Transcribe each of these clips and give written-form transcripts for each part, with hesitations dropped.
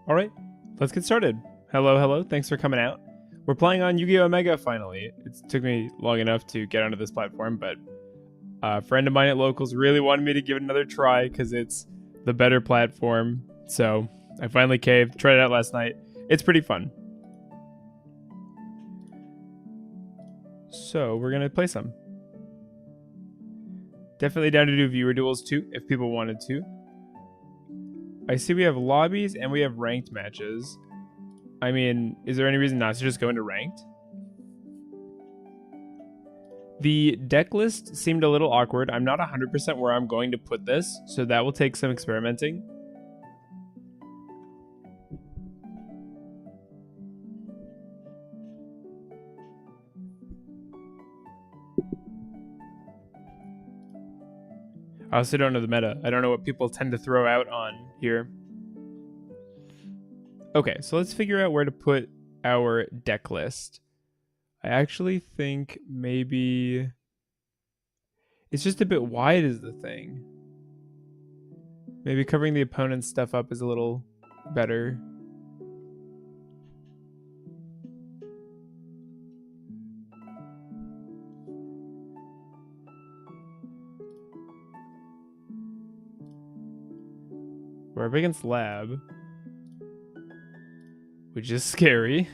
Alright, let's get started. Hello, thanks for coming out. We're playing on Yu-Gi-Oh! Omega finally. It took me long enough to get onto this platform, but a friend of mine at Locals really wanted me to give it another try because it's the better platform. So I finally caved, tried it out last night. It's pretty fun. So we're going to play some. Definitely down to do viewer duels too, if people wanted to. I see we have lobbies and we have ranked matches. I mean, is there any reason not to just go into ranked? The deck list seemed a little awkward. I'm not 100% where I'm going to put this, so that will take some experimenting. I also don't know the meta. I don't know what people tend to throw out on here. Okay, so let's figure out where to put our deck list. I actually think maybe it's just a bit wide is the thing. Maybe covering the opponent's stuff up is a little better. We're up against Lab, which is scary.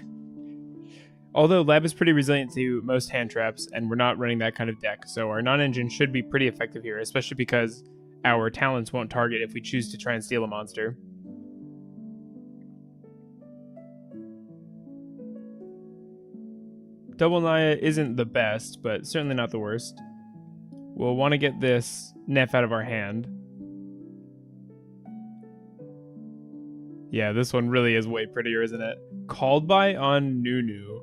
Although Lab is pretty resilient to most hand traps, and we're not running that kind of deck, so our non-engine should be pretty effective here, especially because our talents won't target if we choose to try and steal a monster. Double Naya isn't the best, but certainly not the worst. We'll want to get this Neff out of our hand. Yeah, this one really is way prettier, isn't it? Called by on Nunu.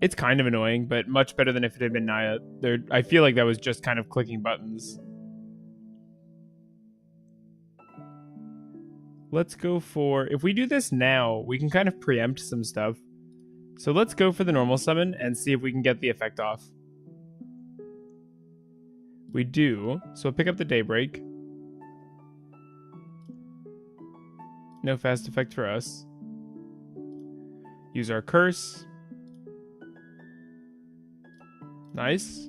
It's kind of annoying, but much better than if it had been Naya. I feel like that was just kind of clicking buttons. Let's go for... If we do this now, we can kind of preempt some stuff. So let's go for the normal summon and see if we can get the effect off. We do. So we'll pick up the Daybreak. No fast effect for us. Use our Curse. Nice.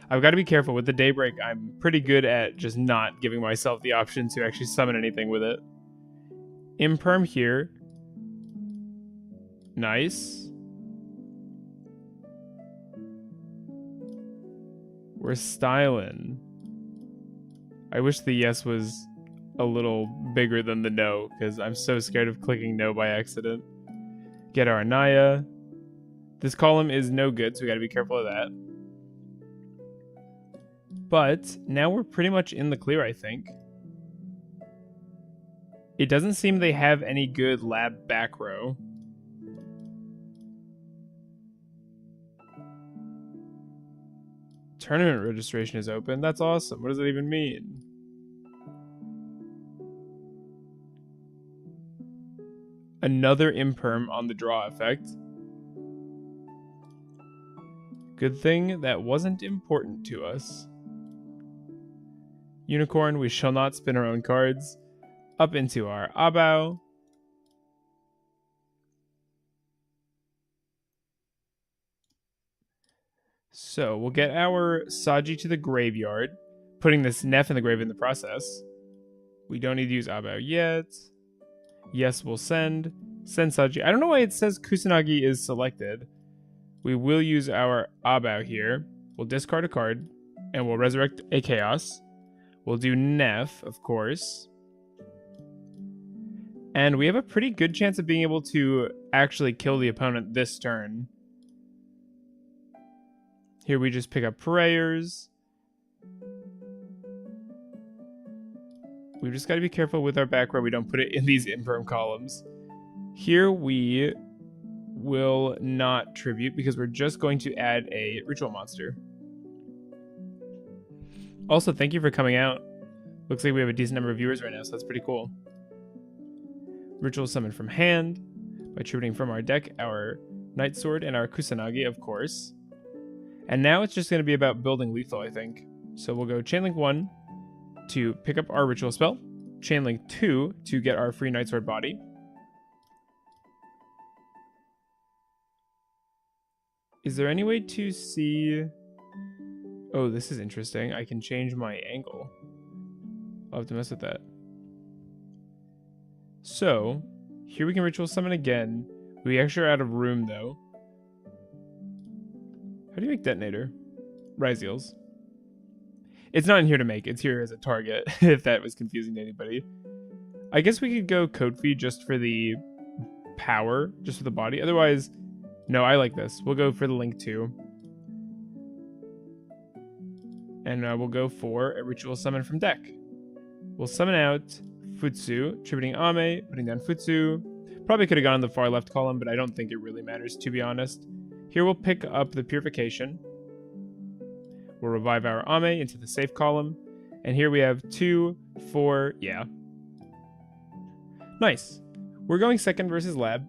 I've got to be careful with the Daybreak. I'm pretty good at just not giving myself the option to actually summon anything with it. Imperm here. Nice. We're styling. I wish the yes was a little bigger than the no, because I'm so scared of clicking no by accident. Get our Naya. This column is no good, so we gotta be careful of that. But now we're pretty much in the clear, I think. It doesn't seem they have any good Lab back row. Tournament registration is open. That's awesome. What does that even mean? Another imperm on the draw effect. Good thing that wasn't important to us. Unicorn, we shall not spin our own cards. Up into our Abao. So we'll get our Saji to the graveyard, putting this Neff in the grave in the process. We don't need to use Abao yet. Yes, we'll send. Send Saji. I don't know why it says Kusanagi is selected. We will use our Abao here. We'll discard a card, and we'll resurrect a Chaos. We'll do Neff, of course. And we have a pretty good chance of being able to actually kill the opponent this turn. Here we just pick up Prayers. We've just got to be careful with our back row we don't put it in these imperm columns. Here we will not tribute because we're just going to add a ritual monster. Also, thank you for coming out. Looks like we have a decent number of viewers right now, so that's pretty cool. Ritual summon from hand by tributing from our deck our Night Sword and our Kusanagi, of course. And now it's just going to be about building lethal, I think. So we'll go Chainlink 1, to pick up our ritual spell. Chainlink 2 to get our free Nightsword body. Is there any way to see... Oh, this is interesting. I can change my angle. I'll have to mess with that. So, here we can ritual summon again. We actually are out of room, though. How do you make detonator? Rise eels. It's not in here to make. It's here as a target, if that was confusing to anybody. I guess we could go code feed just for the power, just for the body. Otherwise, no, I like this. We'll go for the link 2. And we'll go for a ritual summon from deck. We'll summon out Futsu, tributing Ame, putting down Futsu. Probably could have gone on the far left column, but I don't think it really matters, to be honest. Here we'll pick up the Purification. We'll revive our Ame into the safe column. And here we have 2, 4, yeah. Nice. We're going second versus Lab,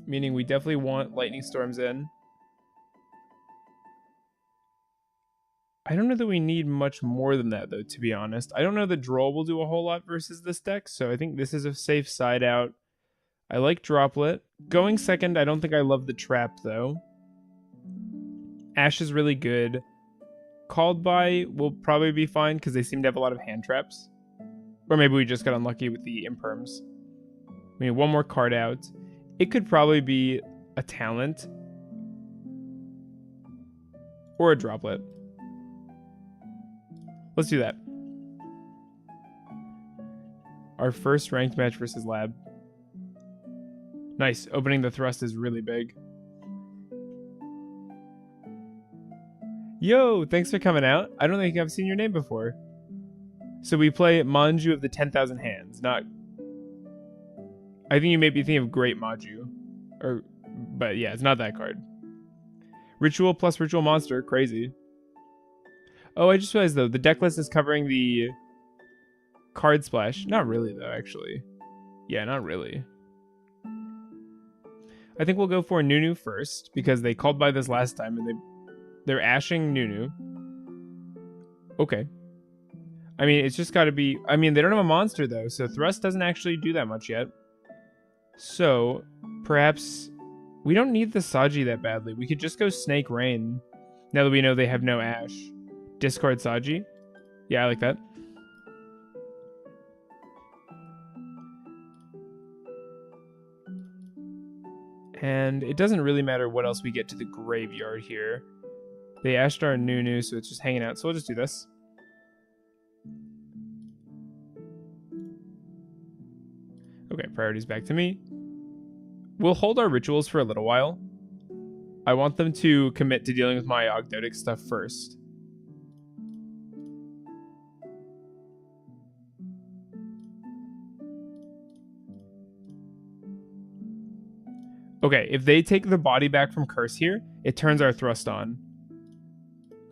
meaning we definitely want Lightning Storms in. I don't know that we need much more than that, though, to be honest. I don't know that Droll will do a whole lot versus this deck, so I think this is a safe side out. I like Droplet. Going second, I don't think I love the Trap, though. Ash is really good. Called By will probably be fine, because they seem to have a lot of hand traps. Or maybe we just got unlucky with the Imperms. We need one more card out. It could probably be a Talent. Or a Droplet. Let's do that. Our first ranked match versus Lab. Nice. Opening the thrust is really big. Yo, thanks for coming out. I don't think I've seen your name before. So we play Manju of the 10,000 Hands, not... I think you may be thinking of Great Maju. But yeah, it's not that card. Ritual plus Ritual Monster, crazy. Oh, I just realized, though, the deck list is covering the card splash. Not really, though, actually. Yeah, not really. I think we'll go for Nunu first, because they called by this last time, and they're ashing Nunu. Okay. I mean, it's just got to be... I mean, they don't have a monster, though, so Thrust doesn't actually do that much yet. So, perhaps... We don't need the Saji that badly. We could just go Snake Rain, now that we know they have no Ash. Discard Saji. Yeah, I like that. And it doesn't really matter what else we get to the graveyard here. They ashed our Nunu, so it's just hanging out. So we'll just do this. Okay, priority's back to me. We'll hold our rituals for a little while. I want them to commit to dealing with my Ogdoadic stuff first. Okay, if they take the body back from Curse here, it turns our Thrust on.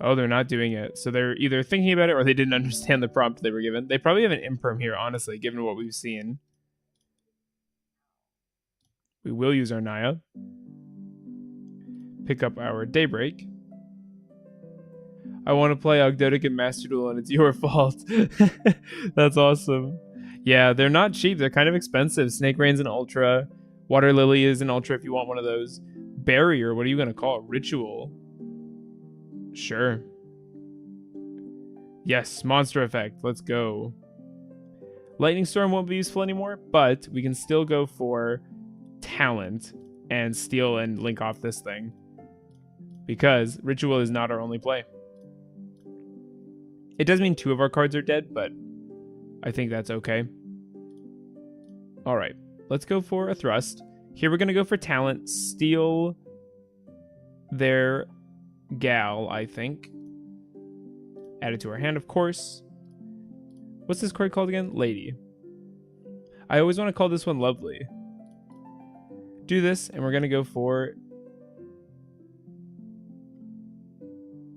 Oh, they're not doing it. So they're either thinking about it or they didn't understand the prompt they were given. They probably have an Imperm here, honestly, given what we've seen. We will use our Naya. Pick up our Daybreak. I want to play Ogdoadic and Master Duel and it's your fault. That's awesome. Yeah, they're not cheap. They're kind of expensive. Snake Rain's an Ultra. Water Lily is an Ultra if you want one of those. Barrier, what are you going to call it? Ritual. Sure. Yes, Monster Effect. Let's go. Lightning Storm won't be useful anymore, but we can still go for Talent and steal and link off this thing. Because Ritual is not our only play. It does mean 2 of our cards are dead, but I think that's okay. Alright, let's go for a Thrust. Here we're going to go for Talent, steal their Gal, I think. Add it to our hand, of course. What's this card called again? Lady. I always want to call this one Lovely. Do this, and we're going to go for...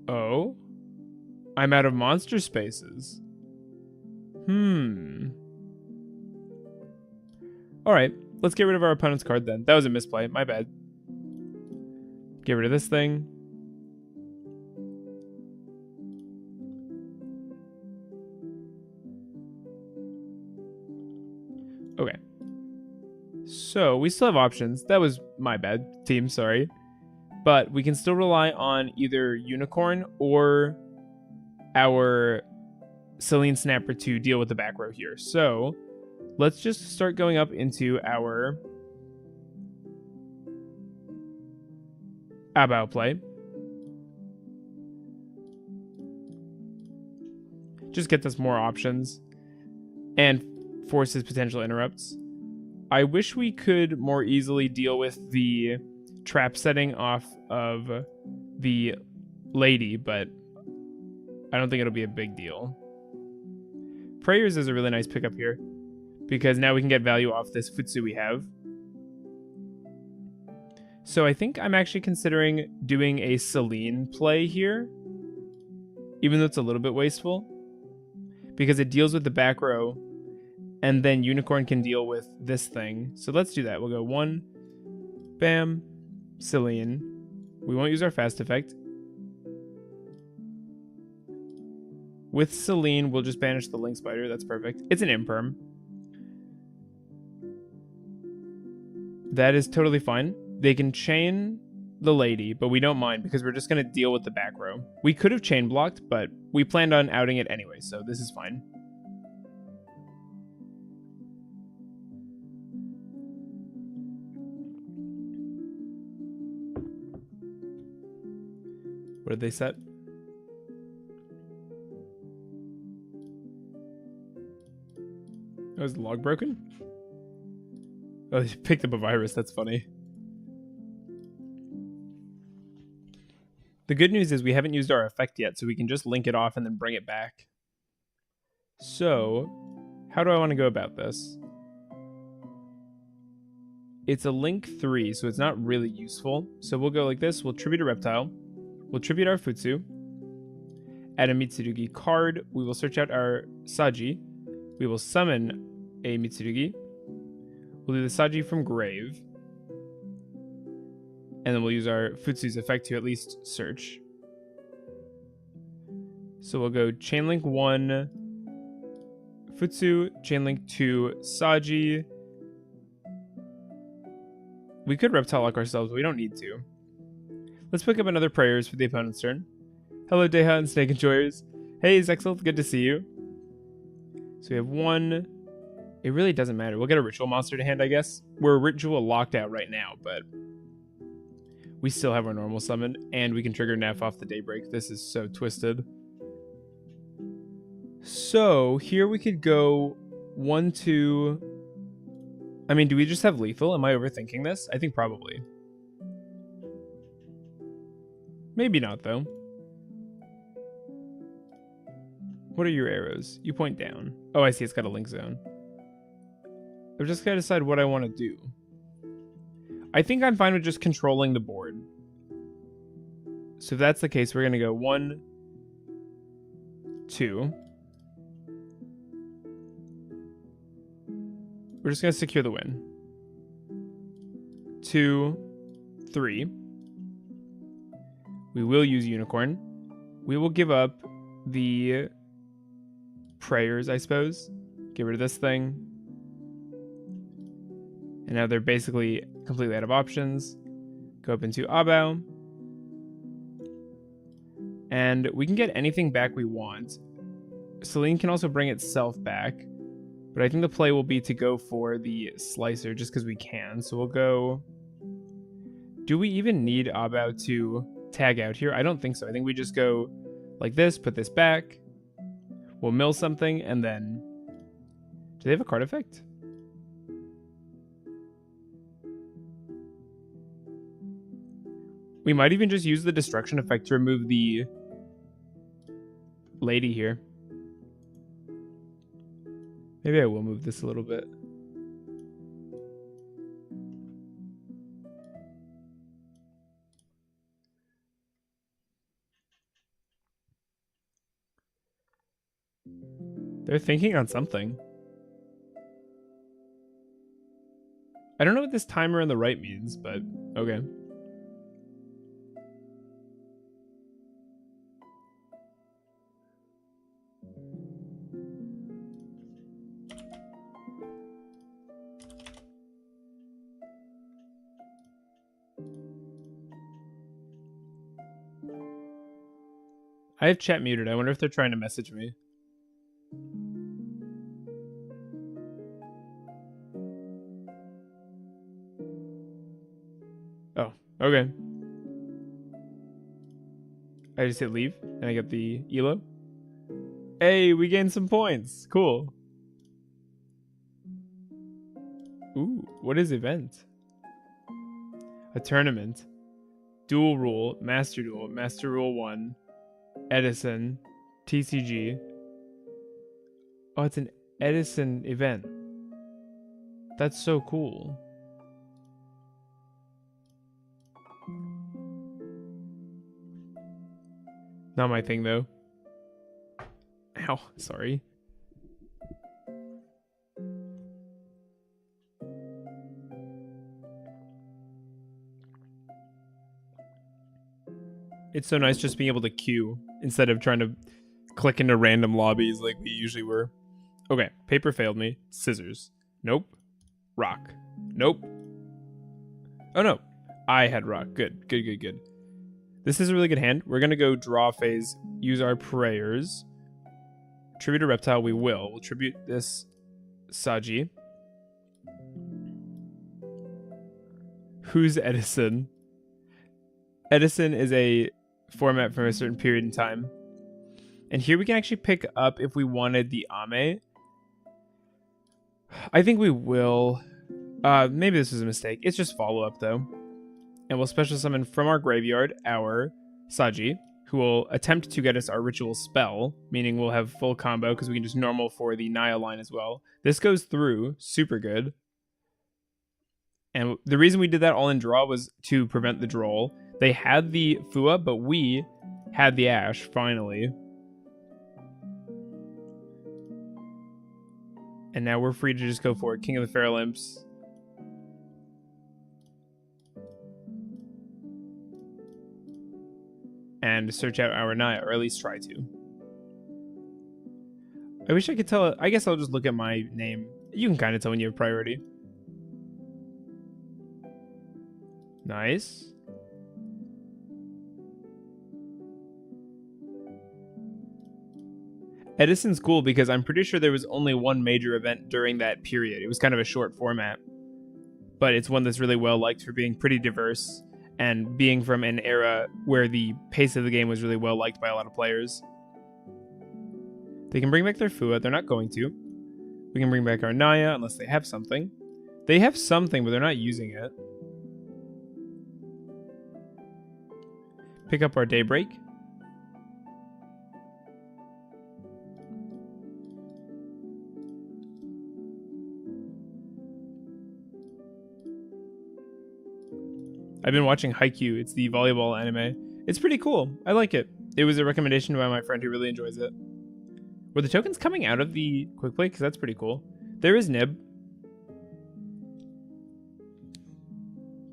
Oh? I'm out of monster spaces. Alright, let's get rid of our opponent's card then. That was a misplay, my bad. Get rid of this thing. So we still have options. That was my bad, team, sorry. But we can still rely on either Unicorn or our Selene Snapper to deal with the back row here. So let's just start going up into our Abao play. Just gets us more options and forces potential interrupts. I wish we could more easily deal with the trap setting off of the lady, but I don't think it'll be a big deal. Prayers is a really nice pickup here because now we can get value off this Futsu we have. So I think I'm actually considering doing a Selene play here, even though it's a little bit wasteful, because it deals with the back row, and then Unicorn can deal with this thing. So let's do that. We'll go 1, bam, Selene. We won't use our fast effect. With Selene, we'll just banish the Link Spider. That's perfect. It's an imperm. That is totally fine. They can chain the lady, but we don't mind because we're just going to deal with the back row. We could have chain blocked, but we planned on outing it anyway, so this is fine. What did they set? Oh, is the log broken? Oh, they picked up a virus. That's funny. The good news is we haven't used our effect yet, so we can just link it off and then bring it back. So, how do I want to go about this? It's a link 3, so it's not really useful. So we'll go like this. We'll tribute a reptile. We'll tribute our Futsu. Add a Mitsurugi card. We will search out our Saji. We will summon a Mitsurugi. We'll do the Saji from grave. And then we'll use our Futsu's effect to at least search. So we'll go Chainlink 1, Futsu, Chainlink 2, Saji. We could Reptile Lock ourselves, but we don't need to. Let's pick up another Prayers for the opponent's turn. Hello, Deha and Snake Enjoyers. Hey, Zexel, good to see you. So we have 1. It really doesn't matter. We'll get a Ritual Monster to hand, I guess. We're Ritual locked out right now, but we still have our normal summon, and we can trigger Neff off the Daybreak. This is so twisted. So, here we could go 1, 2... I mean, do we just have lethal? Am I overthinking this? I think probably. Maybe not, though. What are your arrows? You point down. Oh, I see. It's got a link zone. I've just got to decide what I want to do. I think I'm fine with just controlling the board. So if that's the case, we're going to go 1, 2. We're just going to secure the win. 2, 3. We will use Unicorn. We will give up the Prayers, I suppose. Get rid of this thing. And now they're basically completely out of options. Go up into Abao. And we can get anything back we want. Selene can also bring itself back. But I think the play will be to go for the Slicer just because we can. So we'll go... Do we even need Abao to tag out here? I don't think so. I think we just go like this, put this back. We'll mill something, and then... Do they have a card effect? We might even just use the destruction effect to remove the lady here. Maybe I will move this a little bit. They're thinking on something. I don't know what this timer on the right means, but okay. I have chat muted. I wonder if they're trying to message me. Oh, okay. I just hit leave, and I get the elo. Hey, we gained some points. Cool. Ooh, what is event? A tournament. Dual rule, master rule 1, Edison, TCG. Oh, it's an Edison event. That's so cool. Not my thing, though. Ow, sorry. It's so nice just being able to queue instead of trying to click into random lobbies like we usually were. Okay, paper failed me. Scissors. Nope. Rock. Nope. Oh no. I had rock. Good. This is a really good hand. We're going to go draw phase, use our prayers. Tribute a reptile, we will. We'll tribute this Saji. Who's Edison? Edison is a format from a certain period in time. And here we can actually pick up if we wanted the Ame. I think we will. Maybe this was a mistake. It's just follow-up, though. And we'll special summon from our graveyard our Saji, who will attempt to get us our ritual spell, meaning we'll have full combo because we can just normal for the Naya line as well. This goes through, super good. And the reason we did that all in draw was to prevent the droll. They had the Fua, but we had the Ash, finally. And now we're free to just go for it. King of the Feral Imps. And search out our Naya, or at least try to. I wish I could tell. I guess I'll just look at my name. You can kind of tell when you have priority. Nice. Edison's cool because I'm pretty sure there was only one major event during that period. It was kind of a short format. But it's one that's really well liked for being pretty diverse and being from an era where the pace of the game was really well liked by a lot of players. They can bring back their Fua. They're not going to. We can bring back our Naya unless they have something. They have something, but they're not using it. Pick up our Daybreak. I've been watching Haikyuu. It's the volleyball anime. It's pretty cool. I like it. It was a recommendation by my friend who really enjoys it. Were the tokens coming out of the quick play? Because that's pretty cool. There is Nib.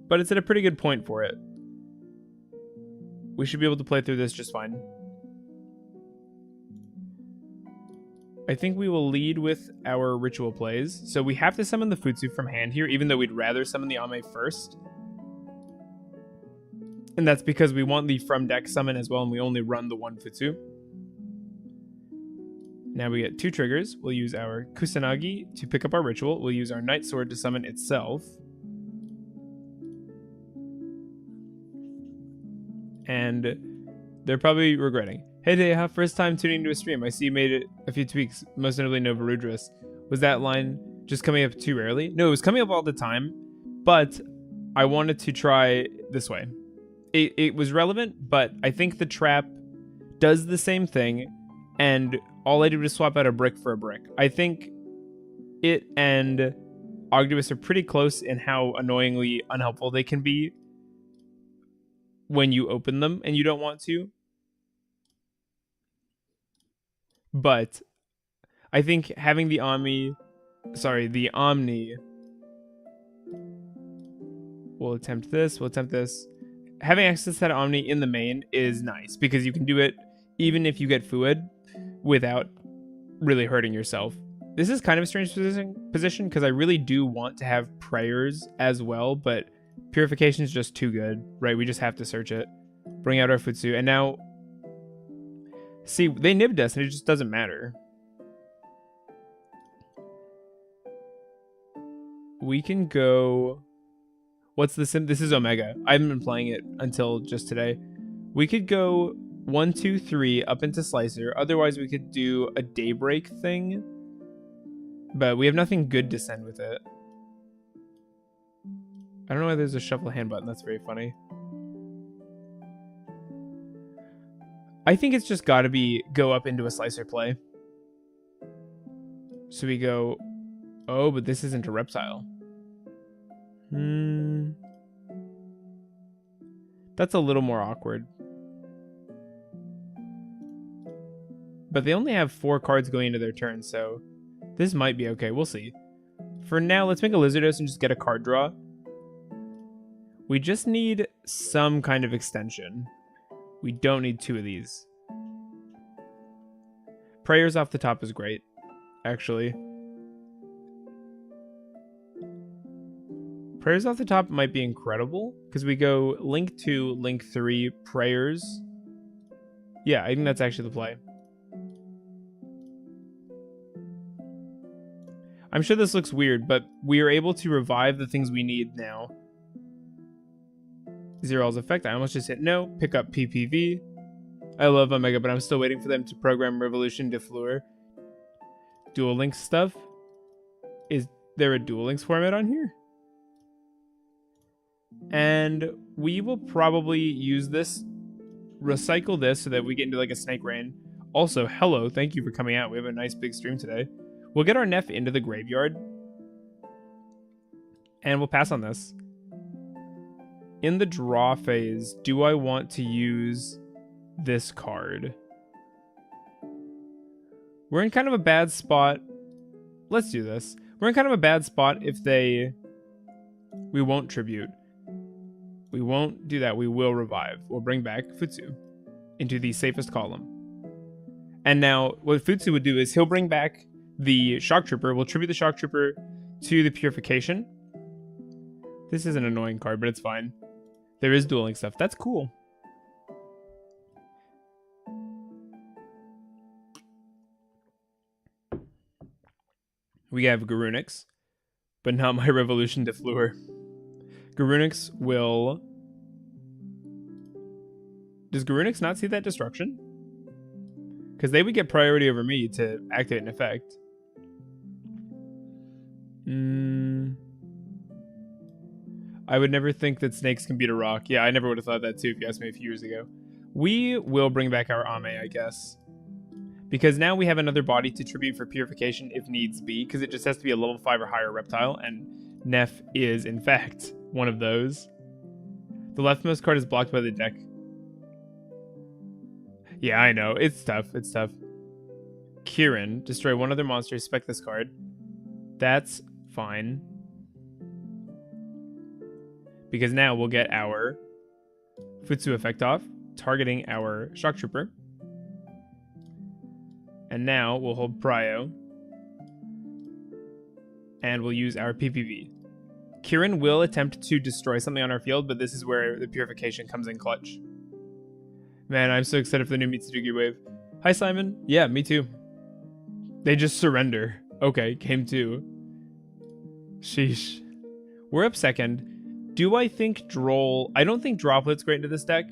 But it's at a pretty good point for it. We should be able to play through this just fine. I think we will lead with our ritual plays. So we have to summon the Futsu from hand here, even though we'd rather summon the Ame first. And that's because we want the from deck summon as well, and we only run the one Futsu. Now we get 2 triggers. We'll use our Kusanagi to pick up our ritual. We'll use our Night Sword to summon itself. And they're probably regretting. Hey Deha, first time tuning into a stream. I see you made it a few tweaks, most notably no Varudras. Was that line just coming up too rarely? No, it was coming up all the time, but I wanted to try this way. It was relevant, but I think the trap does the same thing, and all I did was swap out a brick for a brick. I think it and Ogdoadic are pretty close in how annoyingly unhelpful they can be when you open them and you don't want to. But I think having the Omni... We'll attempt this. Having access to that Omni in the main is nice because you can do it even if you get Fuad without really hurting yourself. This is kind of a strange position because I really do want to have prayers as well, but Purification is just too good, right? We just have to search it. Bring out our Futsu. And now See, they nibbed us and it just doesn't matter. We can go... What's the sim? This is Omega. I haven't been playing it until just today. We could go 1, 2, 3 up into Slicer. Otherwise, we could do a Daybreak thing. But we have nothing good to send with it. I don't know why there's a shuffle hand button. That's very funny. I think it's just got to be go up into a Slicer play. So we go... Oh, but this isn't a Reptile. That's a little more awkward. But they only have 4 cards going into their turn, so this might be okay. We'll see. For now, let's make a Lizardos and just get a card draw. We just need some kind of extension. We don't need 2 of these. Prayers off the top is great, actually. Prayers off the top might be incredible, because we go Link 2, Link 3, Prayers. Yeah, I think that's actually the play. I'm sure this looks weird, but we are able to revive the things we need now. Zeral's effect, I almost just hit no. Pick up PPV. I love Omega, but I'm still waiting for them to program Revolution de Fleur. Duel Links stuff? Is there a Duel Links format on here? And we will probably use this, recycle this so that we get into like a Snake Rain. Also, hello, thank you for coming out. We have a nice big stream today. We'll get our Neff into the graveyard. And we'll pass on this. In the draw phase, do I want to use this card? We're in kind of a bad spot. Let's do this. We're in kind of a bad spot if they... We won't tribute. We won't do that. We will revive. We'll bring back Futsu into the safest column. And now what Futsu would do is he'll bring back the Shock Trooper. We'll tribute the Shock Trooper to the Purification. This is an annoying card, but it's fine. There is dueling stuff. That's cool. We have Garunix, but not my Revolution de Fleur. Garunix will... Does Garunix not see that destruction? Because they would get priority over me to activate an effect. I would never think that snakes can beat a rock. Yeah, I never would have thought that too if you asked me a few years ago. We will bring back our Ame, I guess. Because now we have another body to tribute for Purification if needs be, because it just has to be a level 5 or higher reptile, and Neff is, in fact, one of those. The leftmost card is blocked by the deck. Yeah, I know. It's tough. It's tough. Kieran, destroy one other monster, spec this card. That's fine. Because now we'll get our Futsu effect off, targeting our Shock Trooper. And now we'll hold Prio. And we'll use our PPV. Kieran will attempt to destroy something on our field, but this is where the Purification comes in clutch. Man, I'm so excited for the new Mitsurugi wave. Hi, Simon. Yeah, me too. They just surrender. Okay, game 2. Sheesh. We're up second. Do I think Droll... I don't think Droplet's great into this deck.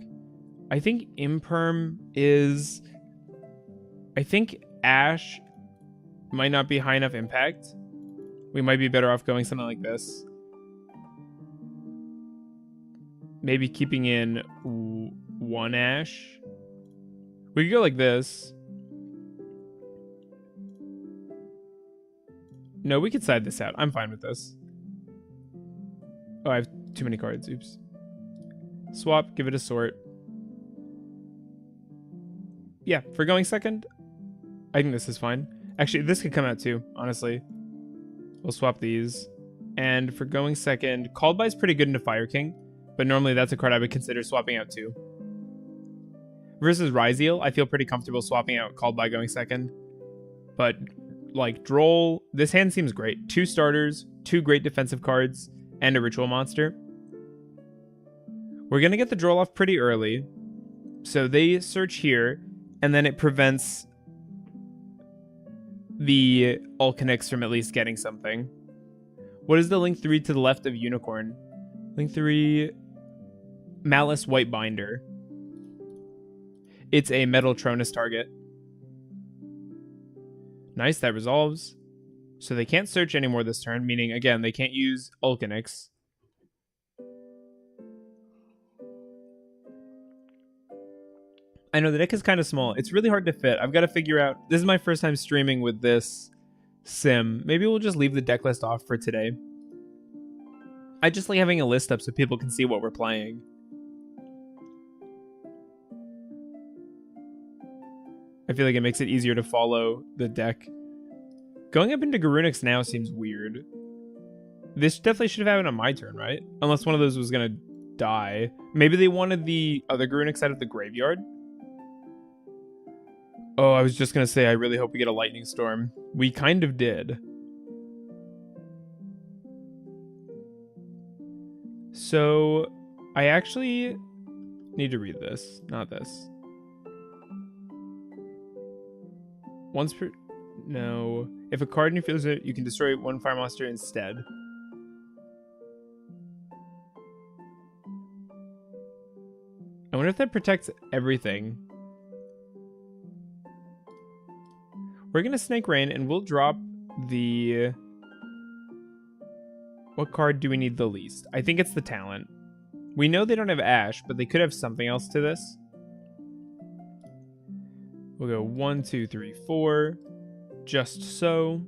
I think Imperm is... I think Ash might not be high enough impact. We might be better off going something like this. Maybe keeping in 1 Ash. We could go like this. No, we could side this out. I'm fine with this. Oh, I have too many cards. Oops. Swap, give it a sort. Yeah, for going second, I think this is fine. Actually, this could come out too, honestly. We'll swap these. And for going second, Called By is pretty good into Fire King, but normally that's a card I would consider swapping out too. Versus Ryzeal, I feel pretty comfortable swapping out Called By going second. But, like, Droll, this hand seems great. 2 starters, 2 great defensive cards, and a Ritual Monster. We're going to get the Droll off pretty early. So they search here. And then it prevents the Alkanix from at least getting something. What is the link 3 to the left of Unicorn? Link 3, Malice White Binder. It's a Metal Tronus target. Nice, that resolves. So they can't search anymore this turn, meaning, again, they can't use Alkanix. I know the deck is kind of small. It's really hard to fit. I've got to figure out... This is my first time streaming with this sim. Maybe we'll just leave the deck list off for today. I just like having a list up so people can see what we're playing. I feel like it makes it easier to follow the deck. Going up into Garunix now seems weird. This definitely should have happened on my turn, right? Unless one of those was going to die. Maybe they wanted the other Garunix out of the graveyard? Oh, I was just going to say, I really hope we get a Lightning Storm. We kind of did. So, I actually need to read this, not this. Once per... No. If a card in your field is it, you can destroy one fire monster instead. I wonder if that protects everything. We're going to Snake Rain, and we'll drop the... What card do we need the least? I think it's the Talent. We know they don't have Ash, but they could have something else to this. We'll go 1, 2, 3, 4. Just so.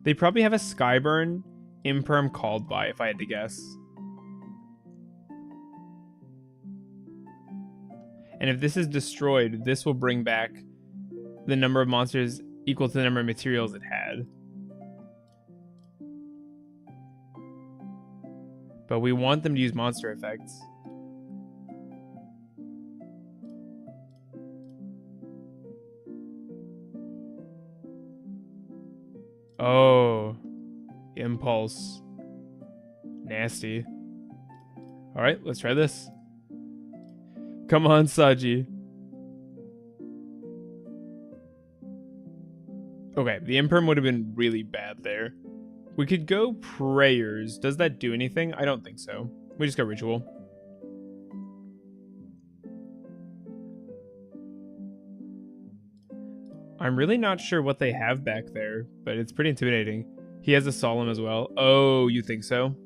They probably have a Skyburn Imperm Called By, if I had to guess. And if this is destroyed, this will bring back the number of monsters equal to the number of materials it had. But we want them to use monster effects. Oh. Impulse. Nasty. Alright, let's try this. Come on, Saji. Okay, the Imperm would have been really bad there. We could go Prayers. Does that do anything? I don't think so. We just go Ritual. I'm really not sure what they have back there, but it's pretty intimidating. He has a Solemn as well. Oh, you think so?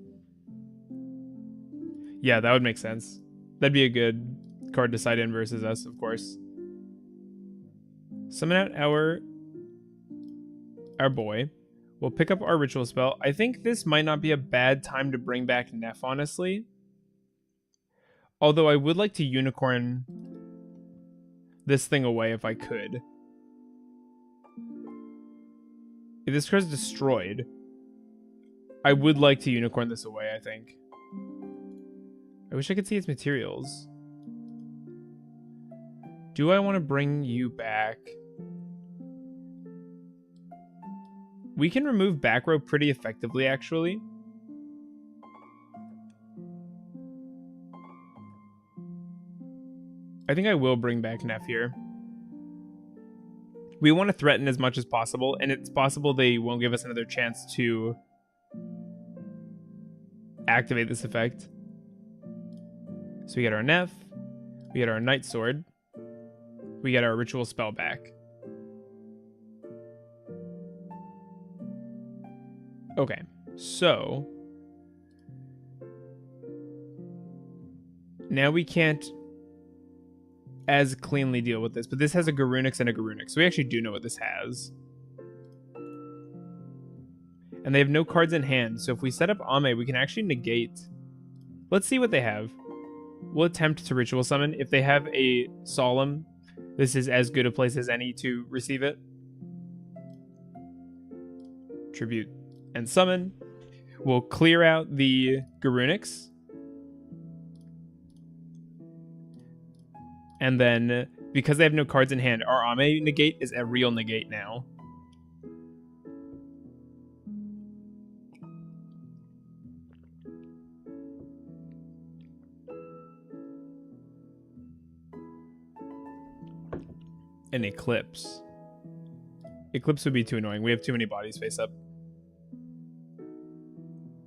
Yeah, that would make sense. That'd be a good card to side in versus us, of course. Summon out our boy. We'll pick up our Ritual spell. I think this might not be a bad time to bring back Neff, honestly. Although I would like to Unicorn this thing away if I could. If this card's destroyed, I would like to Unicorn this away, I think. I wish I could see its materials. Do I want to bring you back? We can remove back row pretty effectively, actually. I think I will bring back Neff here. We want to threaten as much as possible, and it's possible they won't give us another chance to activate this effect. So we get our Neff, we get our Night Sword, we get our Ritual spell back. Okay, so now we can't as cleanly deal with this, but this has a Garunix and a Garunix, so we actually do know what this has. And they have no cards in hand, so if we set up Ame, we can actually negate. Let's see what they have. We'll attempt to Ritual Summon. If they have a Solemn, this is as good a place as any to receive it. Tribute and Summon. We'll clear out the Garunix. And then, because they have no cards in hand, our Ame negate is a real negate now. an Eclipse. Eclipse would be too annoying. We have too many bodies face up.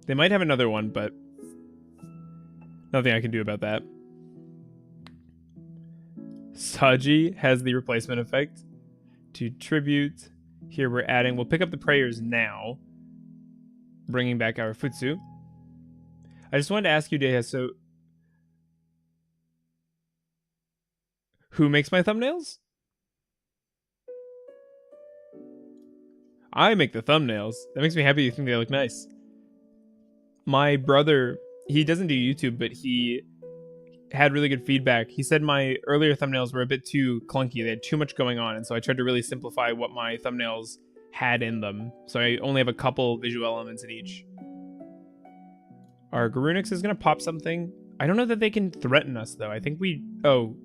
They might have another one, but nothing I can do about that. Saji has the replacement effect to tribute. Here we're adding, we'll pick up the prayers now, bringing back our Futsu. I just wanted to ask you, Deha, so who makes my thumbnails? I make the thumbnails. That makes me happy you think they look nice. My brother, he doesn't do YouTube, but he had really good feedback. He said my earlier thumbnails were a bit too clunky. They had too much going on, and so I tried to really simplify what my thumbnails had in them. So I only have a couple visual elements in each. Our Garunix is going to pop something. I don't know that they can threaten us, though. I think we... Oh.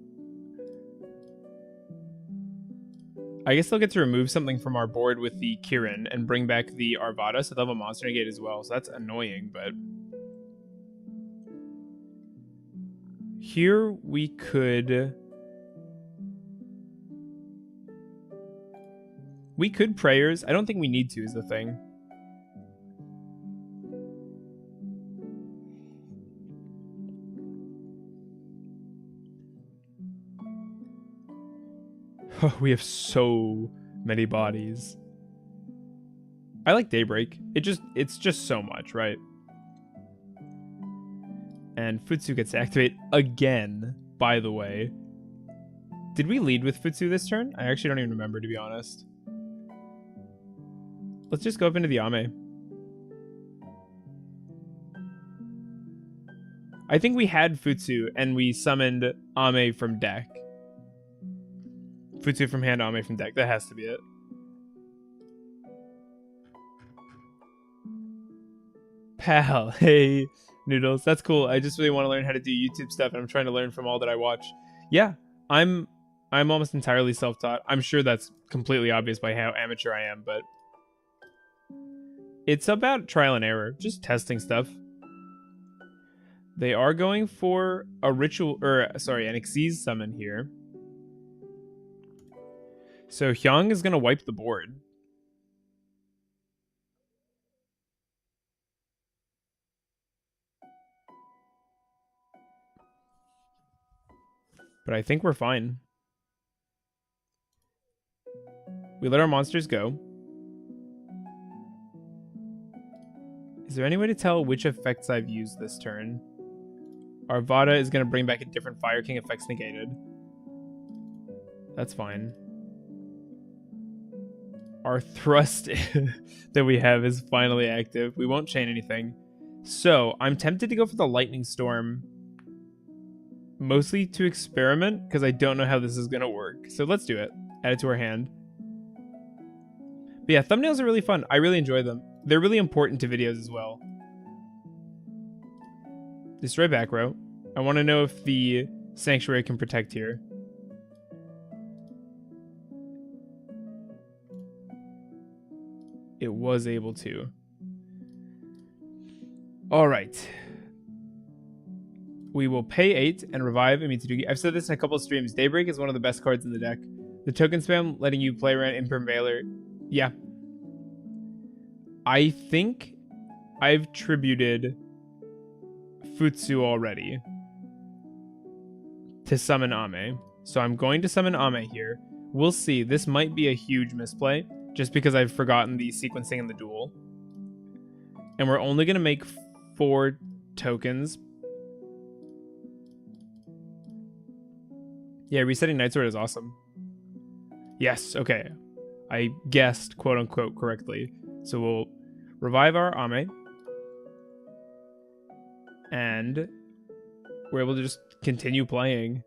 I guess they'll get to remove something from our board with the Kirin and bring back the Arvada, so they'll have a monster negate as well. So that's annoying, but... Here we could... We could prayers. I don't think we need to is the thing. Oh, we have so many bodies. I like Daybreak. It's just so much, right? And Futsu gets to activate again, by the way. Did we lead with Futsu this turn? I actually don't even remember, to be honest. Let's just go up into the Ame. I think we had Futsu, and we summoned Ame from deck. Futsu from hand, Ame from deck. That has to be it. Pal, hey, Noodles. That's cool. I just really want to learn how to do YouTube stuff, and I'm trying to learn from all that I watch. Yeah, I'm almost entirely self-taught. I'm sure that's completely obvious by how amateur I am, but it's about trial and error, just testing stuff. They are going for a ritual, or sorry, an Xyz summon here. So Hyung is going to wipe the board. But I think we're fine. We let our monsters go. Is there any way to tell which effects I've used this turn? Arvada is going to bring back a different Fire King effects negated. That's fine. Our thrust that we have is finally active. We won't chain anything. So I'm tempted to go for the Lightning Storm. Mostly to experiment, because I don't know how this is going to work. So let's do it. Add it to our hand. But yeah, thumbnails are really fun. I really enjoy them. They're really important to videos as well. Destroy back row. I want to know if the Sanctuary can protect here. It was able to. Alright. We will pay 8 and revive a Mitsurugi. I've said this in a couple of streams. Daybreak is one of the best cards in the deck. The token spam letting you play around Imperm Veiler. Yeah. I think I've tributed Futsu already to summon Ame. So I'm going to summon Ame here. We'll see. This might be a huge misplay just because I've forgotten the sequencing in the duel. And we're only going to make 4 tokens. Yeah, resetting Nightsword is awesome. Yes, okay. I guessed, quote-unquote, correctly. So we'll revive our Ame. And we're able to just continue playing.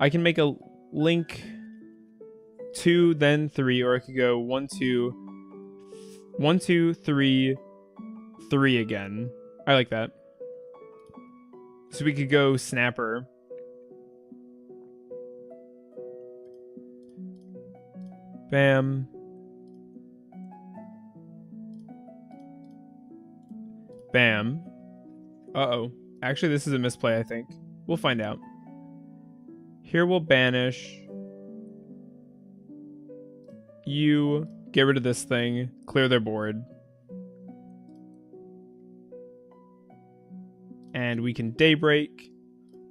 I can make a Link 2, then 3, or I could go 1, 2, 3, 3 again. I like that. So we could go Snapper. Bam. Bam. Uh-oh. Actually, this is a misplay, I think. We'll find out. Here we'll banish. you get rid of this thing, clear their board. And we can Daybreak,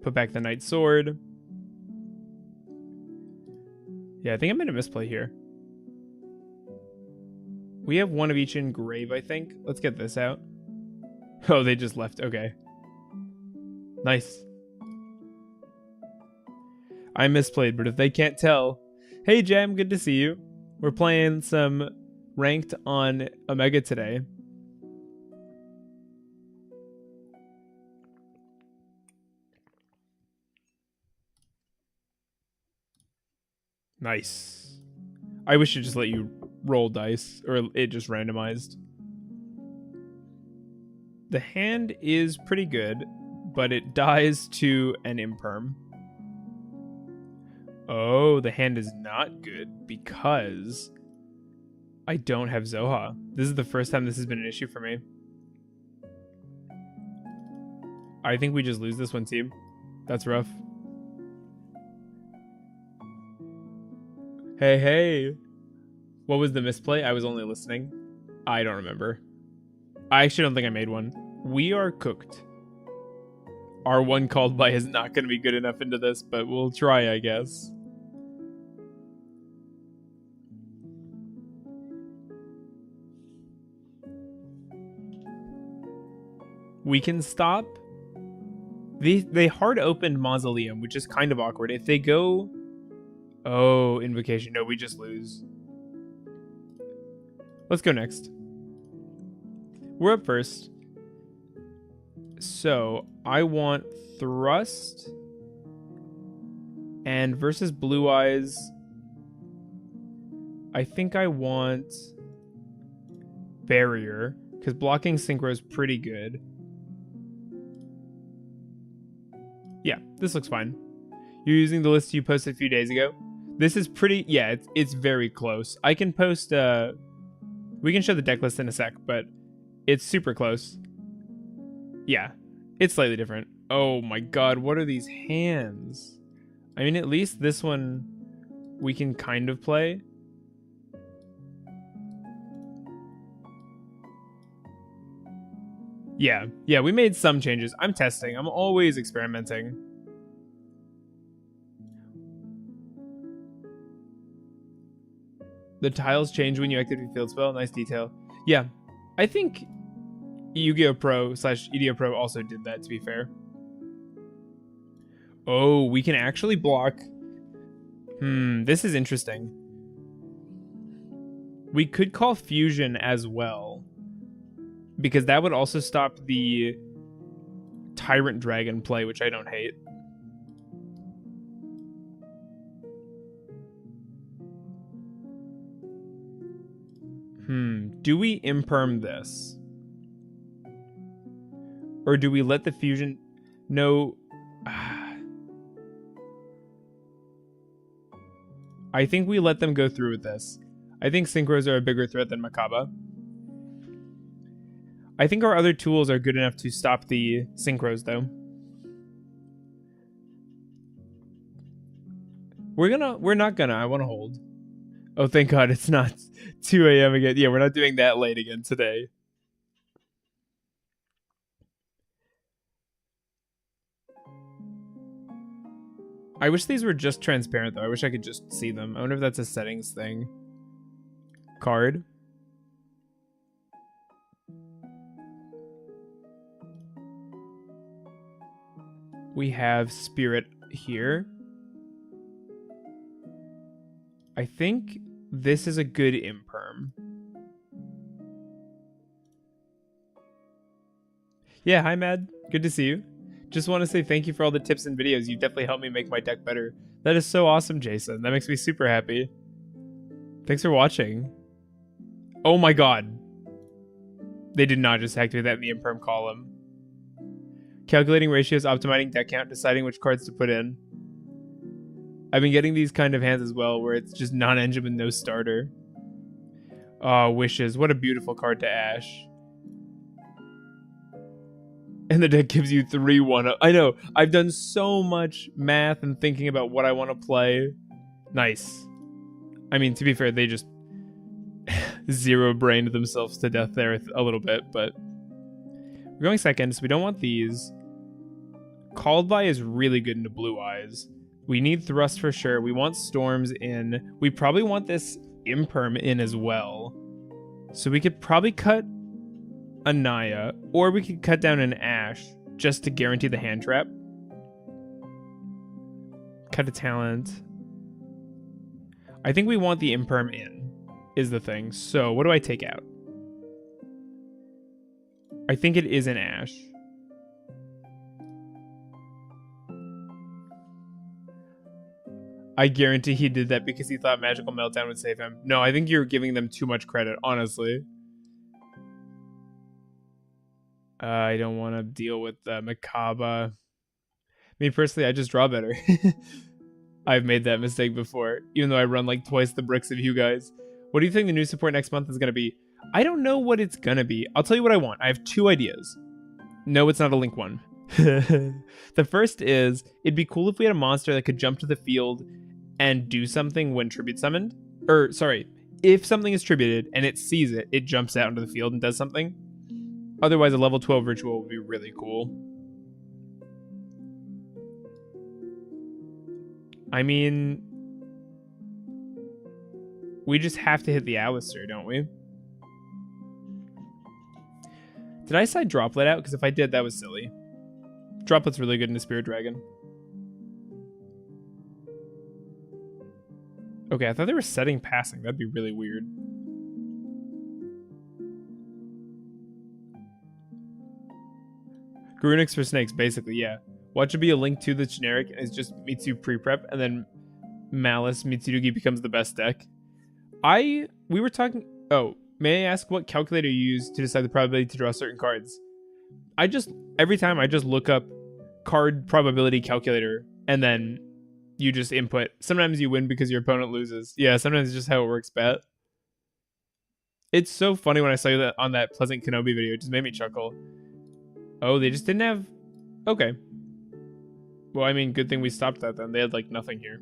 put back the Night Sword. Yeah, I think I made a misplay here. We have one of each in grave, I think. Let's get this out. Oh, they just left. Okay. Nice. I misplayed, but if they can't tell... Hey, Jam, good to see you. We're playing some ranked on Omega today. Nice. I wish it just let you roll dice, or it just randomized. The hand is pretty good, but it dies to an imperm. Oh, the hand is not good because I don't have Zoha. This is the first time this has been an issue for me. I think we just lose this one, team. That's rough. Hey, hey. What was the misplay? I was only listening. I don't remember. I actually don't think I made one. We are cooked. Our one called by is not going to be good enough into this, but we'll try, I guess. We can stop. They hard opened Mausoleum, which is kind of awkward. If they go... Oh, Invocation. No, we just lose. Let's go next. We're up first. So, I want Thrust. And versus Blue Eyes, I think I want Barrier, because blocking Synchro is pretty good. Yeah, this looks fine. You're using the list you posted a few days ago. This is pretty... Yeah, it's very close. I can post... we can show the deck list in a sec, but it's super close. Yeah, it's slightly different. Oh my god, what are these hands? I mean, at least this one we can kind of play. Yeah, we made some changes. I'm testing. I'm always experimenting. The tiles change when you activate field spell. Nice detail. Yeah, I think Yu-Gi-Oh! Pro / EDO Pro also did that, to be fair. Oh, we can actually block. This is interesting. We could call Fusion as well, because that would also stop the Tyrant Dragon play, which I don't hate. Do we imperm this? Or do we let the Fusion... No. I think we let them go through with this. I think Synchros are a bigger threat than Makaba. I think our other tools are good enough to stop the Synchros, though. We're not gonna. I want to hold. Oh, thank God it's not 2 a.m. again. Yeah, we're not doing that late again today. I wish these were just transparent, though. I wish I could just see them. I wonder if that's a settings thing. Card. We have Spirit here. I think this is a good imperm. Yeah, hi, Mad. Good to see you. Just want to say thank you for all the tips and videos. You definitely helped me make my deck better. That is so awesome, Jason. That makes me super happy. Thanks for watching. Oh my god. They did not just activate that in the imperm column. Calculating ratios, optimizing deck count, deciding which cards to put in. I've been getting these kind of hands as well, where it's just non-engine with no starter. Oh, Wishes. What a beautiful card to Ash. And the deck gives you 3-1. I know. I've done so much math and thinking about what I want to play. Nice. I mean, to be fair, they just zero brained themselves to death there a little bit, but we're going second, so we don't want these. Called by is really good into blue eyes. We need thrust for sure. We want storms in. We probably want this imperm in as well. So we could probably cut a Naya, or we could cut down an Ash just to guarantee the hand trap. Cut a talent. I think we want the imperm in, is the thing. So what do I take out? I think it is an Ash. I guarantee he did that because he thought Magical Meltdown would save him. No, I think you're giving them too much credit, honestly. I don't want to deal with Makaba. Me personally, I just draw better. I've made that mistake before, even though I run like twice the bricks of you guys. What do you think the new support next month is going to be? I don't know what it's going to be. I'll tell you what I want. I have 2 ideas. No, it's not a Link one. The first is, it'd be cool if we had a monster that could jump to the field and do something when tribute summoned. Or, sorry, if something is tributed and it sees it, it jumps out into the field and does something. Otherwise, a level 12 ritual would be really cool. I mean, we just have to hit the Alistair, don't we? Did I side Droplet out? Because if I did, that was silly. Droplet's really good in the Spirit Dragon. Okay, I thought they were setting passing. That'd be really weird. Garunix for snakes, basically, yeah. Watch it be a Link to the generic, and it's just Mitsu pre-prep, and then Malice Mitsurugi becomes the best deck. We were talking... Oh, may I ask what calculator you use to decide the probability to draw certain cards? Every time I just look up card probability calculator, and then you just input. Sometimes you win because your opponent loses. Yeah, sometimes it's just how it works, Bat. It's so funny when I saw that on that Pleasant Kenobi video. It just made me chuckle. Oh, they just didn't have... Okay. Well, I mean, good thing we stopped that then. They had, like, nothing here.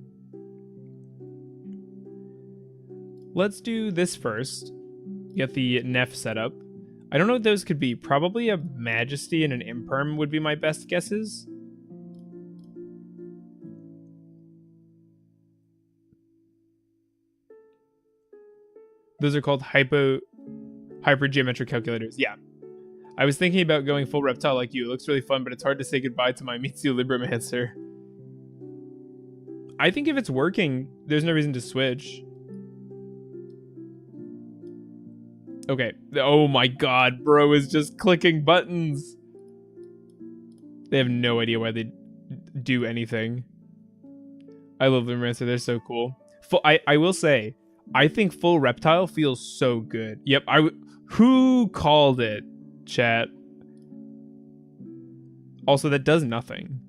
Let's do this first. Get the Neff set up. I don't know what those could be. Probably a Majesty and an Imperm would be my best guesses. Those are called hypergeometric calculators. Yeah. I was thinking about going full reptile like you. It looks really fun, but it's hard to say goodbye to my Mitsu Libromancer. I think if it's working, there's no reason to switch. Okay. Oh my god, bro is just clicking buttons. They have no idea why they do anything. I love Libromancer. They're so cool. I will say, I think full reptile feels so good. Yep. Who called it? Chat. Also, that does nothing.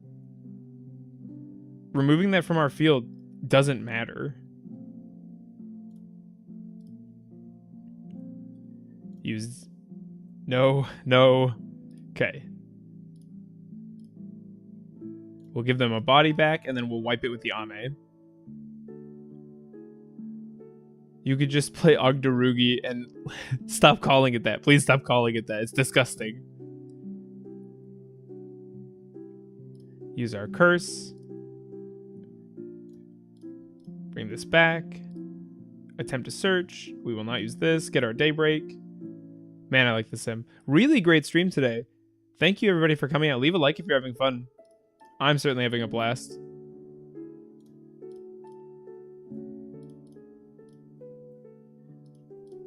Removing that from our field doesn't matter. Use... No. Okay. We'll give them a body back, and then we'll wipe it with the Ame. You could just play Ogdorugi and stop calling it that. Please stop calling it that. It's disgusting. Use our curse. Bring this back. Attempt to search. We will not use this. Get our Daybreak. Man, I like the sim. Really great stream today. Thank you everybody for coming out. Leave a like if you're having fun. I'm certainly having a blast.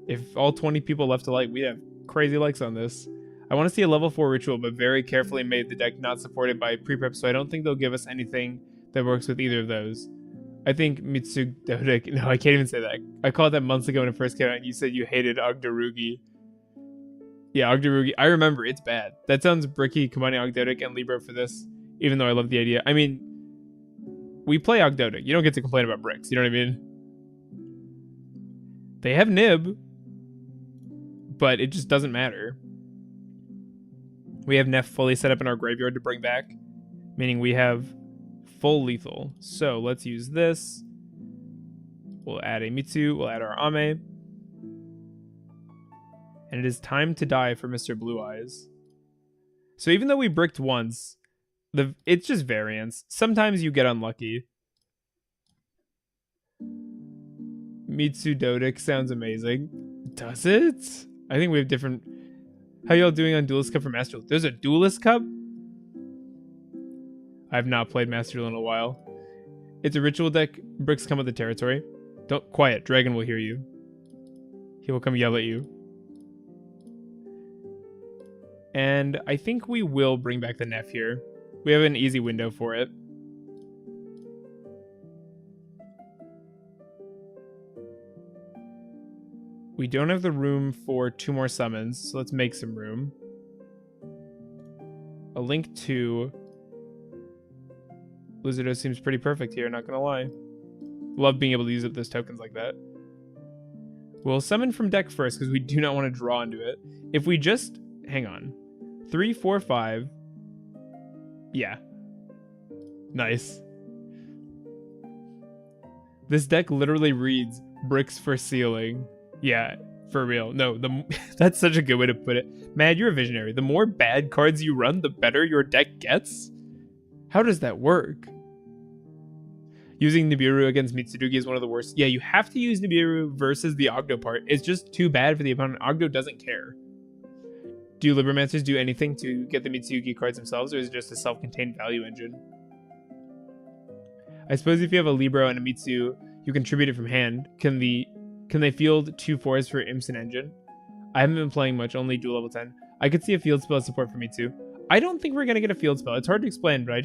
If all 20 people left a like, we have crazy likes on this. I want to see a level 4 ritual, but very carefully made the deck not supported by pre-prep, so I don't think they'll give us anything that works with either of those. I think Mitsurugi... No, I can't even say that. I called that months ago when it first came out, and you said you hated Ogdorugi. Yeah, Ogdorugi. I remember. It's bad. That sounds bricky, combining Ogdoadic and Libro for this, even though I love the idea. I mean, we play Ogdoadic. You don't get to complain about bricks. You know what I mean? They have Nib, but it just doesn't matter. We have Neff fully set up in our graveyard to bring back, meaning we have full lethal. So let's use this. We'll add a Mitsu. We'll add our Ame. And it is time to die for Mr. Blue Eyes. So even though we bricked once, it's just variance. Sometimes you get unlucky. Mitsurugi sounds amazing. Does it? I think we have different... How y'all doing on Duelist Cup for Master Duel? There's a Duelist Cup? I have not played Master Duel in a while. It's a ritual deck. Bricks come with the territory. Don't... Quiet. Dragon will hear you. He will come yell at you. And I think we will bring back the Neff here. We have an easy window for it. We don't have the room for 2 more summons, so let's make some room. A Link 2. Lizardo seems pretty perfect here, not gonna lie. Love being able to use up those tokens like that. We'll summon from deck first, because we do not want to draw into it. If we just... Hang on. 3, 4, 5. Yeah. Nice. This deck literally reads bricks for ceiling. Yeah, for real. No, that's such a good way to put it. Mad, you're a visionary. The more bad cards you run, the better your deck gets? How does that work? Using Nibiru against Mitsurugi is one of the worst. Yeah, you have to use Nibiru versus the Ogdo part. It's just too bad for the opponent. Ogdo doesn't care. Do Libromancers do anything to get the Mitsurugi cards themselves, or is it just a self-contained value engine? I suppose if you have a Libro and a Mitsu, you contribute it from hand. Can they field 2 4s for Imps and Engine? I haven't been playing much, only dual level 10. I could see a field spell support for Mitsu. I don't think we're gonna get a field spell. It's hard to explain, but I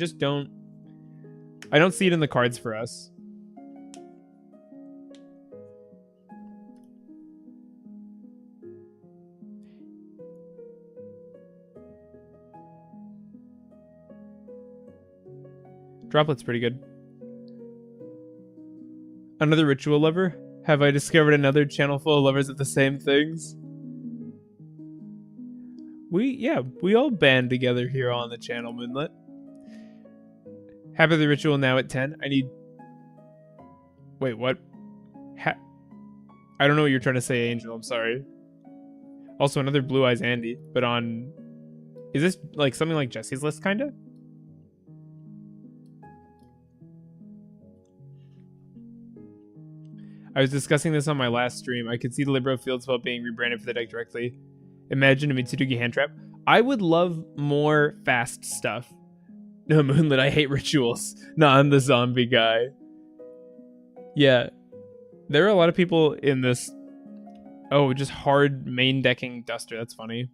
don't see it in the cards for us. Droplet's pretty good. Another ritual lover? Have I discovered another channel full of lovers of the same things? We all band together here on the channel, Moonlit. Happy the ritual now at 10. I need... Wait, what? I don't know what you're trying to say, Angel. I'm sorry. Also, another Blue Eyes Andy, but on... Is this like something like Jesse's list, kinda? I was discussing this on my last stream. I could see the Libro field spell being rebranded for the deck directly. Imagine a Mitsurugi hand trap. I would love more fast stuff. No, Moonlit, I hate rituals. No, I'm the zombie guy. Yeah. There are a lot of people in this... Oh, just hard main decking Duster. That's funny.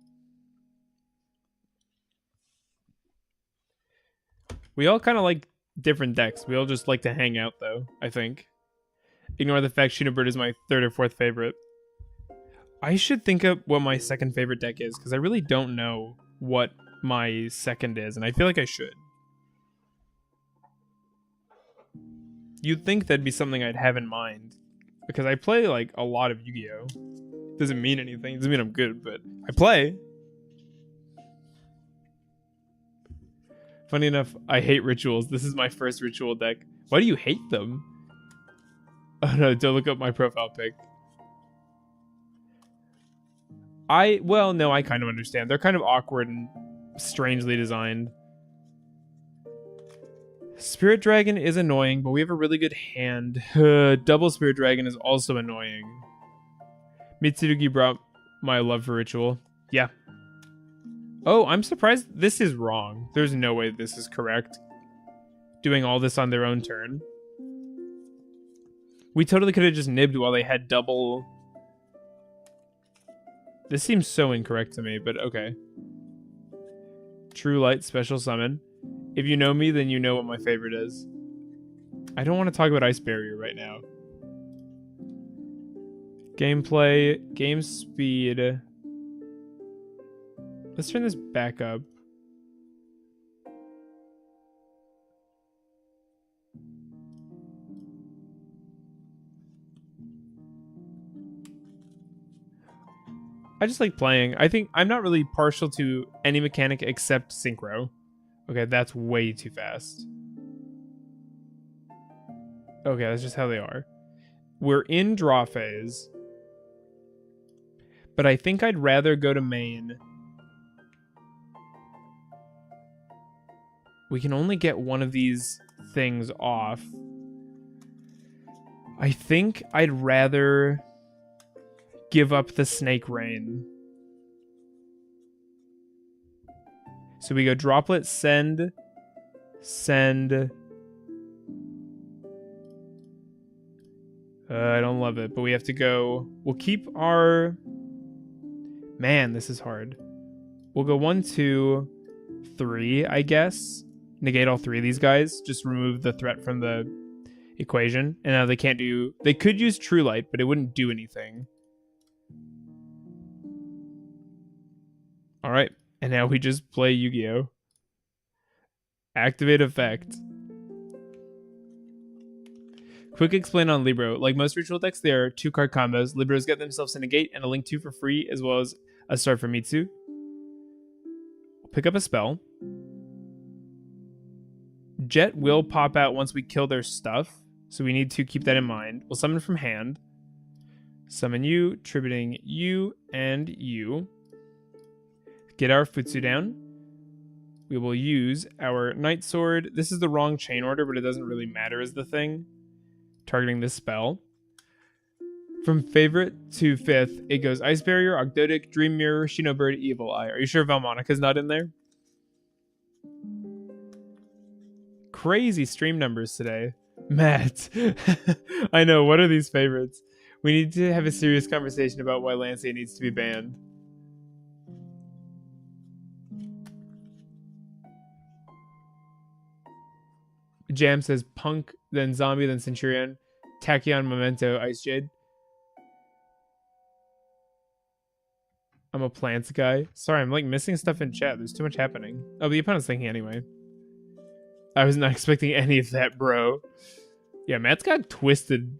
We all kind of like different decks. We all just like to hang out, though, I think. Ignore the fact Shinobird is my 3rd or 4th favorite. I should think of what my 2nd favorite deck is, because I really don't know what my 2nd is, and I feel like I should. You'd think that'd be something I'd have in mind, because I play like a lot of Yu-Gi-Oh! Doesn't mean anything, doesn't mean I'm good, but I play. Funny enough, I hate rituals. This is my first ritual deck. Why do you hate them? Oh no, don't look up my profile pic. Well, no, I kind of understand. They're kind of awkward and strangely designed. Spirit Dragon is annoying, but we have a really good hand. Double Spirit Dragon is also annoying. Mitsurugi brought my love for ritual. Yeah. Oh, I'm surprised this is wrong. There's no way this is correct. Doing all this on their own turn. We totally could have just nibbed while they had double... This seems so incorrect to me, but okay. True Light Special Summon. If you know me, then you know what my favorite is. I don't want to talk about Ice Barrier right now. Gameplay, game speed. Let's turn this back up. I just like playing. I think I'm not really partial to any mechanic except synchro. Okay, that's way too fast. Okay, that's just how they are. We're in draw phase. But I think I'd rather go to main. We can only get one of these things off. I think I'd rather give up the Snake Rain. So we go Droplet, send. I don't love it, but we have to go. We'll keep our... Man, this is hard. We'll go 1, 2, 3, I guess. Negate all 3 of these guys. Just remove the threat from the equation. And now they can't do... They could use True Light, but it wouldn't do anything. Alright. And now we just play Yu-Gi-Oh! Activate effect. Quick explain on Libro. Like most ritual decks, there are 2-card combos. Libros get themselves a negate and a link 2 for free, as well as a start for Mitsu. Pick up a spell. Jet will pop out once we kill their stuff, so we need to keep that in mind. We'll summon from hand. Summon you, tributing you and you. Get our Futsu down. We will use our Night Sword. This is the wrong chain order, but it doesn't really matter as the thing. Targeting this spell. From favorite to 5th, it goes Ice Barrier, Ogdoadic, Dream Mirror, Shino Bird, Evil Eye. Are you sure Valmonica's not in there? Crazy stream numbers today. Matt. I know, what are these favorites? We need to have a serious conversation about why Lancia needs to be banned. Jam says Punk, then Zombie, then Centurion, Tachyon, Memento, Ice Jade. I'm a plants guy. Sorry, I'm like missing stuff in chat. There's too much happening. Oh, the opponent's thinking anyway. I was not expecting any of that, bro. Yeah, Matt's got twisted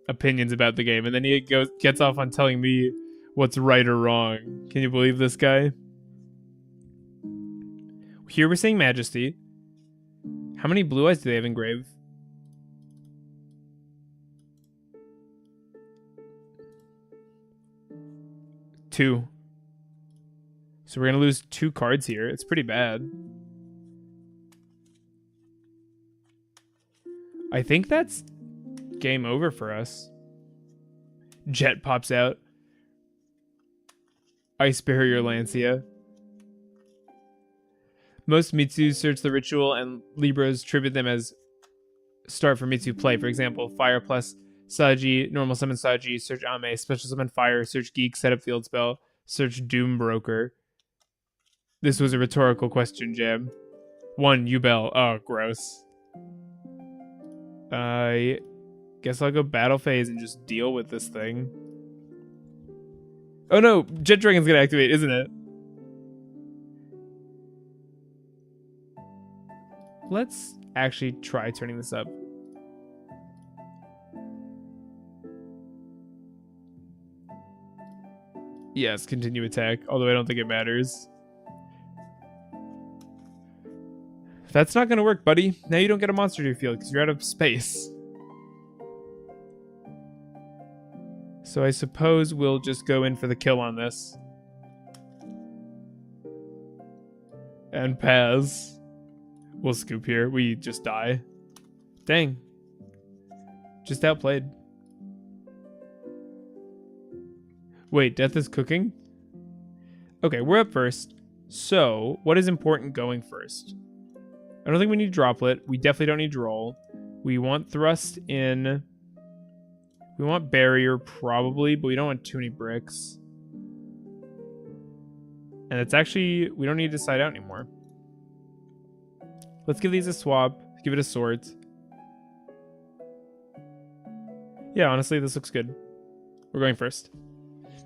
opinions about the game, and then he gets off on telling me what's right or wrong. Can you believe this guy? Here we're saying Majesty. How many blue eyes do they have in Grave? 2. So we're going to lose 2 cards here. It's pretty bad. I think that's game over for us. Jet pops out. Ice Barrier Lancia. Most Mitsu search the ritual and Libros tribute them as start for Mitsu play. For example, Fire plus Saji, normal summon Saji, search Ame, special summon Fire, search Geek, set up field spell, search Doom Broker. This was a rhetorical question, Jam. 1, Yubel. Oh, gross. I guess I'll go battle phase and just deal with this thing. Oh no, Jet Dragon's gonna activate, isn't it? Let's actually try turning this up. Yes, continue attack, although I don't think it matters. That's not gonna work, buddy. Now you don't get a monster to your field because you're out of space. So I suppose we'll just go in for the kill on this. And Paz. We'll scoop here. We just die. Dang. Just outplayed. Wait, death is cooking? Okay, we're up first. So, what is important going first? I don't think we need Droplet. We definitely don't need Droll. We want Thrust in. We want Barrier, probably, but we don't want too many bricks. And it's actually... We don't need to side out anymore. Let's give these a swap. Give it a sort. Yeah, honestly, this looks good. We're going first.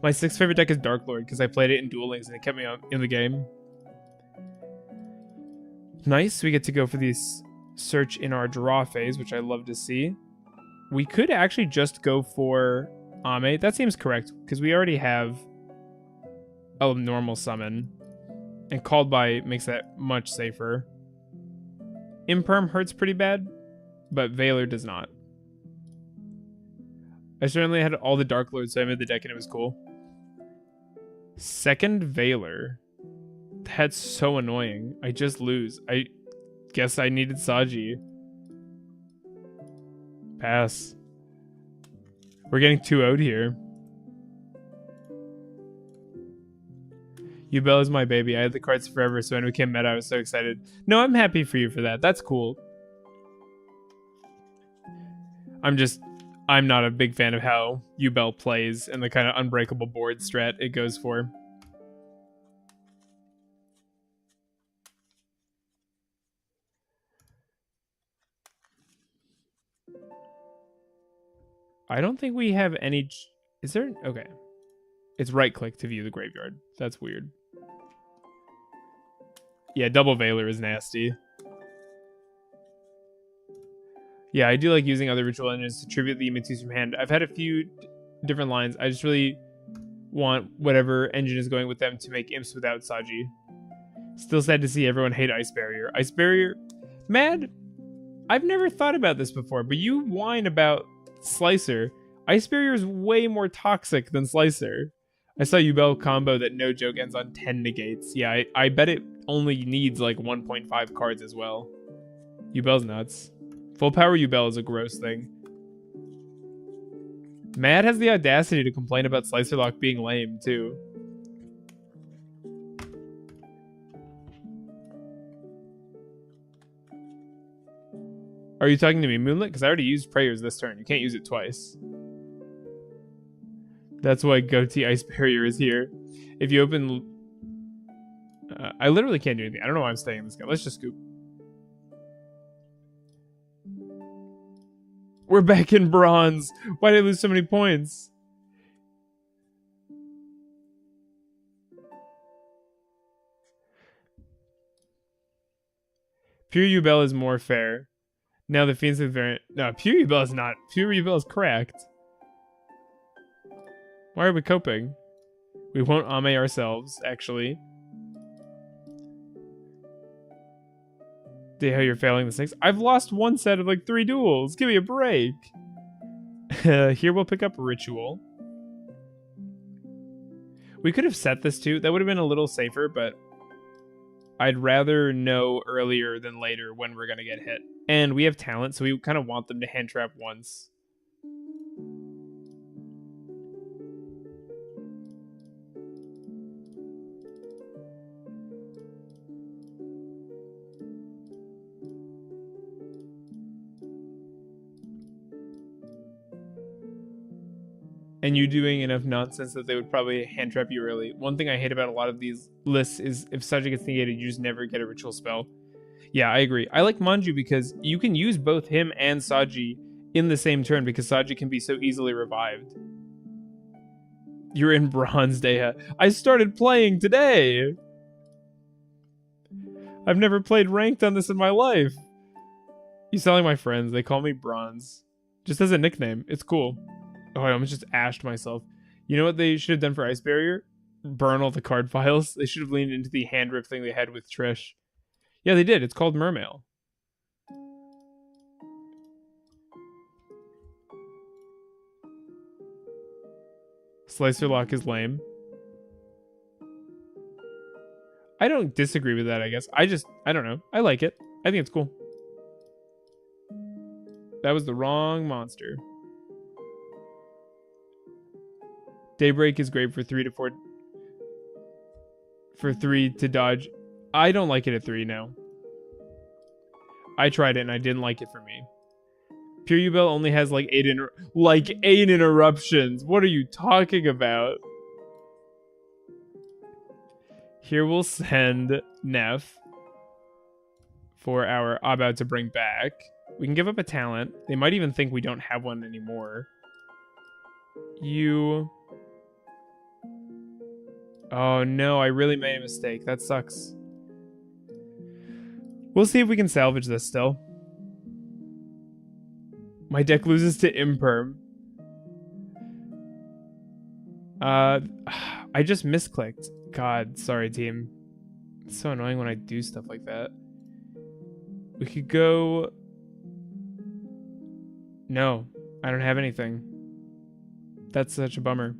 My 6th favorite deck is Dark Lord because I played it in Duel Links and it kept me in the game. Nice. We get to go for this search in our draw phase, which I love to see. We could actually just go for Ame. That seems correct because we already have a normal summon. And Called By makes that much safer. Imperm hurts pretty bad, but Valor does not. I certainly had all the Dark Lords, so I made the deck and it was cool. Second Veiler. That's so annoying. I just lose. I guess I needed Saji. Pass. We're getting 2-0'd here. Yubel is my baby. I had the cards forever, so when we came meta, I was so excited. No, I'm happy for you for that. That's cool. I'm not a big fan of how Yubel plays and the kind of unbreakable board strat it goes for. I don't think we have any... Is there... Okay. It's right-click to view the graveyard. That's weird. Yeah, double Veiler is nasty. Yeah, I do like using other ritual engines to tribute the Imatus from hand. I've had a few different lines. I just really want whatever engine is going with them to make imps without Saji. Still sad to see everyone hate Ice Barrier. Ice Barrier... Mad, I've never thought about this before, but you whine about Slicer. Ice Barrier is way more toxic than Slicer. I saw Yubel combo that no joke ends on 10 negates. Yeah, I bet it only needs like 1.5 cards as well. Yubel's nuts. Full power Yubel is a gross thing. Mad has the audacity to complain about Slicer Lock being lame, too. Are you talking to me, Moonlit? Because I already used Prayers this turn. You can't use it twice. That's why Goatee Ice Barrier is here. If you open... I literally can't do anything. I don't know why I'm staying in this guy. Let's just scoop. We're back in bronze. Why did I lose so many points? Pure Yubel is more fair. Now the Phoenix variant... No, Pure Yubel is not. Pure Yubel is cracked. Why are we coping? We won't Ame ourselves, actually. See how you're failing the snakes? I've lost one set of like 3 duels. Give me a break. Here we'll pick up Ritual. We could have set this too. That would have been a little safer, but I'd rather know earlier than later when we're going to get hit. And we have talent, so we kind of want them to hand trap once. And you doing enough nonsense that they would probably hand trap you early. One thing I hate about a lot of these lists is if Saji gets negated, you just never get a ritual spell. Yeah, I agree. I like Manju because you can use both him and Saji in the same turn because Saji can be so easily revived. You're in bronze, Deha. I started playing today! I've never played ranked on this in my life. You sound like my friends. They call me Bronze. Just as a nickname. It's cool. Oh, I almost just ashed myself. You know what they should have done for Ice Barrier? Burn all the card files. They should have leaned into the hand rip thing they had with Trish. Yeah, they did. It's called Mermail. Slicer Lock is lame. I don't disagree with that, I guess. I don't know. I like it. I think it's cool. That was the wrong monster. Daybreak is great for 3 to 4. For 3 to dodge. I don't like it at 3 now. I tried it and I didn't like it for me. Pure Yubel only has like 8 interruptions. What are you talking about? Here we'll send Neff for our about to bring back. We can give up a talent. They might even think we don't have one anymore. You... Oh no, I really made a mistake. That sucks. We'll see if we can salvage this still. My deck loses to Imperm. I just misclicked. God, sorry team. It's so annoying when I do stuff like that. We could go... No, I don't have anything. That's such a bummer.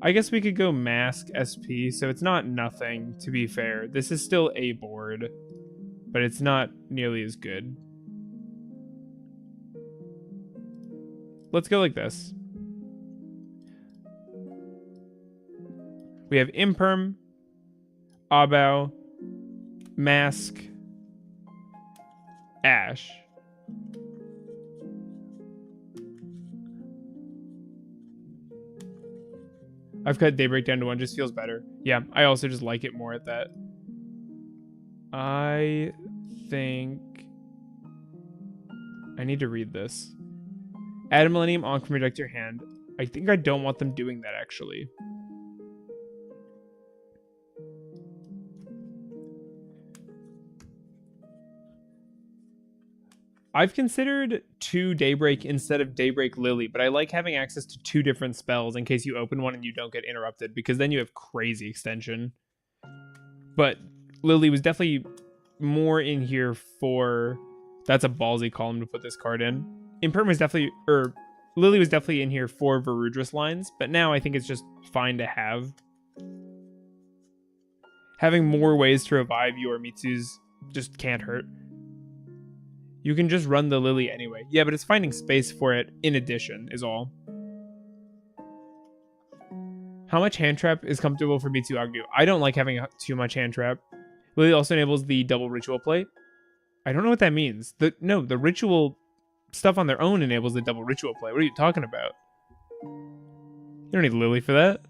I guess we could go Mask SP, so it's not nothing, to be fair. This is still a board, but it's not nearly as good. Let's go like this. We have Imperm, Abao, Mask, Ash. I've cut Daybreak down to 1, just feels better. Yeah, I also just like it more at that. I think I need to read this. Add a Millennium Ankh from your deck to your hand. I think I don't want them doing that, actually. I've considered 2 Daybreak instead of Daybreak Lily, but I like having access to 2 different spells in case you open one and you don't get interrupted, because then you have crazy extension. But Lily was definitely more in here for... That's a ballsy column to put this card in. Imperm was definitely... Lily was definitely in here for Varudris lines, but now I think it's just fine to have. Having more ways to revive your Mitsus just can't hurt. You can just run the Lily anyway. Yeah, but it's finding space for it in addition, is all. How much hand trap is comfortable for Mitsurugi? I don't like having too much hand trap. Lily also enables the double ritual play. I don't know what that means. No, the ritual stuff on their own enables the double ritual play. What are you talking about? You don't need Lily for that.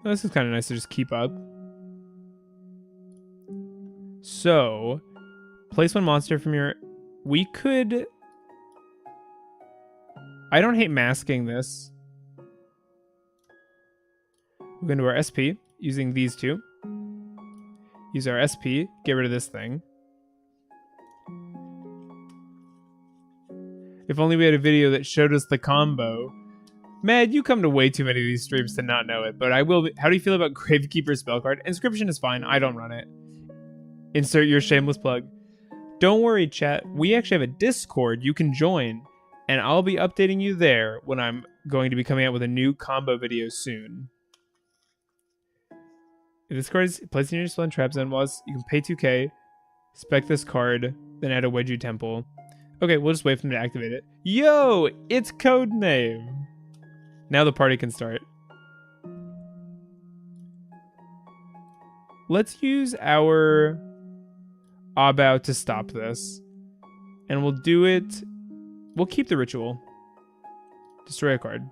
Oh, this is kind of nice to just keep up. So, place 1 monster from your... We could... I don't hate masking this. We're going to our SP, using these 2. Use our SP, get rid of this thing. If only we had a video that showed us the combo. Mad, you come to way too many of these streams to not know it, but I will. How do you feel about Gravekeeper spell card? Inscription is fine. I don't run it. Insert your shameless plug. Don't worry, chat. We actually have a Discord you can join, and I'll be updating you there when I'm going to be coming out with a new combo video soon. If this card is placed in your spell and trap zone, you can pay 2k, spec this card, then add a Wedju Temple. Okay, we'll just wait for them to activate it. Yo, it's Codename. Now the party can start. Let's use our Abao to stop this. And we'll do it... We'll keep the ritual. Destroy a card.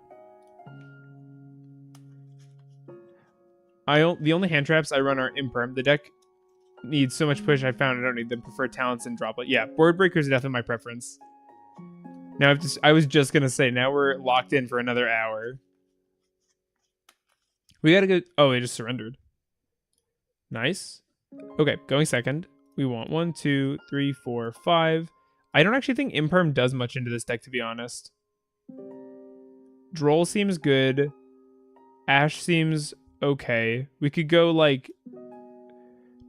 The only hand traps I run are Imperm. The deck needs so much push I found I don't need them. Prefer Talents and Droplet. Yeah, Board Breakers is definitely my preference. Now I was just gonna say, now we're locked in for another hour. We gotta go... Oh, they just surrendered. Nice. Okay, going second. We want 1, 2, 3, 4, 5. I don't actually think Imperm does much into this deck, to be honest. Droll seems good. Ash seems okay. We could go, like,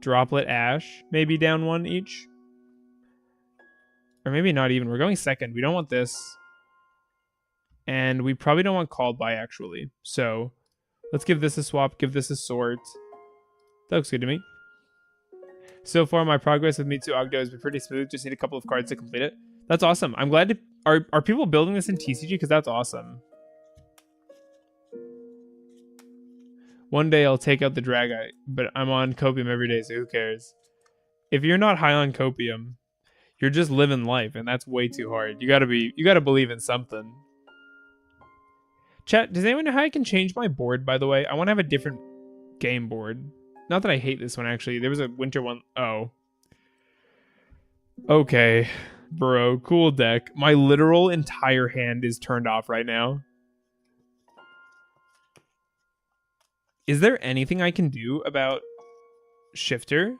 Droplet Ash, maybe down 1 each. Or maybe not even. We're going second. We don't want this. And we probably don't want Called By, actually. So, let's give this a swap. Give this a sort. That looks good to me. So far, my progress with Mitsu Ogdoadic has been pretty smooth. Just need a couple of cards to complete it. That's awesome. I'm glad to... Are people building this in TCG? Because that's awesome. One day I'll take out the Dragite, but I'm on Copium every day, so who cares? If you're not high on Copium, you're just living life, and that's way too hard. You gotta believe in something. Chat, does anyone know how I can change my board, by the way? I want to have a different game board. Not that I hate this one, actually. There was a winter one. Oh. Okay. Bro, cool deck. My literal entire hand is turned off right now. Is there anything I can do about Shifter?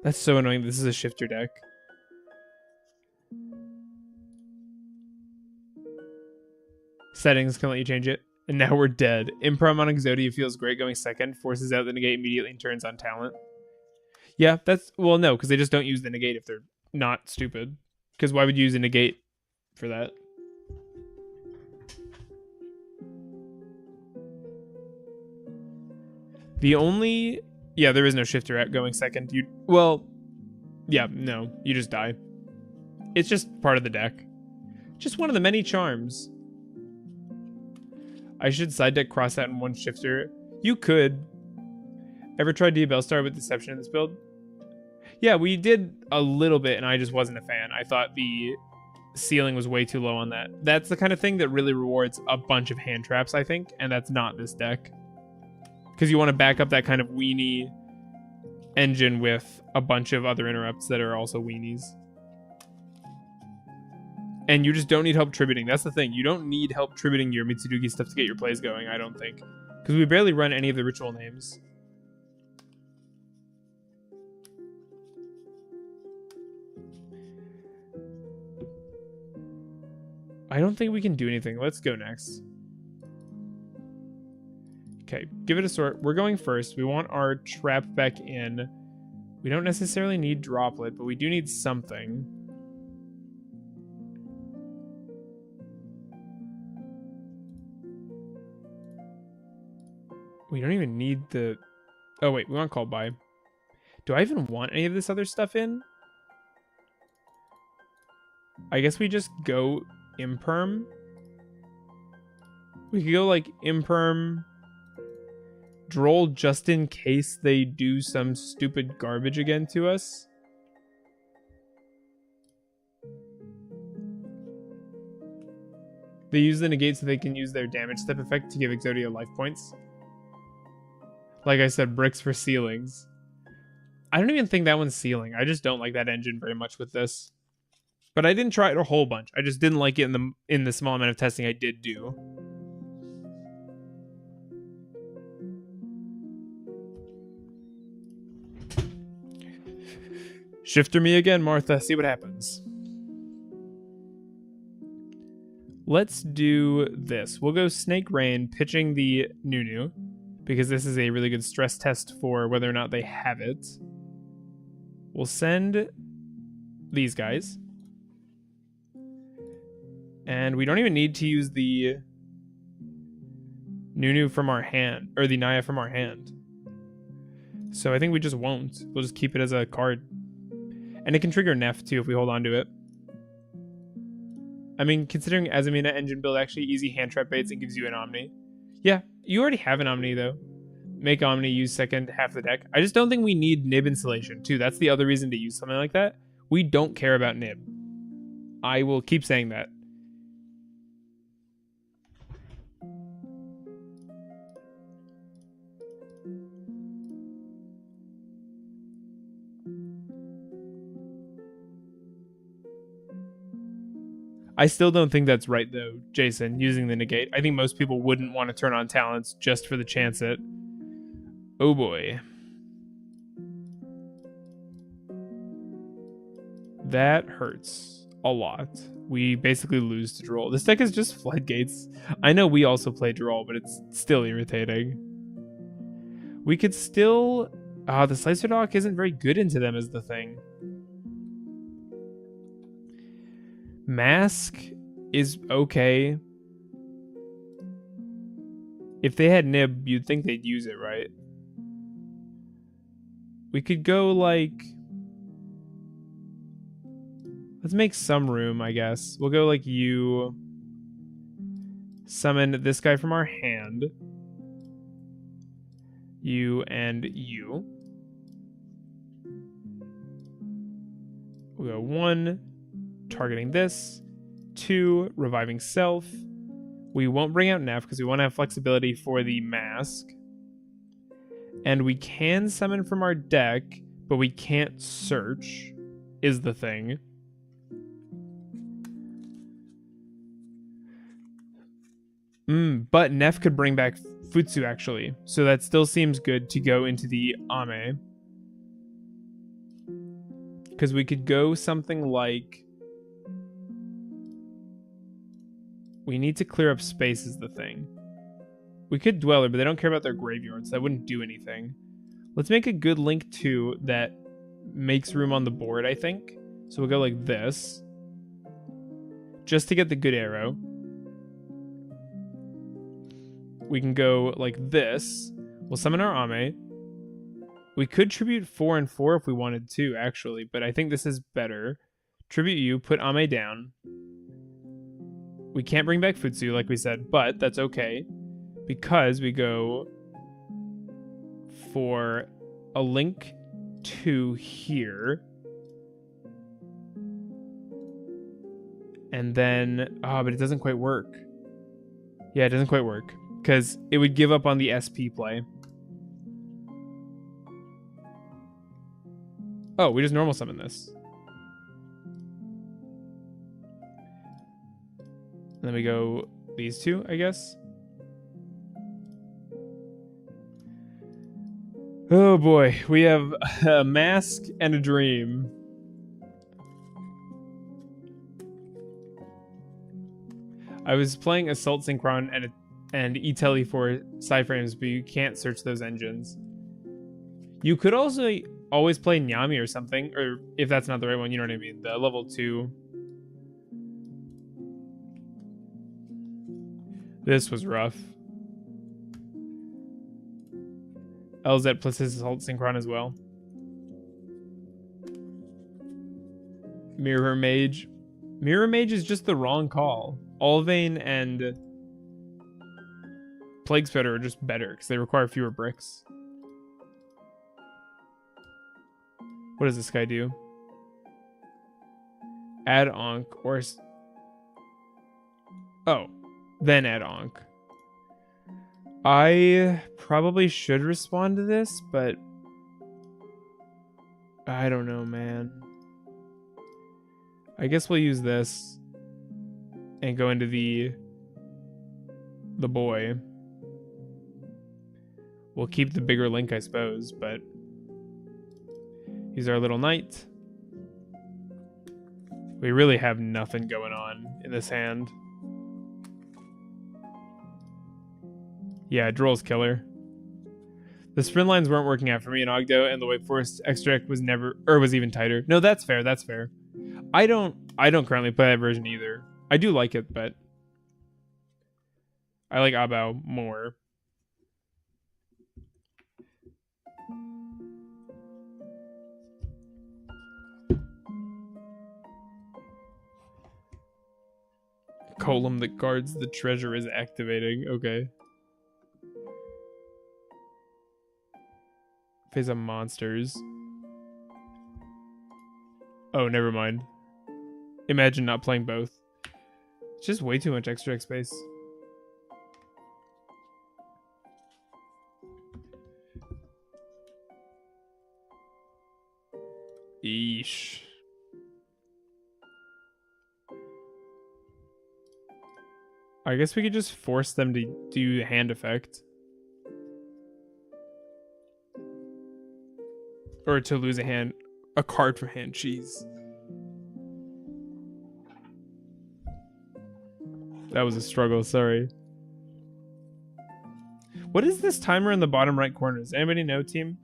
That's so annoying. This is a Shifter deck. Settings can let you change it. And now we're dead. Imperm on Ogdoadic feels great going second. Forces out the negate immediately and turns on talent. Yeah, that's... Well, no, because they just don't use the negate if they're not stupid. Because why would you use a negate for that? The only... Yeah, there is no shifter at going second. You... Well... Yeah, no. You just die. It's just part of the deck. Just one of the many charms. I should side deck cross out in one shifter. You could. Ever tried Diabellstar with Deception in this build? Yeah, we did a little bit, and I just wasn't a fan. I thought the ceiling was way too low on that. That's the kind of thing that really rewards a bunch of hand traps, I think, and that's not this deck. Because you want to back up that kind of weenie engine with a bunch of other interrupts that are also weenies. And you just don't need help tributing. That's the thing. You don't need help tributing your Mitsurugi stuff to get your plays going, I don't think. Because we barely run any of the ritual names. I don't think we can do anything. Let's go next. Okay, give it a sort. We're going first. We want our trap back in. We don't necessarily need Droplet, but we do need something. We don't even need the... Oh, wait, we want Called By. Do I even want any of this other stuff in? I guess we just go Imperm. We could go, like, Imperm... Droll just in case they do some stupid garbage again to us. They use the negate so they can use their damage step effect to give Exodia life points. Like I said, bricks for ceilings. I don't even think that one's ceiling. I just don't like that engine very much with this. But I didn't try it a whole bunch. I just didn't like it in the small amount of testing I did do. Shifter me again, Martha. See what happens. Let's do this. We'll go Snake Rain, pitching the Nunu, because this is a really good stress test for whether or not they have it. We'll send these guys. And we don't even need to use the Nunu from our hand, or the Naya from our hand. So I think we just won't. We'll just keep it as a card. And it can trigger Nef too if we hold on to it. I mean, considering Azumina engine build actually easy hand trap baits and gives you an Omni. Yeah, you already have an Omni though. Make Omni, use second half of the deck. I just don't think we need Nib Insulation too. That's the other reason to use something like that. We don't care about Nib. I will keep saying that. I still don't think that's right, though, Jason, using the negate. I think most people wouldn't want to turn on talents just for the chance at... Oh, boy. That hurts a lot. We basically lose to Droll. This deck is just Floodgates. I know we also play Droll, but it's still irritating. We could still... the Slicer Dock isn't very good into them is the thing. Mask is okay. If they had Nib, you'd think they'd use it, right? We could go, like... Let's make some room, I guess. We'll go, like, you... Summon this guy from our hand. You and you. We'll go 1... targeting this, 2, reviving self. We won't bring out Nef because we want to have flexibility for the mask. And we can summon from our deck, but we can't search, is the thing. But Nef could bring back Futsu, actually. So that still seems good to go into the Ame. Because we could go something like... We need to clear up space is the thing. We could Dweller, but they don't care about their graveyards. So that wouldn't do anything. Let's make a good link to that makes room on the board, I think. So we'll go like this. Just to get the good arrow. We can go like this. We'll summon our Ame. We could tribute 4 and 4 if we wanted to, actually, but I think this is better. Tribute you, put Ame down. We can't bring back Futsu, like we said, but that's okay. Because we go for a link to here. And then, but it doesn't quite work. Yeah, it doesn't quite work. Because it would give up on the SP play. Oh, we just normal summon this. And then we go these two, I guess. Oh boy, we have a mask and a dream. I was playing Assault Synchron and eTele for Cyframes, but you can't search those engines. You could also always play Nyami or something, or if that's not the right one, you know what I mean. The level 2. This was rough. LZ plus his Assault Synchron as well. Mirror Mage. Mirror Mage is just the wrong call. Allvane and Plague Spreader are just better because they require fewer bricks. What does this guy do? Add Onk or... Oh, then add Onk. I probably should respond to this, but I don't know, man. I guess we'll use this and go into the boy. We'll keep the bigger link, I suppose, but he's our little knight. We really have nothing going on in this hand. Yeah, Droll's killer. The sprint lines weren't working out for me in Ogdo, and the White Forest extract was never, or was even tighter. No, that's fair. That's fair. I don't currently play that version either. I do like it, but I like Abao more. Column that guards the treasure is activating. Okay. Phase of monsters. Oh, never mind. Imagine not playing both. It's just way too much extra space. Eesh. I guess we could just force them to do the hand effect. Or to lose a card from hand. Jeez. That was a struggle, sorry. What is this timer in the bottom right corner? Does anybody know, team?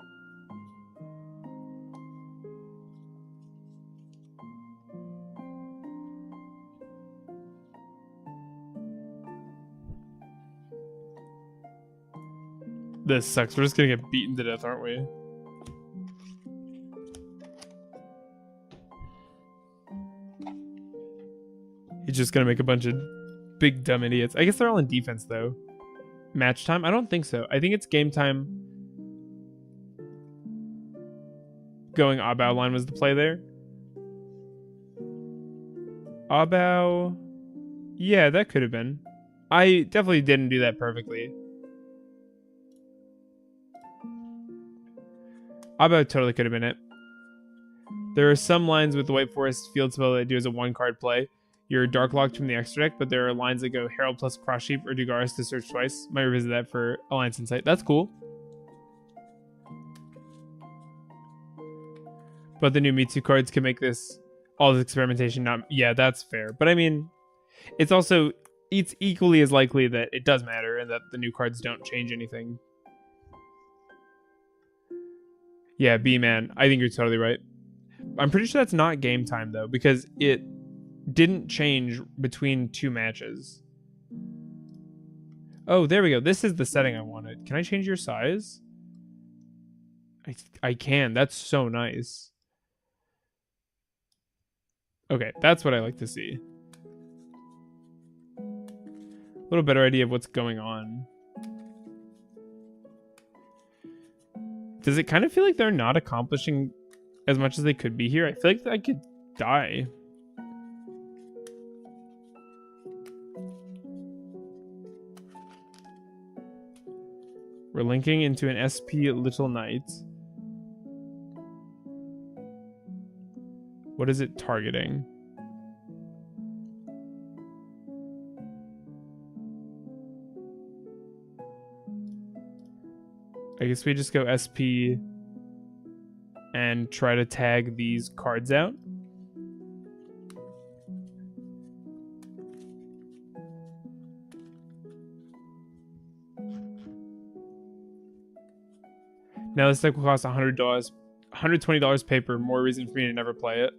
This sucks. We're just gonna get beaten to death, aren't we? He's just gonna make a bunch of big dumb idiots. I guess they're all in defense though. Match time? I don't think so. I think it's game time. Going Abao line was the play there. Abao. Yeah, that could have been. I definitely didn't do that perfectly. Abao totally could have been it. There are some lines with the White Forest field spell that do as a 1-card play. You're dark locked from the extra deck, but there are lines that go Herald plus Cross Sheep or Dugaris to search twice. Might revisit that for Alliance Insight. That's cool. But the new Mitsu cards can make this all this experimentation not... Yeah, that's fair. But I mean, it's also... It's equally as likely that it does matter and that the new cards don't change anything. Yeah, B-Man. I think you're totally right. I'm pretty sure that's not game time, though, because it didn't change between 2 matches. Oh, there we go. This is the setting I wanted. Can I change your size? I can. That's so nice. Okay, that's what I like to see. A little better idea of what's going on. Does it kind of feel like they're not accomplishing as much as they could be here? I feel like I could die. We're linking into an SP Little Knight. What is it targeting? I guess we just go SP and try to tag these cards out. Now this deck will cost $100, $120 paper. More reason for me to never play it.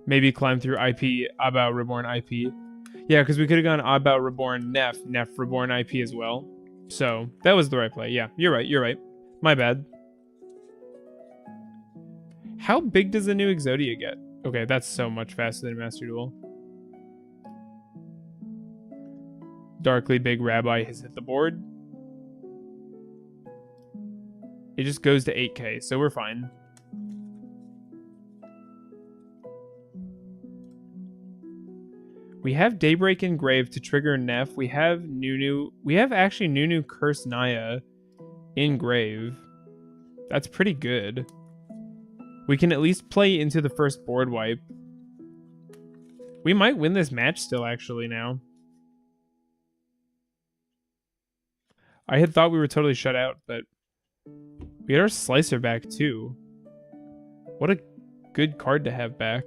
Maybe climb through IP, Abao Reborn IP. Yeah, because we could have gone Abao Reborn Nef, Nef Reborn IP as well. So that was the right play. Yeah, you're right. You're right. My bad. How big does the new Ogdoadic get? Okay, that's so much faster than Master Duel. Darkly Big Rabbi has hit the board. It just goes to 8k, so we're fine. We have Daybreak Engraved to trigger Nef. We have Nunu. We have actually Nunu Curse Naya Engrave. That's pretty good. We can at least play into the first board wipe. We might win this match still, actually, now. I had thought we were totally shut out, but we had our Slicer back, too. What a good card to have back.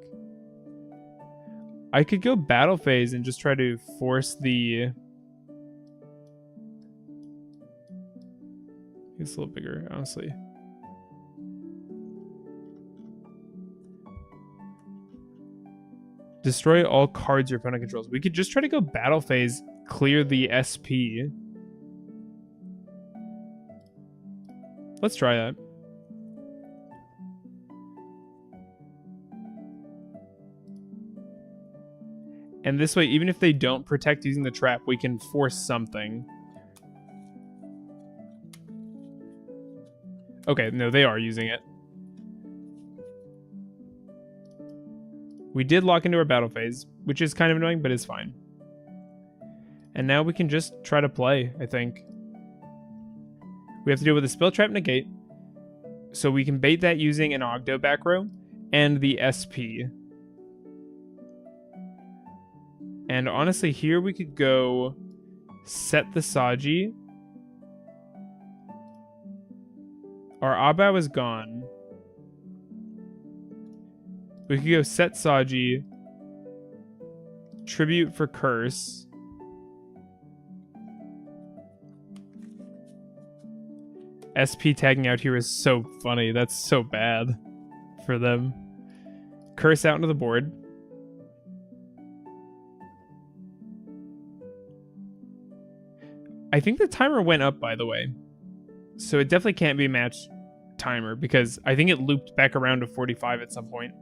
I could go Battle Phase and just try to force the... It's a little bigger, honestly. Destroy all cards your opponent controls. We could just try to go Battle Phase, clear the SP. Let's try that. And this way, even if they don't protect using the trap, we can force something. Okay, no, they are using it. We did lock into our battle phase, which is kind of annoying, but it's fine. And now we can just try to play, I think. We have to deal with a Spell Trap Negate. So we can bait that using an Ogdo back row and the SP. And honestly, here we could go set the Saji. Our Abao is gone. We could go set Saji. Tribute for Curse. SP tagging out here is so funny. That's so bad for them. Curse out into the board. I think the timer went up, by the way. So it definitely can't be match timer because I think it looped back around to 45 at some point.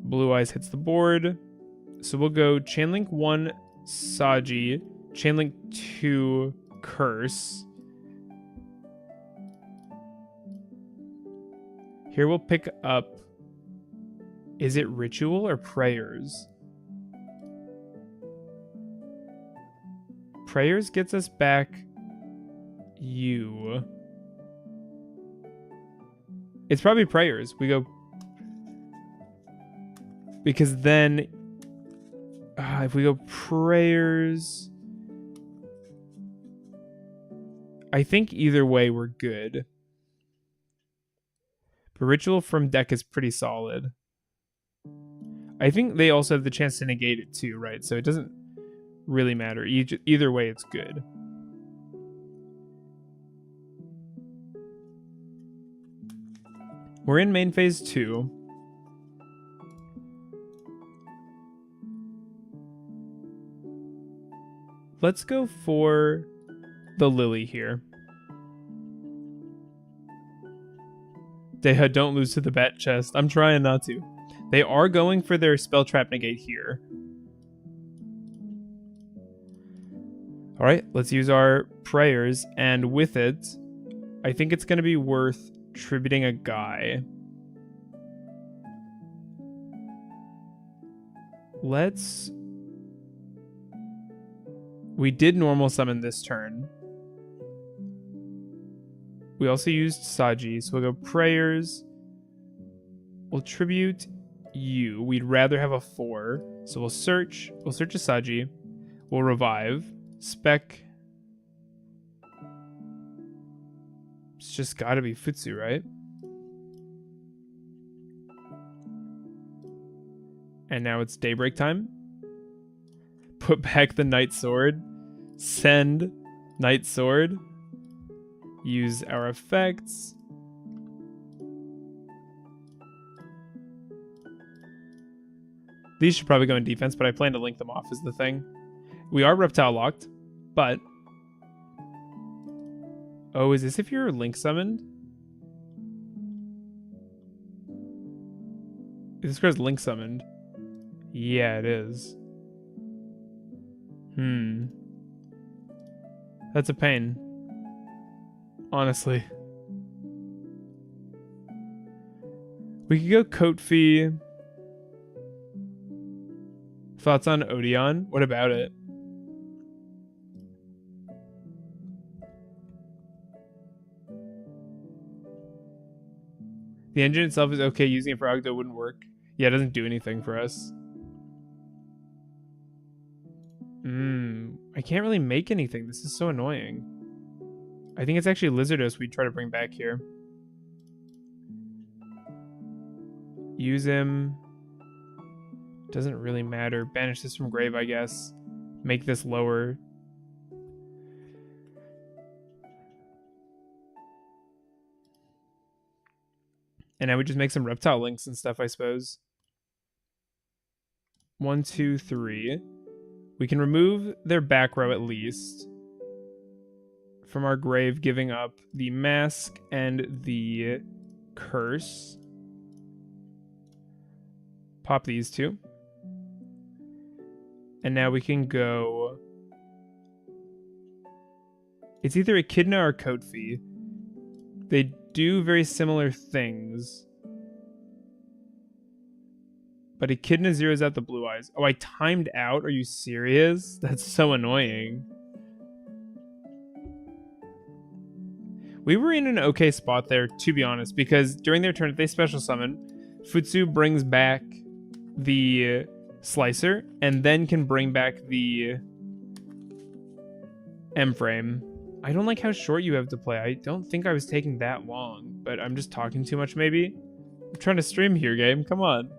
Blue Eyes hits the board. So we'll go Chainlink 1 Saji, Chainlink 2 Curse. Here we'll pick up... Is it Ritual or Prayers? Prayers gets us back you. It's probably Prayers. We go... Because then... if we go Prayers... I think either way we're good. But Ritual from deck is pretty solid. I think they also have the chance to negate it too, right? So it doesn't really matter. Either way, it's good. We're in main phase 2. Let's go for the Lily here. Deha, don't lose to the bat chest. I'm trying not to. They are going for their spell trap negate here. Alright, let's use our prayers, and with it, I think it's going to be worth tributing a guy. We did normal summon this turn. We also used Saji, so we'll go prayers. We'll tribute you. We'd rather have a 4, so we'll search a Saji. We'll revive. Spec. It's just gotta be Futsu, right? And now it's daybreak time. Put back the Night Sword. Send Night Sword. Use our effects. These should probably go in defense, but I plan to link them off is the thing. We are reptile locked, but... Oh, is this if you're link summoned? This card's link summoned. Yeah, it is. That's a pain. Honestly. We could go Kotfi. Thoughts on Odeon? What about it? The engine itself is okay. Using it for Ogdo wouldn't work. Yeah, it doesn't do anything for us. I can't really make anything. This is so annoying. I think it's actually Lizardos we'd try to bring back here. Use him. Doesn't really matter. Banish this from grave, I guess. Make this lower. And I would just make some reptile links and stuff, I suppose. 1, 2, 3. We can remove their back row at least from our grave, giving up the mask and the curse. Pop these two. And now we can go... It's either Echidna or Kotfi. They do very similar things. But Echidna zeroes out the blue eyes. Oh, I timed out? Are you serious? That's so annoying. We were in an okay spot there, to be honest, because during their turn, if they special summon, Futsu brings back the Slicer, and then can bring back the M-Frame. I don't like how short you have to play. I don't think I was taking that long, but I'm just talking too much, maybe? I'm trying to stream here, game. Come on.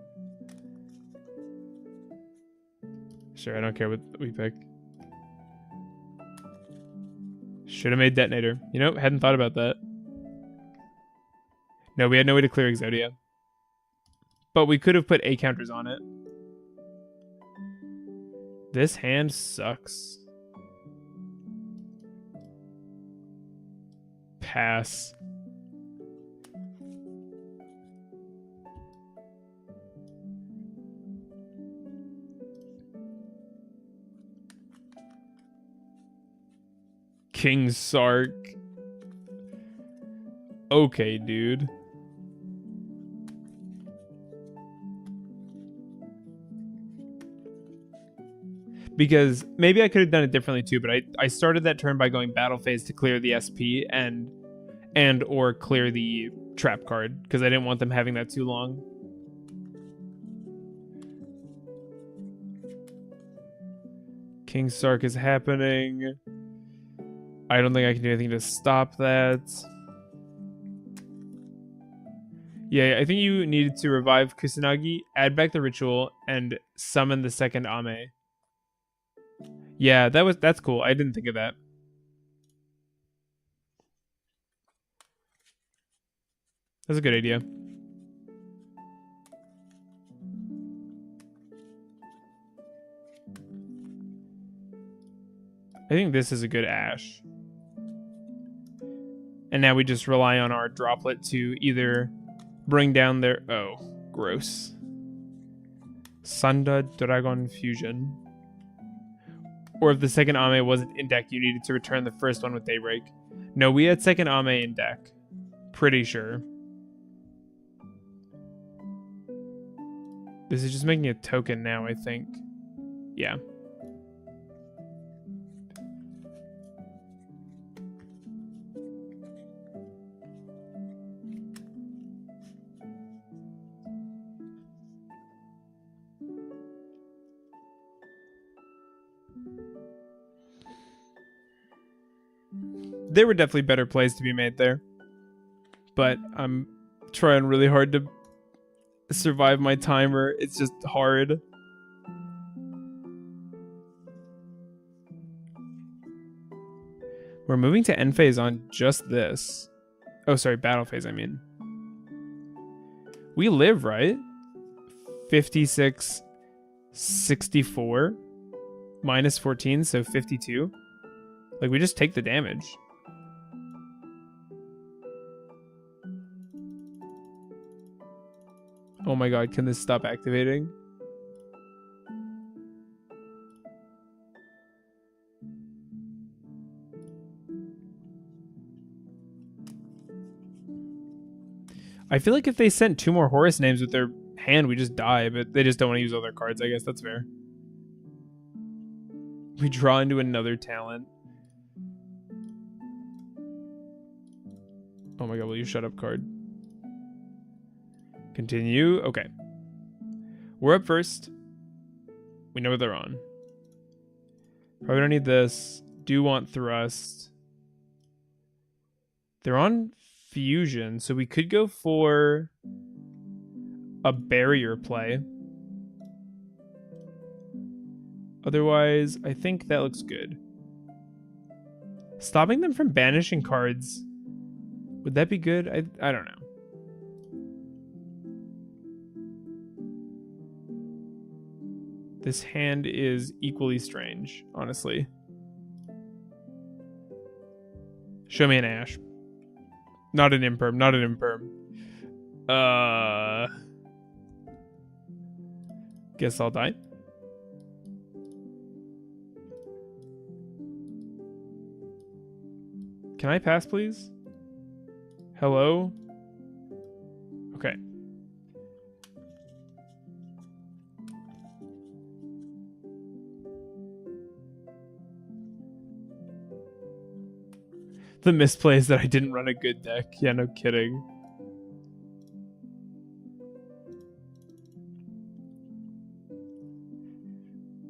Sure, I don't care what we pick. Should have made Detonator. You know, hadn't thought about that. No, we had no way to clear Exodia. But we could have put A counters on it. This hand sucks. Pass. King Sark. Okay, dude. Because maybe I could have done it differently too, but I started that turn by going battle phase to clear the SP and or clear the trap card, because I didn't want them having that too long. King Sark is happening. I don't think I can do anything to stop that. Yeah, I think you needed to revive Kusanagi, add back the ritual, and summon the second Ame. Yeah, that's cool. I didn't think of that. That's a good idea. I think this is a good Ash. And now we just rely on our droplet to either bring down their... Oh, gross. Sunda Dragon Fusion. Or if the second Ame wasn't in deck, you needed to return the first one with Daybreak. No, we had second Ame in deck. Pretty sure. This is just making a token now, I think. Yeah. There were definitely better plays to be made there. But I'm trying really hard to survive my timer. It's just hard. We're moving to end phase on just this. Oh, sorry, battle phase, I mean. We live, right? 56, 64, minus 14, so 52. Like, we just take the damage. Oh my god, can this stop activating? I feel like if they sent 2 more Horus names with their hand, we just die, but they just don't want to use all their cards. I guess that's fair. We draw into another talent. Oh my god, will you shut up, card? Continue. Okay. We're up first. We know what they're on. Probably don't need this. Do want thrust. They're on fusion, so we could go for a barrier play. Otherwise, I think that looks good. Stopping them from banishing cards. Would that be good? I don't know. This hand is equally strange, honestly. Show me an Ash. Not an Imperm, not an Imperm. Guess I'll die. Can I pass, please? Hello? Okay. The misplay is that I didn't run a good deck. Yeah, no kidding.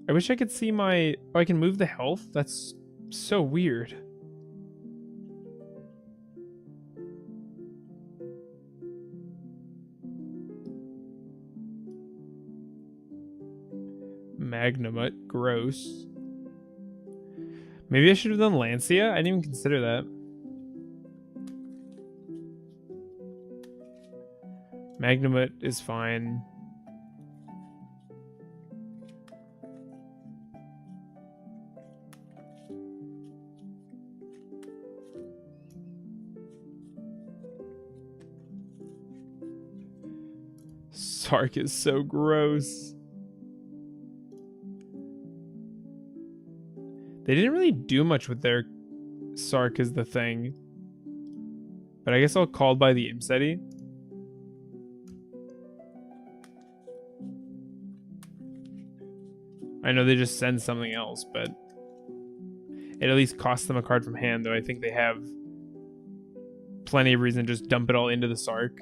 I wish I could see my... Oh, I can move the health? That's so weird. Magnamut. Gross. Maybe I should have done Lancia? I didn't even consider that. Magnamut is fine. Sark is so gross. They didn't really do much with their Sark is the thing. But I guess I'll call by the Imseti. I know they just send something else, but it at least costs them a card from hand, though I think they have plenty of reason to just dump it all into the Sark.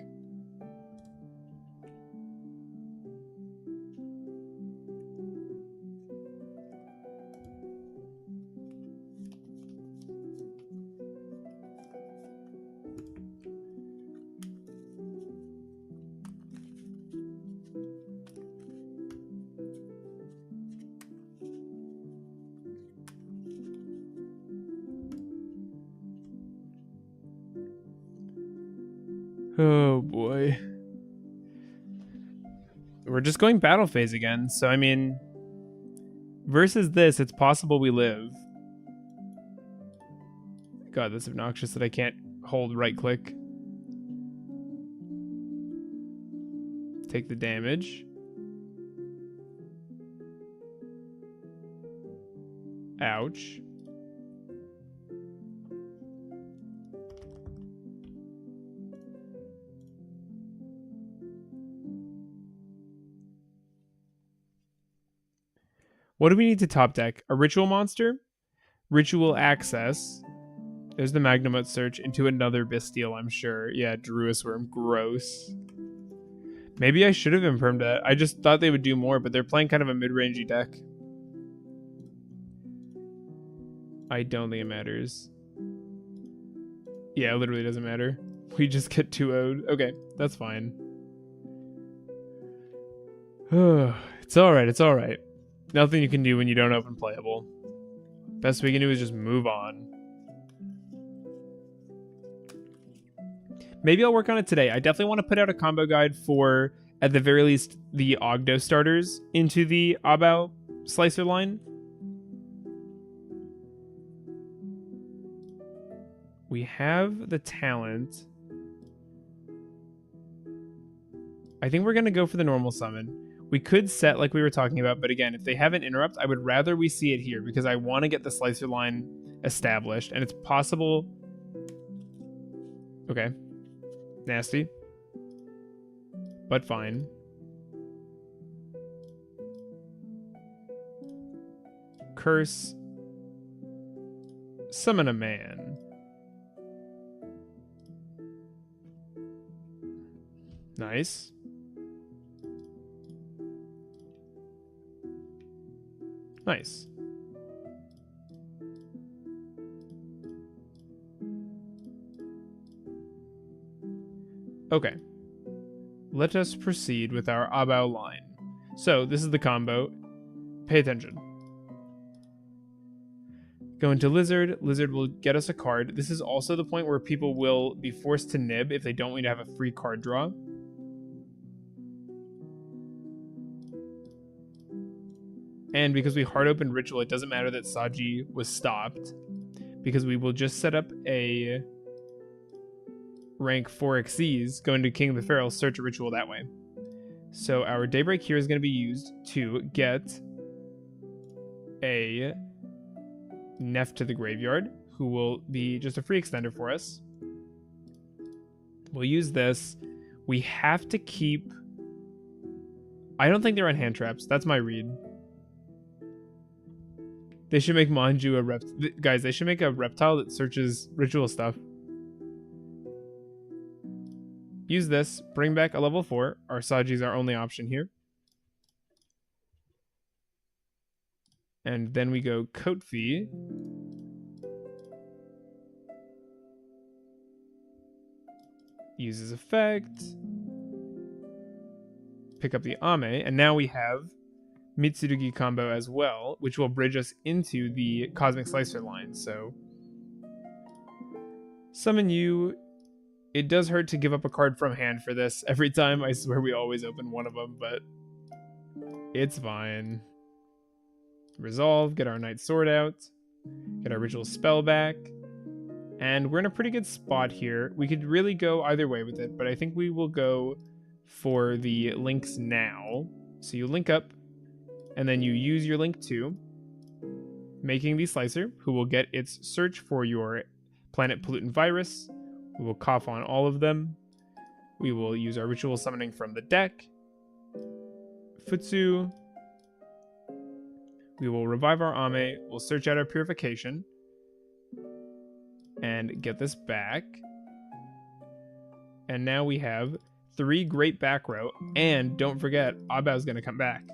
Oh boy. We're just going battle phase again, so I mean, versus this, it's possible we live. God, that's obnoxious that I can't hold right click. Take the damage. Ouch. What do we need to top deck? A ritual monster? Ritual access. There's the Magnemite search into another Bestial, I'm sure. Yeah, Druis Worm. Gross. Maybe I should have impermed that. I just thought they would do more, but they're playing kind of a mid-rangey deck. I don't think it matters. Yeah, it literally doesn't matter. We just get 2-0'd. Okay, that's fine. It's alright, it's alright. Nothing you can do when you don't open playable. Best we can do is just move on. Maybe I'll work on it today. I definitely want to put out a combo guide for, at the very least, the Ogdo starters into the Abao Slicer line. We have the talent. I think we're going to go for the normal summon. We could set like we were talking about, but again, if they have an interrupt, I would rather we see it here because I want to get the Slicer line established, and it's possible... Okay. Nasty. But fine. Curse. Summon a man. Nice. Nice. Okay. Let us proceed with our Abao line. So, this is the combo. Pay attention. Go into Lizard. Lizard will get us a card. This is also the point where people will be forced to nib if they don't want to have a free card draw. And because we hard opened Ritual, it doesn't matter that Saji was stopped, because we will just set up a rank 4 Xyz, go into King of the Feral, search a Ritual that way. So our Daybreak here is going to be used to get a Neff to the graveyard, who will be just a free extender for us. We'll use this. We have to keep... I don't think they're on hand traps. That's my read. They should make Manju a guys, they should make a reptile that searches ritual stuff. Use this. Bring back a level 4. Our Saji is our only option here. And then we go Kotfi. Uses effect. Pick up the Ame. And now we have Mitsurugi combo as well, which will bridge us into the Cosmic Slicer line. So, summon you. It does hurt to give up a card from hand for this every time. I swear we always open one of them, but it's fine. Resolve, get our Knight Sword out, get our Ritual Spell back, and we're in a pretty good spot here. We could really go either way with it, but I think we will go for the links now. So you link up, and then you use your link 2, making the Slicer, who will get its search for your Planet Pollutant Virus. We will cough on all of them. We will use our Ritual Summoning from the deck. Futsu. We will revive our Ame. We'll search out our Purification. And get this back. And now we have 3 great back row. And don't forget, Abao's going to come back.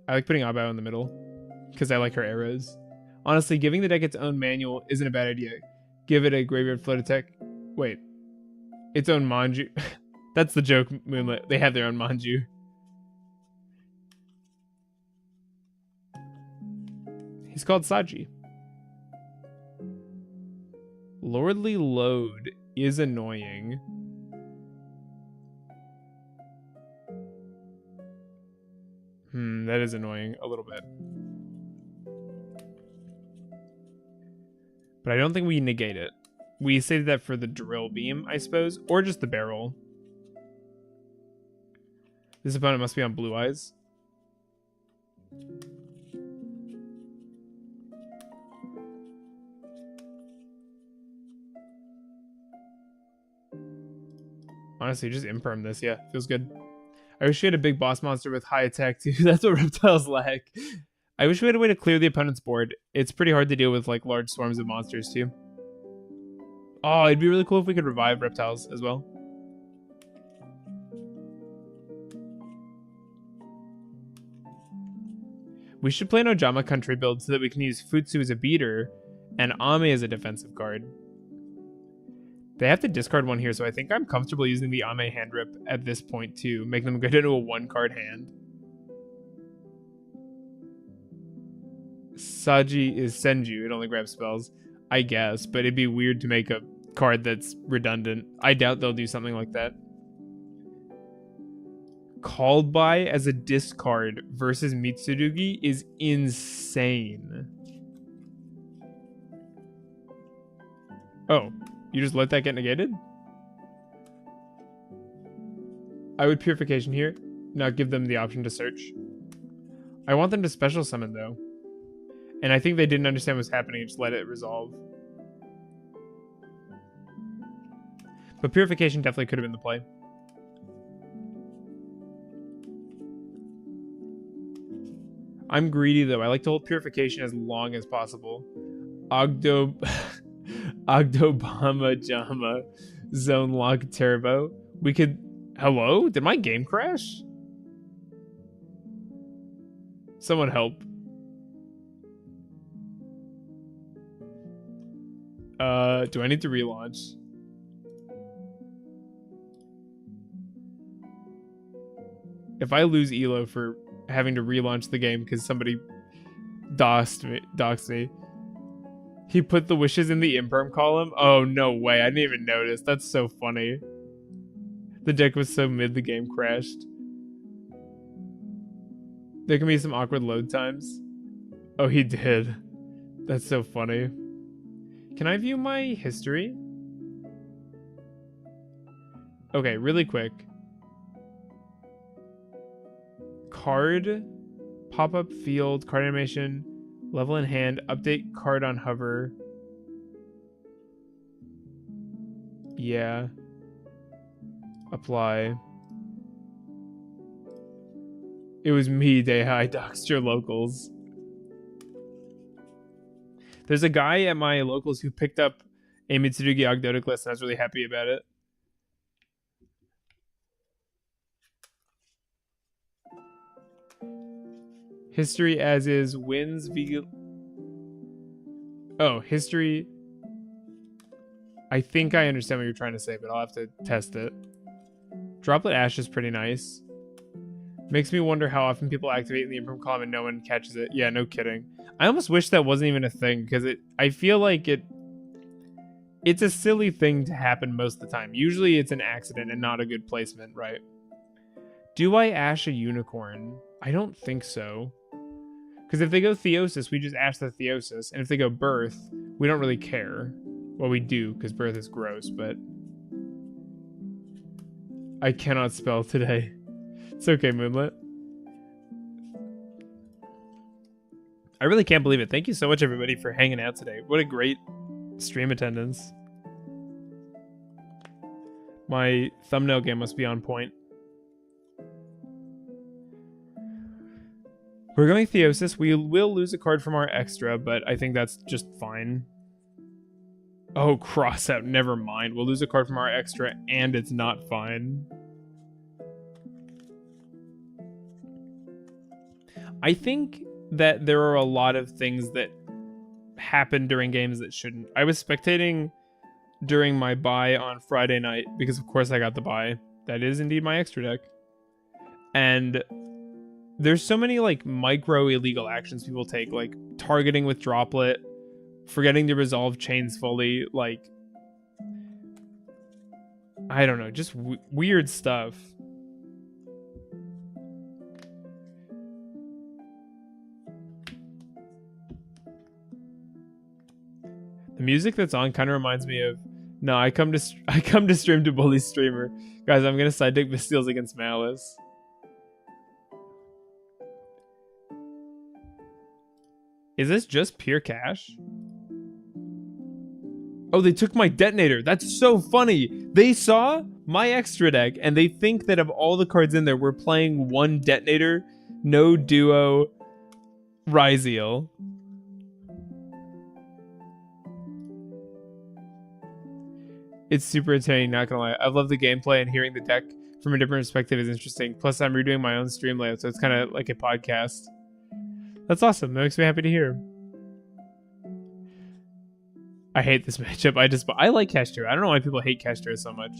I like putting Abao in the middle, because I like her arrows. Honestly, giving the deck its own manual isn't a bad idea. Give it a Graveyard Float Attack. Wait. Its own Manju. That's the joke, Moonlit. They have their own Manju. He's called Saji. Lordly Load is annoying. That is annoying a little bit. But I don't think we negate it. We saved that for the drill beam, I suppose, or just the barrel. This opponent must be on blue eyes. Honestly, just imperm this. Yeah, feels good. I wish we had a big boss monster with high attack too. That's what reptiles lack. I wish we had a way to clear the opponent's board. It's pretty hard to deal with like large swarms of monsters too. Oh, it'd be really cool if we could revive reptiles as well. We should play an Ojama country build so that we can use Futsu as a beater and Ame as a defensive card. They have to discard one here, so I think I'm comfortable using the Ame hand rip at this point too, make them go into a 1-card hand. Saji is Senju, it only grabs spells, I guess, but it'd be weird to make a card that's redundant. I doubt they'll do something like that. Called by as a discard versus Mitsurugi is insane. Oh, you just let that get negated? I would Purification here, not give them the option to search. I want them to special summon though. And I think they didn't understand what's happening and just let it resolve. But Purification definitely could have been the play. I'm greedy though. I like to hold Purification as long as possible. Ogdobama Jama Zone Lock Turbo. We could... Hello? Did my game crash? Someone help. Do I need to relaunch? If I lose Elo for having to relaunch the game because somebody doxed me. He put the wishes in the imperm column? Oh, no way. I didn't even notice. That's so funny. The deck was so mid the game crashed. There can be some awkward load times. Oh, he did. That's so funny. Can I view my history? Okay, really quick. Card, pop-up field, card animation, level in hand, update card on hover. Yeah. Apply. It was me, Deha. I doxed your locals. There's a guy at my locals who picked up a Mitsurugi Ogdoadic list, and I was really happy about it. History as is, wins, Oh, history. I think I understand what you're trying to say, but I'll have to test it. Droplet Ash is pretty nice. Makes me wonder how often people activate in the imperm column and no one catches it. Yeah, no kidding. I almost wish that wasn't even a thing, because I feel like it's a silly thing to happen most of the time. Usually it's an accident and not a good placement, right? Do I Ash a unicorn? I don't think so. Because if they go Theosis, we just Ash the Theosis. And if they go Birth, we don't really care. Well, we do, because Birth is gross, but... I cannot spell today. It's okay, Moonlit. I really can't believe it. Thank you so much, everybody, for hanging out today. What a great stream attendance. My thumbnail game must be on point. We're going Theosis. We will lose a card from our extra, but I think that's just fine. Oh, cross out. Never mind. We'll lose a card from our extra, and it's not fine. I think that there are a lot of things that happen during games that shouldn't. I was spectating during my buy on Friday night, because of course I got the buy. That is indeed my extra deck. And there's so many like micro illegal actions people take, like targeting with Droplet, forgetting to resolve chains fully, like, I don't know, just weird stuff. music that's on kind of reminds me of. No, I come to stream to bully streamer. Guys, I'm gonna side deck Bastiles against Malice. Is this just pure cash? Oh, they took my detonator. That's so funny. They saw my extra deck and they think that of all the cards in there, we're playing one detonator, no duo, Ryzeal. It's super entertaining, not gonna lie. I love the gameplay and hearing the deck from a different perspective is interesting. Plus, I'm redoing my own stream layout, so it's kind of like a podcast. That's awesome. That makes me happy to hear. I hate this matchup. I like Kashtira. I don't know why people hate Kashtira so much.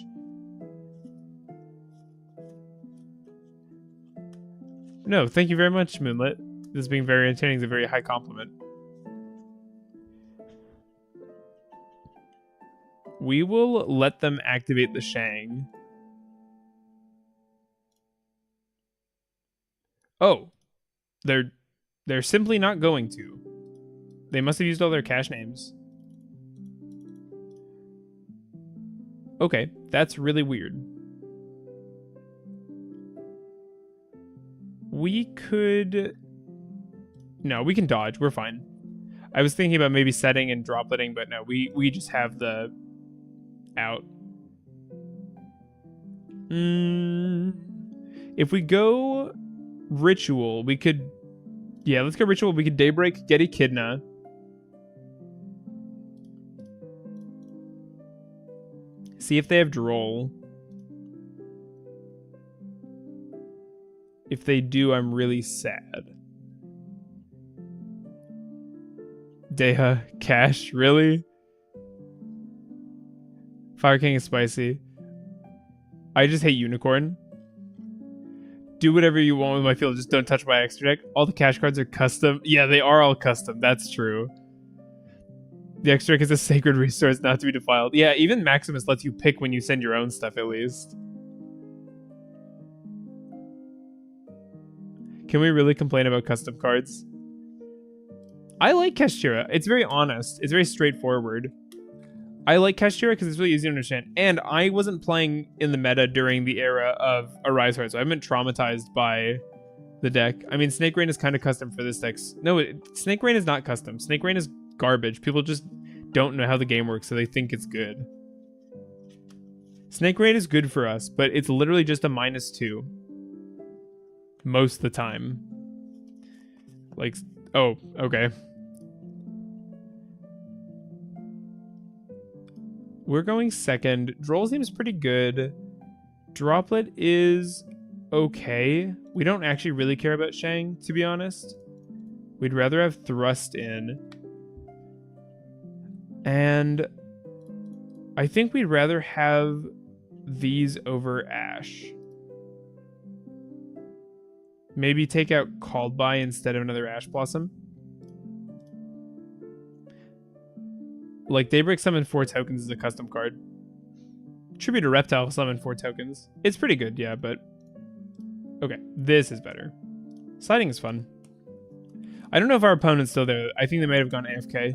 No, thank you very much, Moonlit. This being very entertaining is a very high compliment. We will let them activate the Shang. Oh. They're simply not going to. They must have used all their cash names. Okay, that's really weird. We could... No, we can dodge. We're fine. I was thinking about maybe setting and dropletting, but no, we just have the out. If we go Ritual, we could... Yeah, let's go Ritual. We could Daybreak, get Echidna. See if they have Droll. If they do, I'm really sad. Deha, Cash, really? Fire King is spicy. I just hate Unicorn. Do whatever you want with my field, just don't touch my extra deck. All the cash cards are custom. Yeah, they are all custom. That's true. The extra deck is a sacred resource not to be defiled. Yeah, even Maximus lets you pick when you send your own stuff, at least. Can we really complain about custom cards? I like Kashtira. It's very honest. It's very straightforward. I like Kashtira because it's really easy to understand. And I wasn't playing in the meta during the era of Arise Heart, so I haven't been traumatized by the deck. I mean, Snake Rain is kind of custom for this deck. No, Snake Rain is not custom. Snake Rain is garbage. People just don't know how the game works, so they think it's good. Snake Rain is good for us, but it's literally just a -2. Most of the time. Like, oh, okay. We're going second. Droll seems pretty good. Droplet is okay. We don't actually really care about Shang, to be honest. We'd rather have Thrust in. And I think we'd rather have these over Ash. Maybe take out Called By instead of another Ash Blossom. Like, Daybreak summon 4 tokens is a custom card. Tribute to Reptile summon 4 tokens. It's pretty good, yeah, but... Okay, this is better. Siding is fun. I don't know if our opponent's still there. I think they might have gone AFK.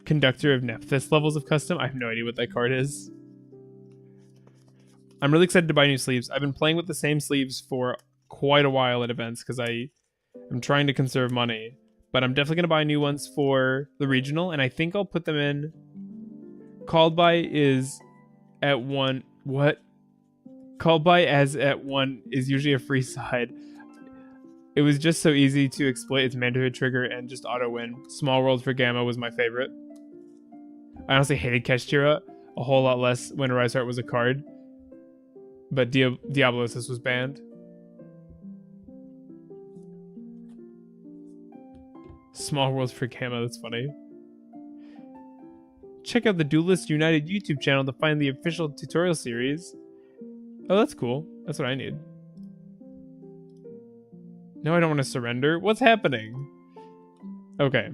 Conductor of Nephthys levels of custom? I have no idea what that card is. I'm really excited to buy new sleeves. I've been playing with the same sleeves for quite a while at events because I'm trying to conserve money. But I'm definitely going to buy new ones for the regional, and I think I'll put them in. Called By is at 1. What? Called By as at 1 is usually a free side. It was just so easy to exploit its mandatory trigger and just auto win. Small World for Gamma was my favorite. I honestly hated Kashtira a whole lot less when Arise Heart was a card. But Diablosis was banned. Small World for Gamma, that's funny. Check out the Duelist United YouTube channel to find the official tutorial series. Oh, that's cool. That's what I need. No, I don't want to surrender. What's happening? Okay.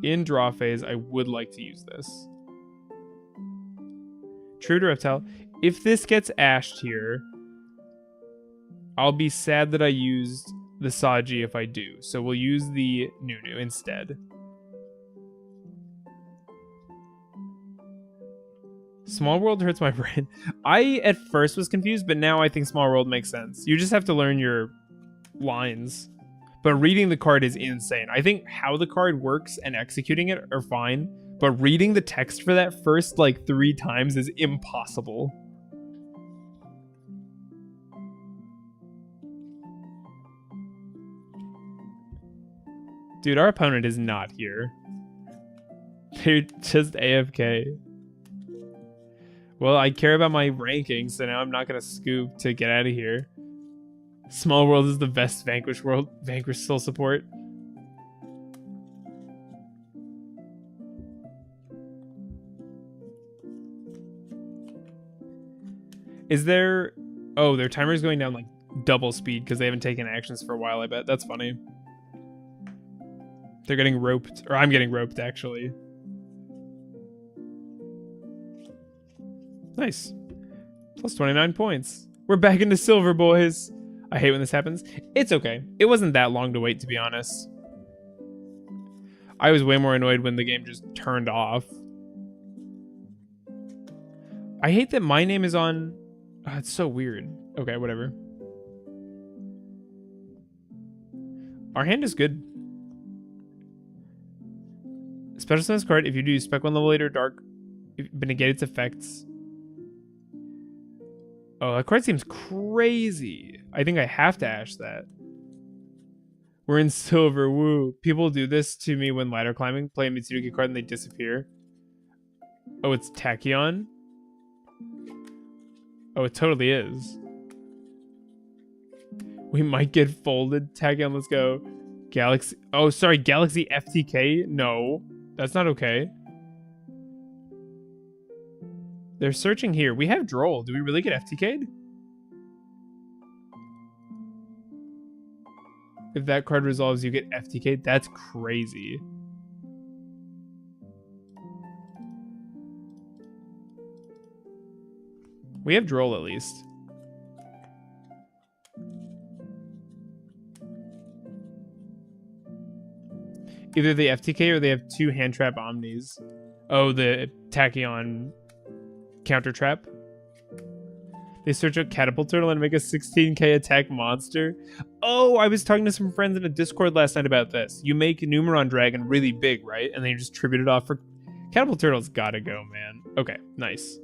In draw phase, I would like to use this. True to Reptile. If this gets ashed here, I'll be sad that I used the Saji if I do. So we'll use the Nunu instead. Small World hurts my brain. I at first was confused, but now I think Small World makes sense. You just have to learn your lines. But reading the card is insane. I think how the card works and executing it are fine, but reading the text for that first like 3 times is impossible. Dude, our opponent is not here. They're just AFK. Well, I care about my rankings, so now I'm not gonna scoop to get out of here. Small World is the best Vanquish Soul support. Is there... Oh, their timer is going down like double speed because they haven't taken actions for a while, I bet. That's funny. They're getting roped. Or I'm getting roped, actually. Nice. Plus 29 points. We're back into silver, boys. I hate when this happens. It's okay. It wasn't that long to wait, to be honest. I was way more annoyed when the game just turned off. I hate that my name is on... Oh, it's so weird. Okay, whatever. Our hand is good. Special Sense card, if you do Spec 1 level later, Dark, but negate its effects. Oh, that card seems crazy. I think I have to Ash that. We're in silver, woo. People do this to me when ladder climbing, play a Mitsurugi card and they disappear. Oh, it's Tachyon? Oh, it totally is. We might get folded. Tachyon, let's go. Galaxy. Oh, sorry, Galaxy FTK? No, that's not okay. They're searching here. We have Droll. Do we really get FTK'd? If that card resolves, you get FTK'd? That's crazy. We have Droll at least. Either they FTK or they have 2 hand trap Omnis. Oh, the Tachyon counter trap. They search out Catapult Turtle and make a 16k attack monster. Oh, I was talking to some friends in a Discord last night about this. You make Numeron Dragon really big, right? And then you just tribute it off for... Catapult Turtle's gotta go, man. Okay, nice.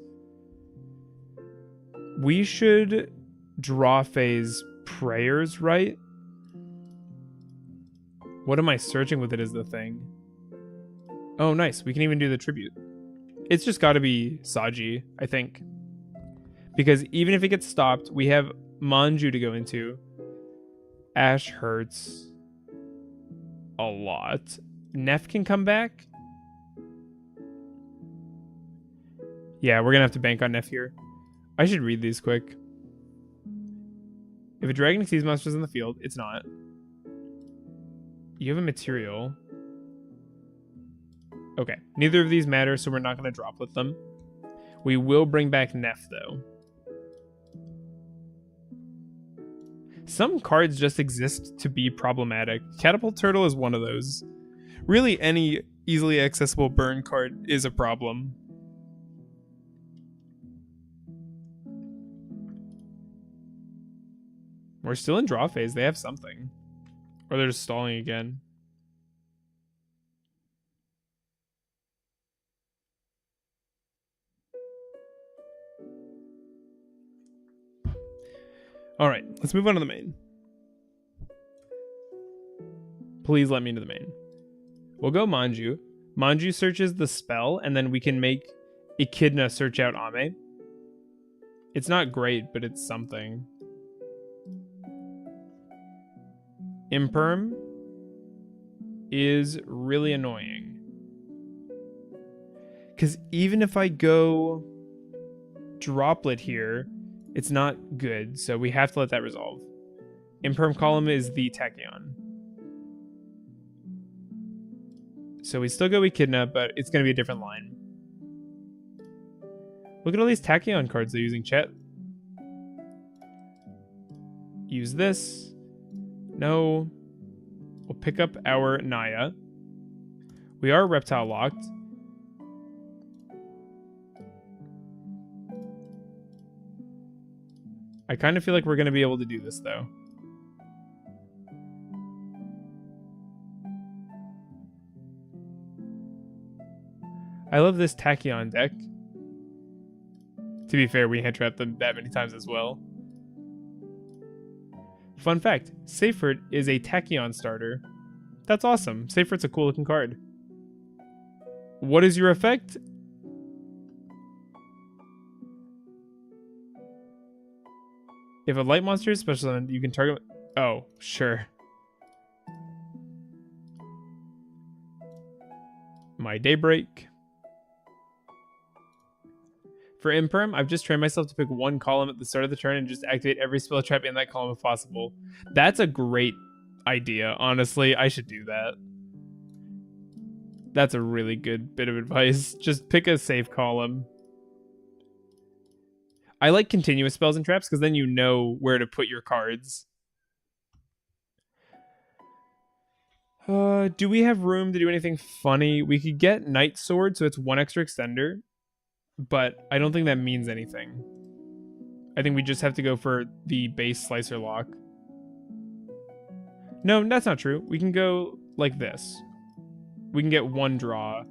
We should draw phase prayers, right? What am I searching with it is the thing. Oh, nice. We can even do the tribute. It's just got to be Saji, I think. Because even if it gets stopped, we have Manju to go into. Ash hurts a lot. Neff can come back. Yeah, we're going to have to bank on Neff here. I should read these quick. If a dragon sees monsters in the field, it's not. You have a material. Okay, neither of these matter, so we're not going to drop with them. We will bring back Neff, though. Some cards just exist to be problematic. Catapult Turtle is one of those. Really, any easily accessible burn card is a problem. We're still in draw phase. They have something. Or they're just stalling again. All right, let's move on to the main. Please let me into the main. We'll go Manju. Manju searches the spell, and then we can make Echidna search out Ame. It's not great, but it's something. Imperm is really annoying. Because even if I go Droplet here, it's not good, so we have to let that resolve. Imperm column is the Tachyon. So we still go Echidna, but it's going to be a different line. Look at all these Tachyon cards they're using, chat. Use this. No. We'll pick up our Naya. We are reptile locked. I kind of feel like we're going to be able to do this, though. I love this Tachyon deck. To be fair, we hand-trapped them that many times as well. Fun fact, Seyfert is a Tachyon starter. That's awesome. Seyfert's a cool-looking card. What is your effect? If a light monster is special summon, you can target... Oh, sure. My Daybreak. For Imperm, I've just trained myself to pick one column at the start of the turn and just activate every spell trap in that column if possible. That's a great idea, honestly. I should do that. That's a really good bit of advice. Just pick a safe column. I like continuous spells and traps because then you know where to put your cards. Do we have room to do anything funny? We could get Night Sword, so it's one extra extender. But I don't think that means anything. I think we just have to go for the base Slicer lock. No, that's not true. We can go like this. We can get one draw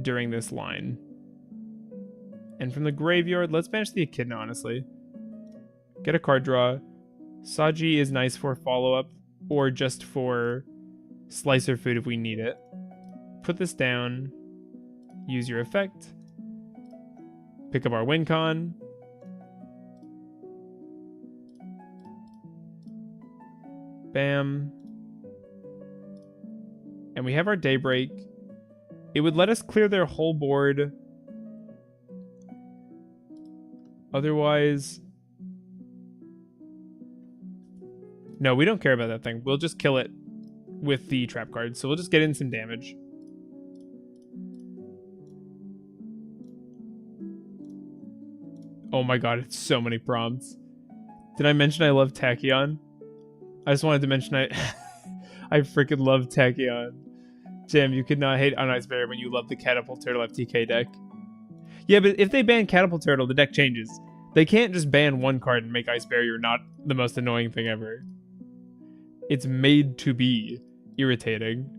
during this line. And from the graveyard, let's banish the Echidna, honestly. Get a card draw. Saji is nice for follow-up, or just for Slicer food if we need it. Put this down. Use your effect. Pick up our win con. Bam. And we have our Daybreak. It would let us clear their whole board. Otherwise... No, we don't care about that thing. We'll just kill it with the trap card. So we'll just get in some damage. Oh my god, it's so many prompts. Did I mention I love Tachyon? I just wanted to mention I freaking love Tachyon. Jim, you could not hate on Ice Bear when you love the Catapult Turtle FTK deck. Yeah, but if they ban Catapult Turtle, the deck changes. They can't just ban one card and make Ice Barrier not the most annoying thing ever. It's made to be irritating.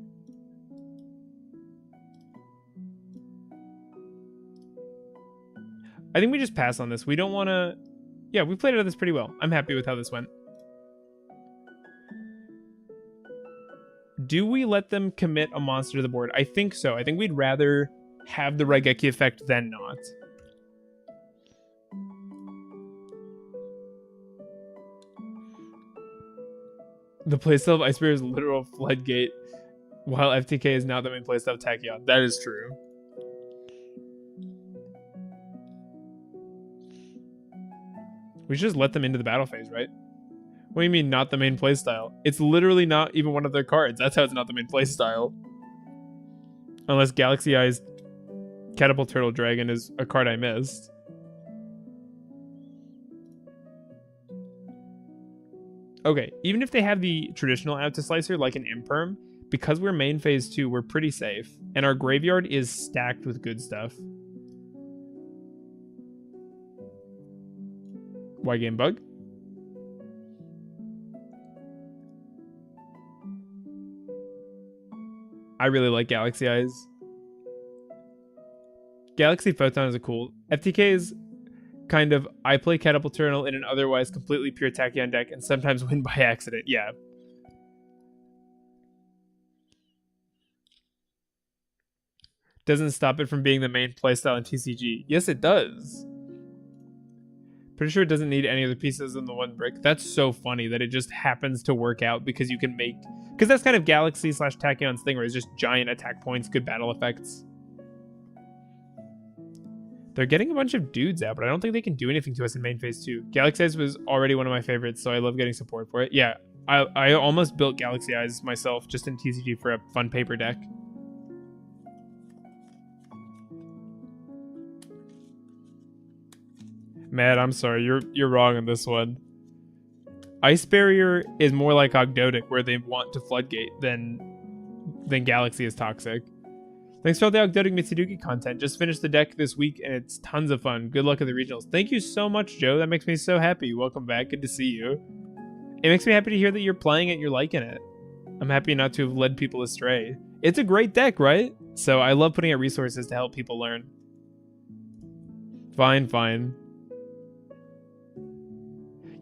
I think we just pass on this. We don't want to... Yeah, we played out of this pretty well. I'm happy with how this went. Do we let them commit a monster to the board? I think so. I think we'd rather have the Raigeki effect than not. The playstyle of Ice Bear is literal floodgate, while FTK is not the main playstyle of Tachyon. That is true. We should just let them into the battle phase, right? What do you mean, not the main playstyle? It's literally not even one of their cards. That's how it's not the main playstyle. Unless Galaxy Eyes Catapult Turtle Dragon is a card I missed. Okay, even if they have the traditional out to Slicer, like an Imperm, because we're main phase 2, we're pretty safe. And our graveyard is stacked with good stuff. Why game bug? I really like Galaxy Eyes. Galaxy Photon is a cool... FTK is kind of... I play Catapult Turtle in an otherwise completely pure Tachyon deck and sometimes win by accident. Yeah. Doesn't stop it from being the main playstyle in TCG. Yes, it does. Pretty sure it doesn't need any of the pieces in the one brick. That's so funny that it just happens to work out because you can make... Because that's kind of Galaxy / Tachyon's thing, where it's just giant attack points, good battle effects. They're getting a bunch of dudes out, but I don't think they can do anything to us in main phase 2. Galaxy Eyes was already one of my favorites, so I love getting support for it. Yeah, I almost built Galaxy Eyes myself just in TCG for a fun paper deck. Matt, I'm sorry, you're wrong on this one. Ice Barrier is more like Ogdoadic, where they want to floodgate than Galaxy is toxic. Thanks for all the Ogdoadic Mitsurugi content. Just finished the deck this week and it's tons of fun. Good luck at the regionals. Thank you so much, Joe. That makes me so happy. Welcome back. Good to see you. It makes me happy to hear that you're playing it, you're liking it. I'm happy not to have led people astray. It's a great deck, right? So I love putting out resources to help people learn. Fine, fine.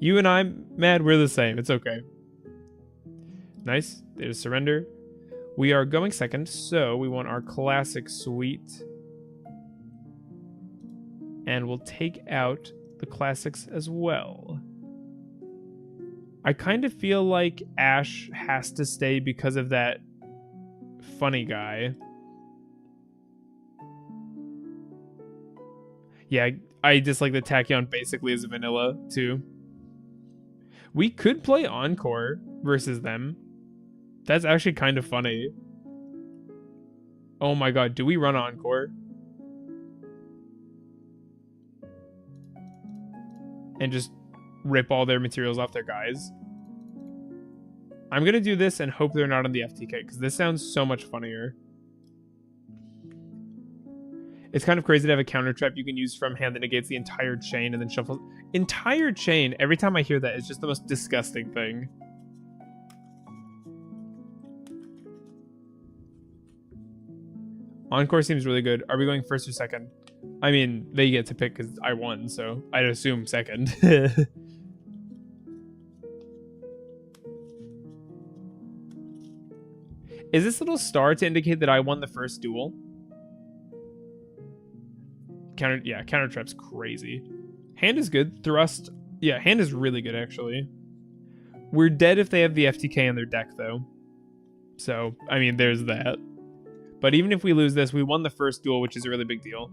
You and I, Mad, we're the same. It's okay. Nice. There's surrender. We are going second, so we want our classic suite. And we'll take out the classics as well. I kind of feel like Ash has to stay because of that funny guy. Yeah, I dislike the Tachyon basically as a vanilla, too. We could play Encore versus them. That's actually kind of funny. Oh my god, do we run Encore? And just rip all their materials off their guys? I'm gonna do this and hope they're not on the FTK, because this sounds so much funnier. It's kind of crazy to have a counter trap you can use from hand that negates the entire chain and then shuffles. Entire chain, every time I hear that, it's just the most disgusting thing. Encore seems really good. Are we going first or second? I mean, they get to pick because I won, so I'd assume second. Is this little star to indicate that I won the first duel? Counter trap's crazy. Hand is good. Thrust, yeah, hand is really good actually. We're dead if they have the FTK in their deck though. So, I mean, there's that. But even if we lose this, we won the first duel, which is a really big deal.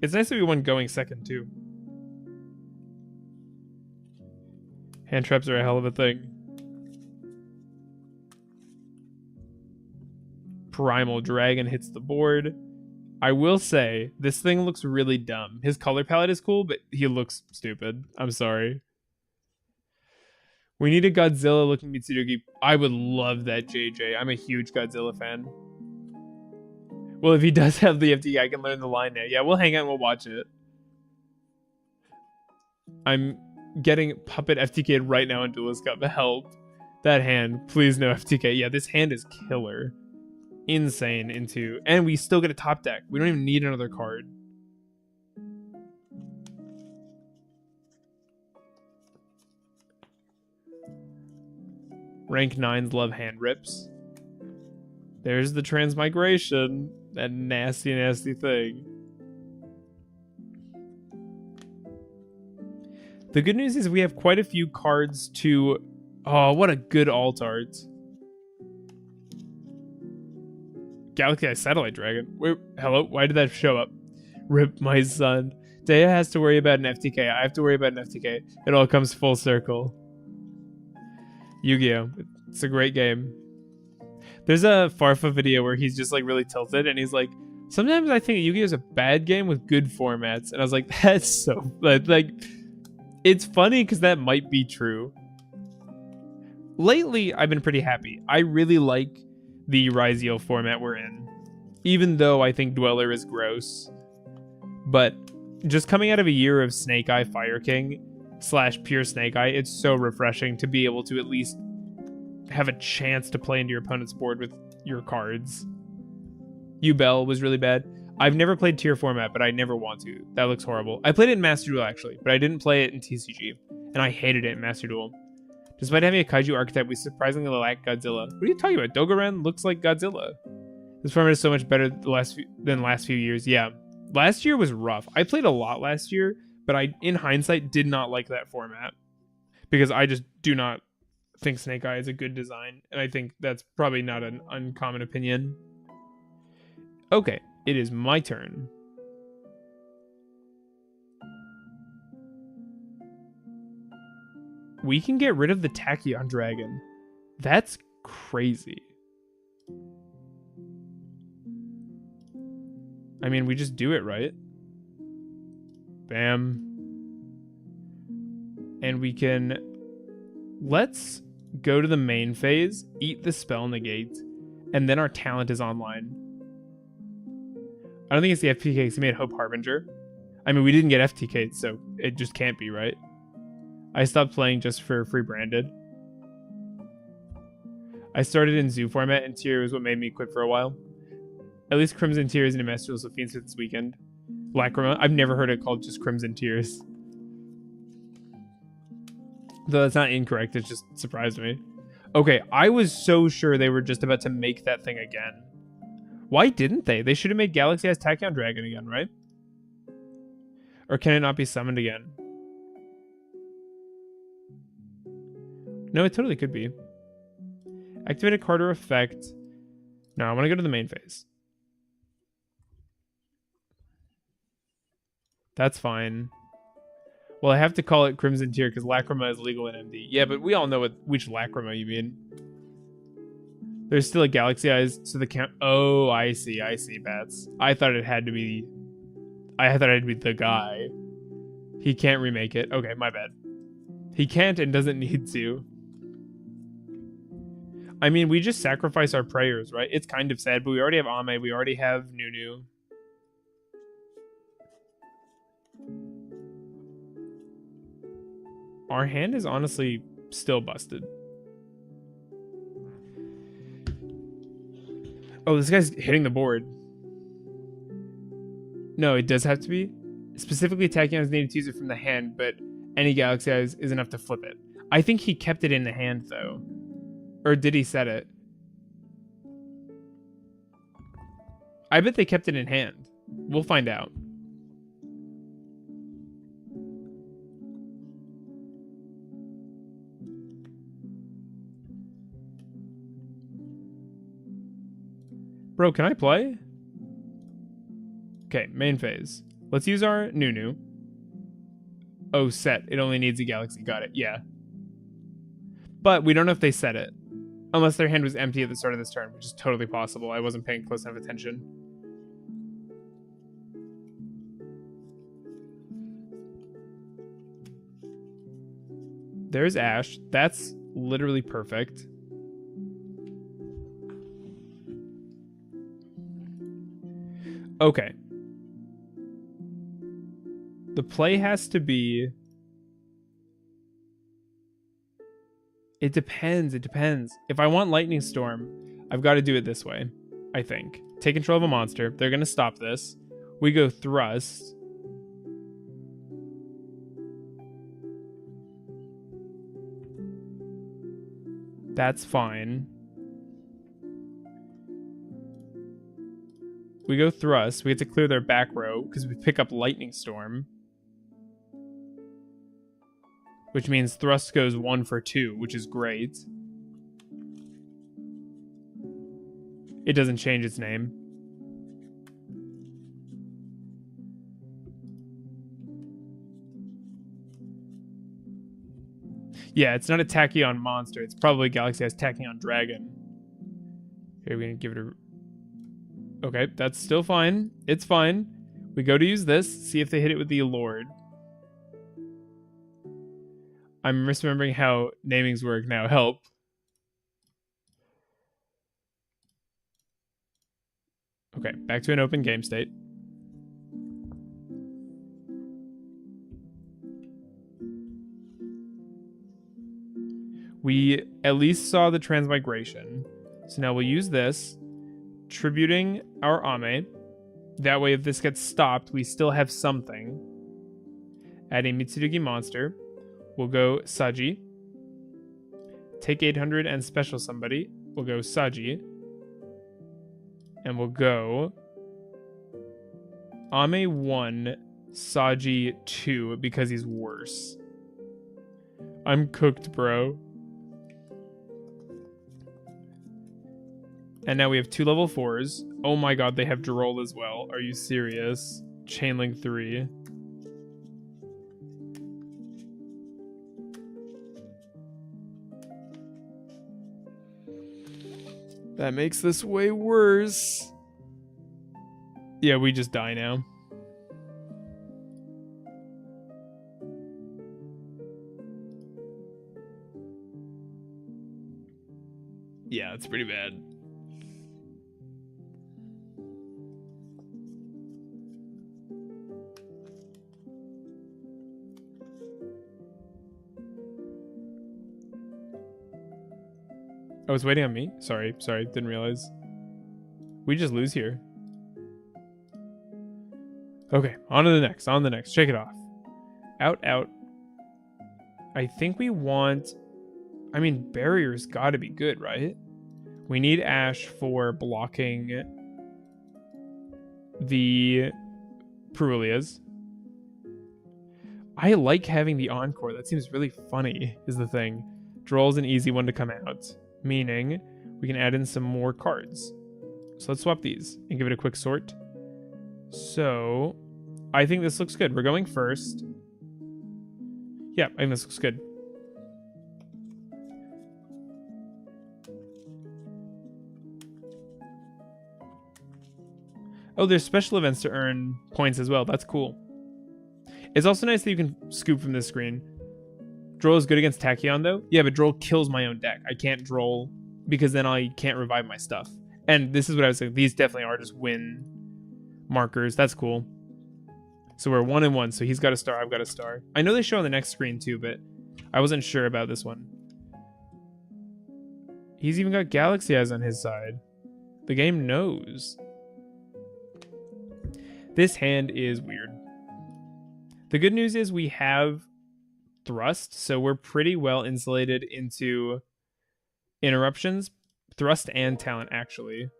It's nice that we won going second too. Hand traps are a hell of a thing. Primal Dragon hits the board. I will say, this thing looks really dumb. His color palette is cool, but he looks stupid. I'm sorry. We need a Godzilla-looking Mitsurugi. I would love that, JJ. I'm a huge Godzilla fan. Well, if he does have the FTK, I can learn the line now. Yeah, we'll hang out and we'll watch it. I'm getting Puppet FTK right now in Duelist Cup. Help. That hand. Please no FTK. Yeah, this hand is killer. Insane into... And we still get a top deck. We don't even need another card. Rank 9s love hand rips. There's the transmigration. That nasty, nasty thing. The good news is we have quite a few cards to... Oh, what a good alt art. Galaxy Eye Satellite Dragon. Wait, hello? Why did that show up? Rip my son. Daya has to worry about an FTK. I have to worry about an FTK. It all comes full circle. Yu-Gi-Oh! It's a great game. There's a Farfa video where he's just like really tilted and he's like, sometimes I think Yu-Gi-Oh! Is a bad game with good formats. And I was like, that's so... Like, it's funny because that might be true. Lately, I've been pretty happy. I really like the Ryziel format we're in, even though I think Dweller is gross. But just coming out of a year of Snake Eye Fire King / pure Snake Eye, it's so refreshing to be able to at least have a chance to play into your opponent's board with your cards. Ubel was really bad. I've never played tier format, but I never want to. That looks horrible. I played it in Master Duel actually, but I didn't play it in TCG, and I hated it in Master Duel. Despite having a kaiju archetype, we surprisingly lack Godzilla. What are you talking about? Dogoran looks like Godzilla. This format is so much better than last few years. Yeah, last year was rough. I played a lot last year, but I, in hindsight, did not like that format. Because I just do not think Snake Eye is a good design. And I think that's probably not an uncommon opinion. Okay, it is my turn. We can get rid of the Tachyon Dragon. That's crazy. I mean, we just do it, right? Bam. And we can... Let's go to the main phase, eat the spell negate, and then our talent is online. I don't think it's the FTK because he made Hope Harbinger. I mean, we didn't get FTK'd, so it just can't be, right? I stopped playing just for free branded. I started in Zoo format, and Tier was what made me quit for a while. At least Crimson Tears and Immestrial so Fiends this weekend. Lacrima. I've never heard it called just Crimson Tears. Though that's not incorrect, it just surprised me. Okay, I was so sure they were just about to make that thing again. Why didn't they? They should have made Galaxy as Tachyon Dragon again, right? Or can it not be summoned again? No, it totally could be. Activate a card or effect. No, I want to go to the main phase. That's fine. Well, I have to call it Crimson Tear because Lacrima is legal in MD. Yeah, but we all know which Lacrima you mean. There's still a Galaxy Eyes, so the count... Oh, I see, Bats. I thought it had to be... I thought it had to be the guy. He can't remake it. Okay, my bad. He can't and doesn't need to. I mean, we just sacrifice our prayers, right? It's kind of sad, but we already have Ame. We already have Nunu. Our hand is honestly still busted. Oh, this guy's hitting the board. No, it does have to be. Specifically, Tachyon is needed to use it from the hand, but any Galaxy Eyes is enough to flip it. I think he kept it in the hand, though. Or did he set it? I bet they kept it in hand. We'll find out. Bro, can I play? Okay, main phase. Let's use our Nunu. Oh, set. It only needs a Galaxy. Got it. Yeah. But we don't know if they set it. Unless their hand was empty at the start of this turn, which is totally possible. I wasn't paying close enough attention. There's Ash. That's literally perfect. Okay. The play has to be... It depends. If I want Lightning Storm, I've got to do it this way, I think. Take control of a monster. They're going to stop this. We go Thrust. That's fine. We go Thrust. We have to clear their back row because we pick up Lightning Storm. Which means Thrust goes 1 for 2, which is great. It doesn't change its name. Yeah, it's not a Tachyon monster. It's probably Galaxy has Tachyon Dragon. Here, we're going to give it a... Okay, that's still fine. It's fine. We go to use this. See if they hit it with the Lord. I'm misremembering how namings work now. Help. Okay, back to an open game state. We at least saw the transmigration. So now we'll use this, tributing our Ame. That way, if this gets stopped, we still have something. Add a Mitsurugi monster. We'll go Saji. Take 800 and special somebody. We'll go Saji. And we'll go Ame 1, Saji 2, because he's worse. I'm cooked, bro. And now we have 2 level 4s. Oh my god, they have Droll as well. Are you serious? Chainlink 3. That makes this way worse. Yeah, we just die now. That's pretty bad. Oh, it's waiting on me? Sorry, didn't realize. We just lose here. Okay, on to the next, Shake it off. Out. I think we want... I mean, barrier's gotta be good, right? We need Ash for blocking the Perulias. I like having the Encore. That seems really funny, is the thing. Droll's an easy one to come out, meaning we can add in some more cards. So let's swap these and give it a quick sort. So I think this looks good. We're going first. Yeah, I think this looks good. Oh, there's special events to earn points as well. That's cool. It's also nice that you can scoop from this screen. Droll is good against Tachyon, though. Yeah, but Droll kills my own deck. I can't Droll because then I can't revive my stuff. And this is what I was saying. These definitely are just win markers. That's cool. So we're 1-1. So he's got a star. I've got a star. I know they show on the next screen, too, but I wasn't sure about this one. He's even got Galaxy Eyes on his side. The game knows. This hand is weird. The good news is we have Thrust, so we're pretty well insulated into interruptions. Thrust and Talent, actually.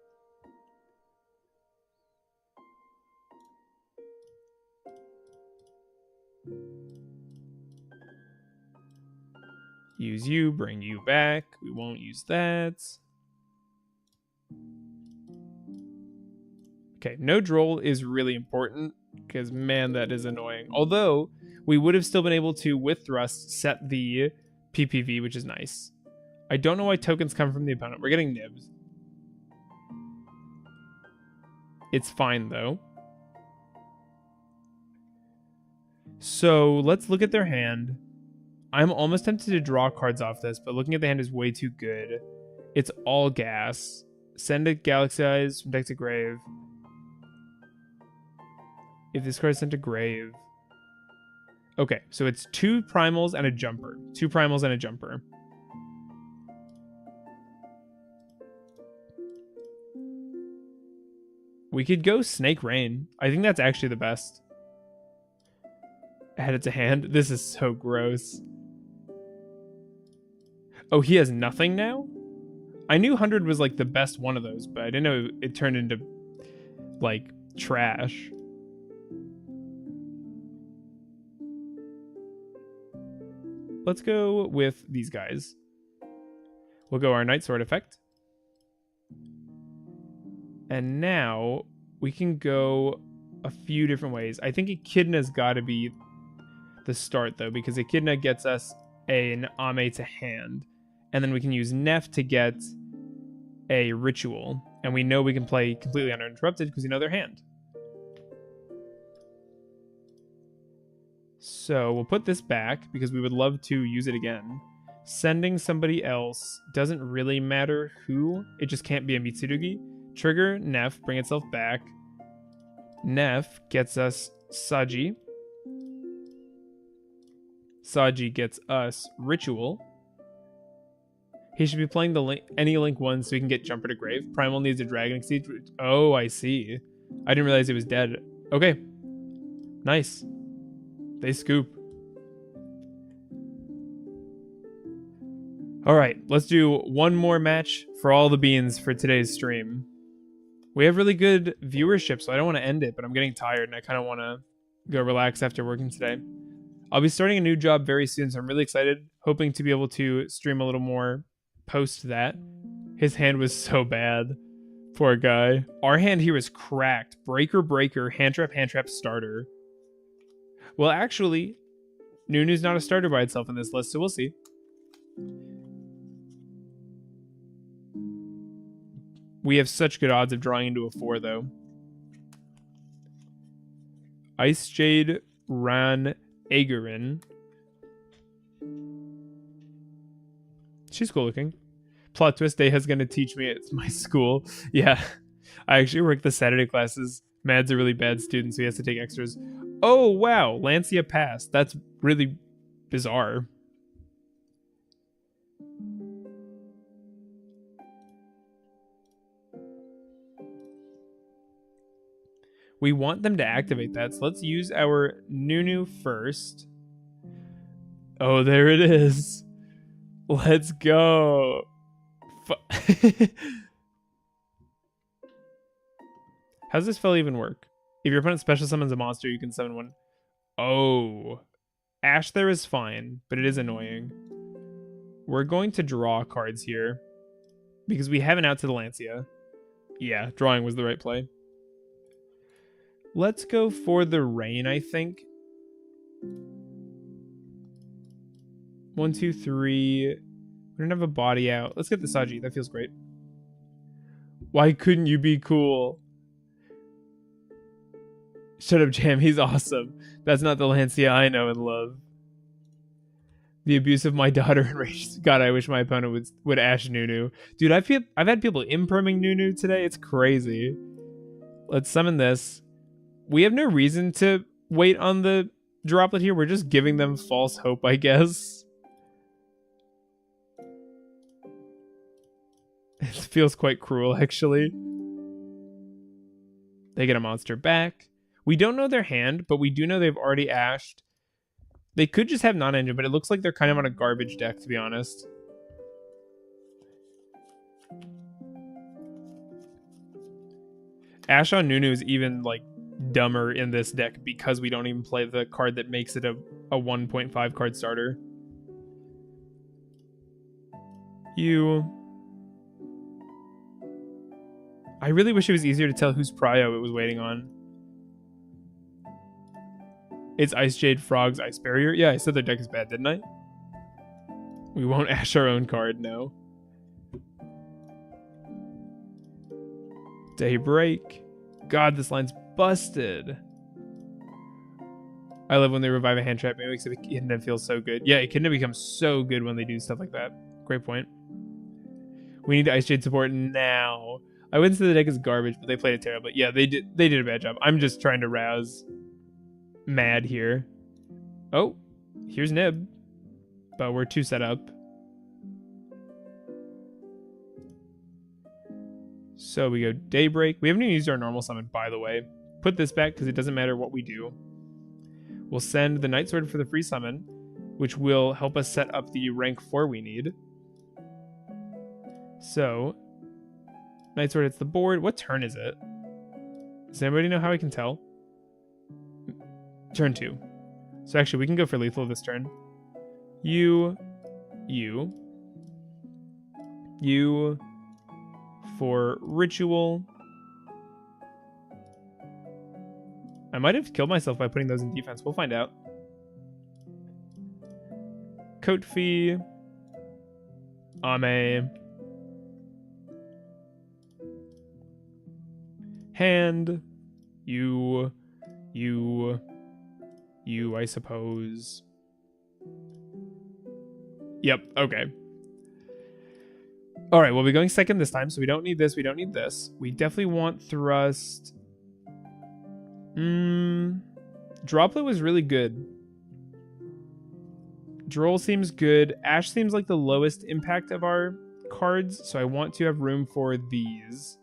Use you, bring you back. We won't use that. Okay, no Droll is really important because, man, that is annoying. Although, we would have still been able to, with Thrust, set the PPV, which is nice. I don't know why tokens come from the opponent. We're getting nibs. It's fine, though. So, let's look at their hand. I'm almost tempted to draw cards off this, but looking at the hand is way too good. It's all gas. Send a Galaxy Eyes from deck to grave. If this card is sent to grave... Okay, so it's 2 primals and a jumper. 2 primals and a jumper. We could go Snake Rain. I think that's actually the best. Add it to hand. This is so gross. Oh, he has nothing now? I knew 100 was like the best one of those, but I didn't know it turned into like trash. Let's go with these guys. We'll go our Night Sword effect. And now we can go a few different ways. I think Echidna's got to be the start, though, because Echidna gets us an Ame to hand. And then we can use Neff to get a Ritual. And we know we can play completely uninterrupted because we know their hand. So we'll put this back because we would love to use it again. Sending somebody else doesn't really matter who. It just can't be a Mitsurugi. Trigger, Neff, bring itself back. Neff gets us Saji. Saji gets us Ritual. He should be playing the any Link 1 so he can get Jumper to Grave. Primal needs a Dragon Exceed. Oh, I see. I didn't realize it was dead. Okay. Nice. They scoop. All right, let's do one more match for all the beans for today's stream. We have really good viewership, so I don't want to end it, but I'm getting tired and I kind of want to go relax after working today. I'll be starting a new job very soon, so I'm really excited. Hoping to be able to stream a little more post that. His hand was so bad. Poor guy. Our hand here is cracked. Breaker, breaker, hand trap, starter. Well, actually, Nunu's not a starter by itself in this list, so we'll see. We have such good odds of drawing into a 4, though. Ice Jade, Ran, Aegerin. She's cool looking. Plot twist, Day has gonna teach me at my school. Yeah. I actually work the Saturday classes. Mad's a really bad student, so he has to take extras. Oh, wow. Lancia passed. That's really bizarre. We want them to activate that, so let's use our Nunu first. Oh, there it is. Let's go. How's this spell even work? If your opponent special summons a monster, you can summon one. Oh. Ash there is fine, but it is annoying. We're going to draw cards here because we have an out to the Lancia. Yeah, drawing was the right play. Let's go for the rain, I think. 1, 2, 3. We don't have a body out. Let's get the Saji. That feels great. Why couldn't you be cool? Shut up, Jam. He's awesome. That's not the Lancia I know and love. The abuse of my daughter enraged. God, I wish my opponent would Ash Nunu. Dude, I've had people impriming Nunu today. It's crazy. Let's summon this. We have no reason to wait on the droplet here. We're just giving them false hope, I guess. It feels quite cruel, actually. They get a monster back. We don't know their hand, but we do know they've already ashed. They could just have non-engine, but it looks like they're kind of on a garbage deck, to be honest. Ash on Nunu is even, like, dumber in this deck because we don't even play the card that makes it a 1.5 card starter. I really wish it was easier to tell whose prio it was waiting on. It's Ice Jade, Frogs, Ice Barrier. Yeah, I said their deck is bad, didn't I? We won't ash our own card, no. Daybreak. God, this line's busted. I love when they revive a hand trap. It makes Echidna feel so good. Yeah, Echidna becomes so good when they do stuff like that. Great point. We need Ice Jade support now. I wouldn't say the deck is garbage, but they played it terribly. Yeah, they did a bad job. I'm just trying to rouse Mad here. Oh, here's Nib. But we're 2 set up. So we go Daybreak. We haven't even used our normal summon, by the way. Put this back because it doesn't matter what we do. We'll send the Night Sword for the free summon, which will help us set up the rank 4 we need. So, Night Sword hits the board. What turn is it? Does anybody know how I can tell? Turn 2. So actually, we can go for lethal this turn. You for ritual. I might have killed myself by putting those in defense. We'll find out. Coat fee. Ame. Hand. You, I suppose. Yep, okay. Alright, we'll be going second this time, so we don't need this, we don't need this. We definitely want thrust. Droplet was really good. Droll seems good. Ash seems like the lowest impact of our cards, so I want to have room for these.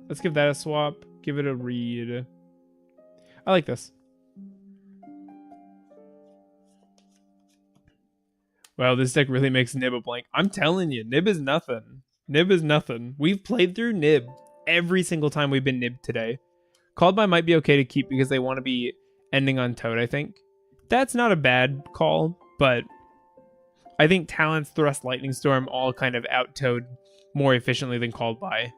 Let's give that a swap. Give it a read. I like this. Wow, this deck really makes Nib a blank. I'm telling you, Nib is nothing. Nib is nothing. We've played through Nib every single time we've been Nib today. Called by might be okay to keep because they want to be ending on Toad, I think. That's not a bad call, but I think Talents, Thrust, Lightning Storm all kind of out Toad more efficiently than Called by.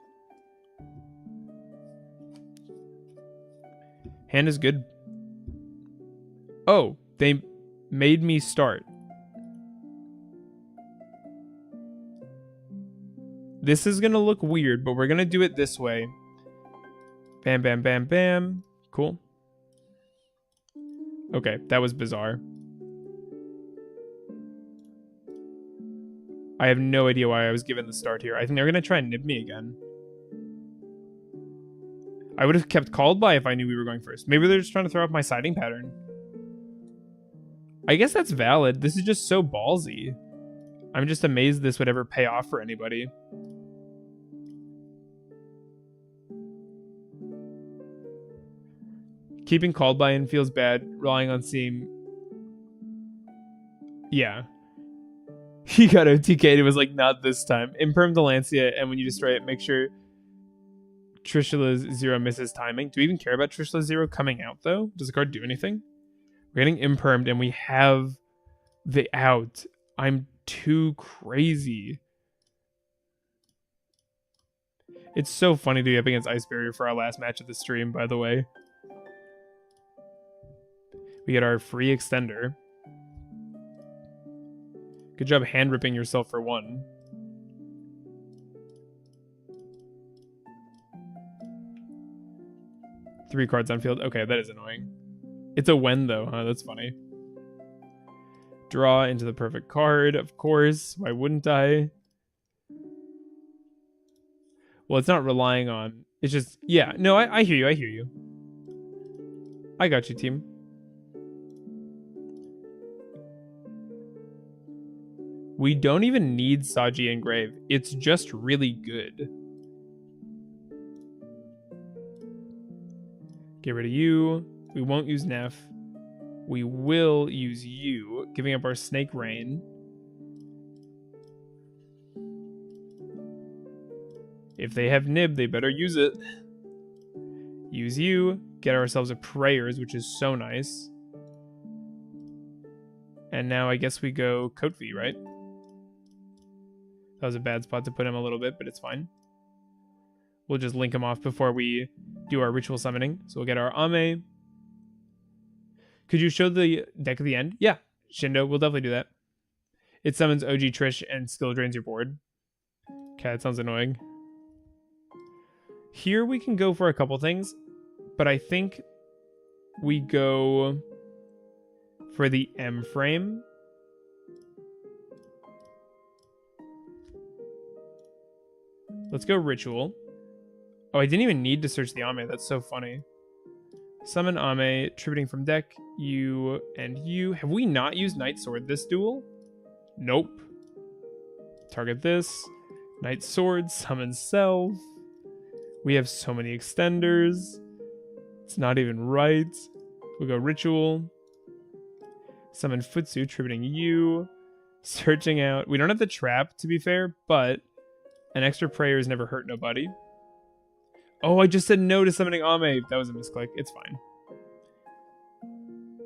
Hand is good. Oh, they made me start. This is going to look weird, but we're going to do it this way. Bam, bam, bam, bam. Cool. Okay, that was bizarre. I have no idea why I was given the start here. I think they're going to try and nib me again. I would have kept called by if I knew we were going first. Maybe they're just trying to throw off my siding pattern. I guess that's valid. This is just so ballsy. I'm just amazed this would ever pay off for anybody. Keeping called by in feels bad. Relying on seeing... Yeah. He got OTK'd. It was like, not this time. Imperm Delancia, and when you destroy it, make sure Trishula's Zero misses timing. Do we even care about Trishula's Zero coming out, though? Does the card do anything? We're getting impermed, and we have the out. I'm too crazy. It's so funny to be up against Ice Barrier for our last match of the stream, by the way. We get our free extender. Good job hand ripping yourself for one. Three cards on field. Okay, that is annoying. It's a when though, huh? That's funny. Draw into the perfect card, of course. Why wouldn't I? Well, it's not relying on... It's just... Yeah, no, I hear you, I hear you. I got you, team. We don't even need Saji Engrave. It's just really good. Get rid of you. We won't use Neff. We will use you, giving up our Snake Rain. If they have Nib, they better use it. Use you. Get ourselves a Prayers, which is so nice. And now I guess we go Kotevi, right? That was a bad spot to put him a little bit, but it's fine. We'll just link him off before we do our ritual summoning. So we'll get our Ame. Could you show the deck at the end? Yeah, Shindo, we'll definitely do that. It summons OG Trish and skill drains your board. Okay, that sounds annoying. Here we can go for a couple things, but I think we go for the M frame. Let's go Ritual. Oh, I didn't even need to search the Ame. That's so funny. Summon Ame, tributing from deck. You and you. Have we not used Night Sword this duel? Nope. Target this. Night Sword, summon Self. We have so many extenders. It's not even right. We'll go Ritual. Summon Futsu, tributing you. Searching out. We don't have the trap, to be fair, but an extra Prayers never hurt nobody. Oh, I just said no to summoning Ame. That was a misclick. It's fine.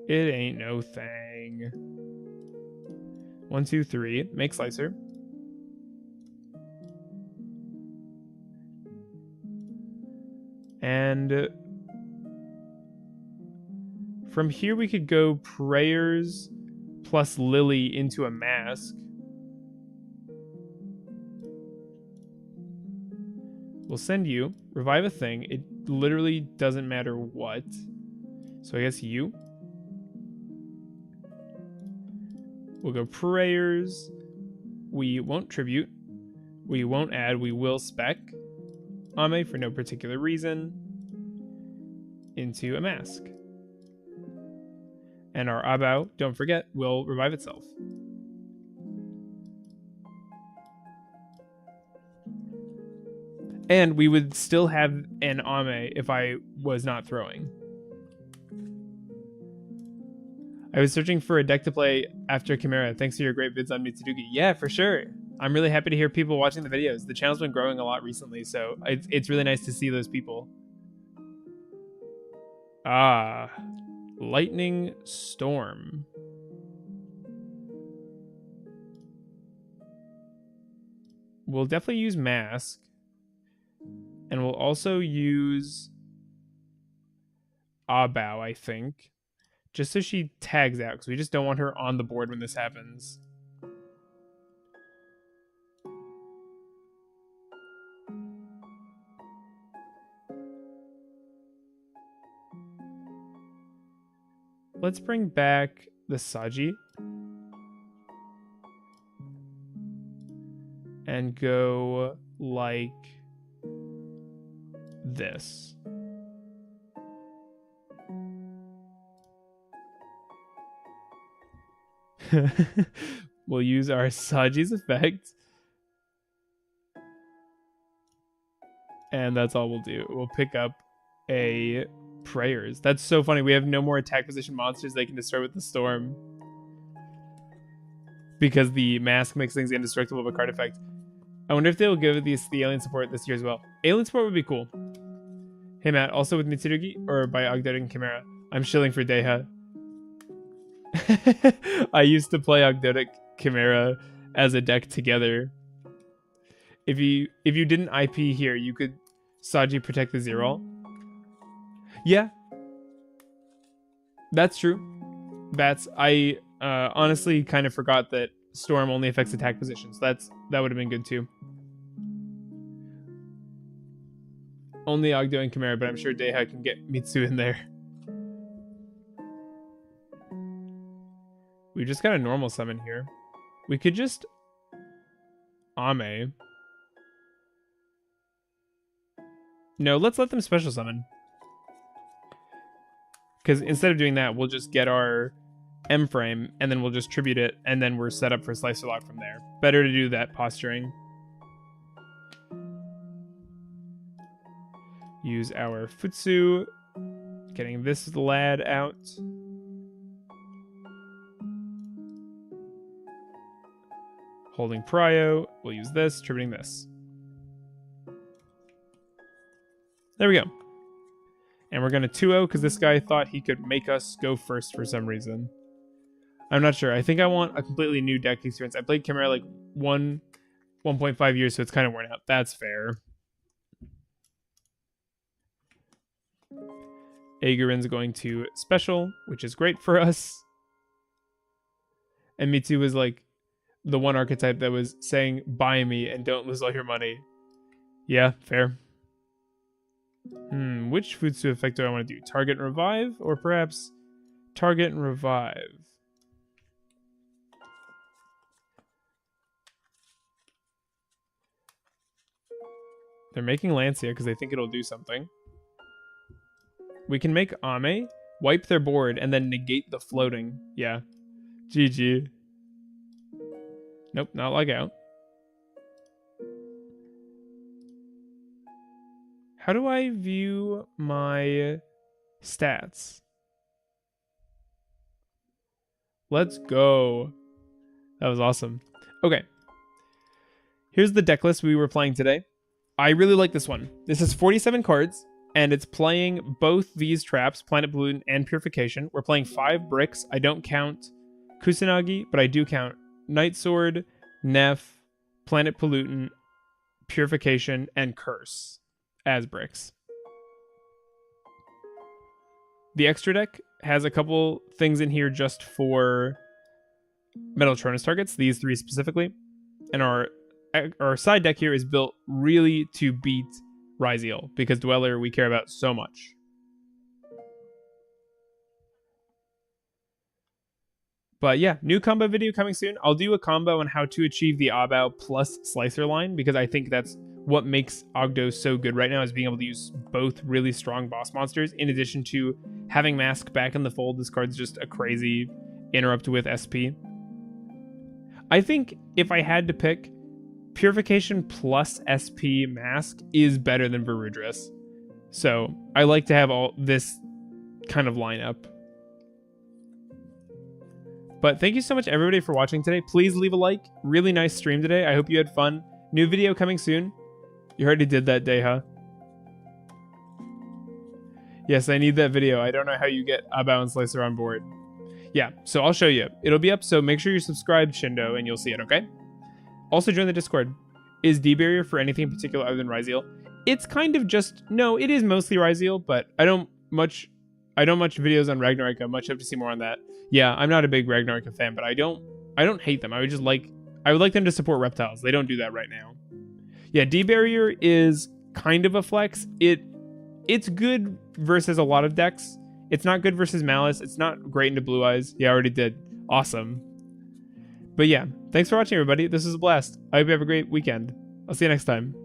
It ain't no thing. 1, 2, 3. Make Slicer. And from here we could go Prayers plus Lily into a Mask. We'll send you. Revive a thing. It literally doesn't matter what. So I guess you. We'll go Prayers. We won't tribute. We won't add. We will spec Ame for no particular reason into a Mask. And our Abao, don't forget, will revive itself. And we would still have an Ame if I was not throwing. I was searching for a deck to play after Chimera. Thanks for your great vids on Mitsurugi. Yeah, for sure. I'm really happy to hear people watching the videos. The channel's been growing a lot recently, so it's really nice to see those people. Ah, Lightning Storm. We'll definitely use Mask. And we'll also use Abao, I think. Just so she tags out, because we just don't want her on the board when this happens. Let's bring back the Saji. and go like this. We'll use our Saji's effect. And that's all we'll do. We'll pick up a Prayers. That's so funny. We have no more attack position monsters they can destroy with the Storm. Because the mask makes things indestructible of a card effect. I wonder if they'll give the alien support this year as well. Alien support would be cool. Hey Matt, also with Mitsurugi or by Ogdoadic and Chimera? I'm shilling for Deha. I used to play Ogdoadic Chimera as a deck together. If you didn't IP here, you could Saji protect the Zero. Yeah. That's true. Bats, I honestly kind of forgot that Storm only affects attack positions. That would have been good too. Only Ogdo and Chimera, but I'm sure Deha can get Mitsu in there. We just got a normal summon here. We could just Ame. No, let's let them special summon. Because instead of doing that, we'll just get our M-frame, and then we'll just tribute it, and then we're set up for Slicer Lock from there. Better to do that posturing. Use our Futsu. Getting this lad out. Holding Prio. We'll use this, tributing this. There we go. And we're going to 2-0 because this guy thought he could make us go first for some reason. I'm not sure. I think I want a completely new deck experience. I played Chimera like 1.5 years, so it's kind of worn out. That's fair. Aegorin's going to special, which is great for us. And Mitsu was like the one archetype that was saying, buy me and don't lose all your money. Yeah, fair. Which Futsu effect do I want to do? Target and Revive? Or perhaps Target and Revive? They're making Lancia because they think it'll do something. We can make Ame, wipe their board, and then negate the floating. Yeah. GG. Nope, not log out. How do I view my stats? Let's go. That was awesome. Okay. Here's the deck list we were playing today. I really like this one. This is 47 cards, and it's playing both these traps, Planet Pollutant and Purification. We're playing 5 bricks. I don't count Kusanagi, but I do count Night Sword, Neff, Planet Pollutant, Purification, and Curse as bricks. The extra deck has a couple things in here just for Metaltronus targets, these 3 specifically. And our side deck here is built really to beat Ryziel, because Dweller we care about so much. But yeah, new combo video coming soon. I'll do a combo on how to achieve the Abao plus Slicer line, because I think that's what makes Ogdo so good right now, is being able to use both really strong boss monsters, in addition to having Mask back in the fold. This card's just a crazy interrupt with SP. I think if I had to pick, Purification plus SP Mask is better than Varudris. So I like to have all this kind of lineup. But thank you so much everybody for watching today. Please leave a like. Really nice stream today. I hope you had fun. New video coming soon. You already did that day, huh? Yes, I need that video. I don't know how you get Abao and Slicer on board. Yeah, so I'll show you. It'll be up, so make sure you're subscribed, Shindo, and you'll see it, okay? Also join the Discord. Is D-Barrier for anything in particular other than Ryziel? It's kind of just... No, it is mostly Ryziel, but I don't much videos on Ragnarok. I much have to see more on that. Yeah, I'm not a big Ragnarok fan, but I don't hate them. I would like them to support reptiles. They don't do that right now. Yeah, D-Barrier is kind of a flex. It's good versus a lot of decks. It's not good versus Malice. It's not great into Blue Eyes. Yeah, I already did. Awesome. But yeah, thanks for watching, everybody. This was a blast. I hope you have a great weekend. I'll see you next time.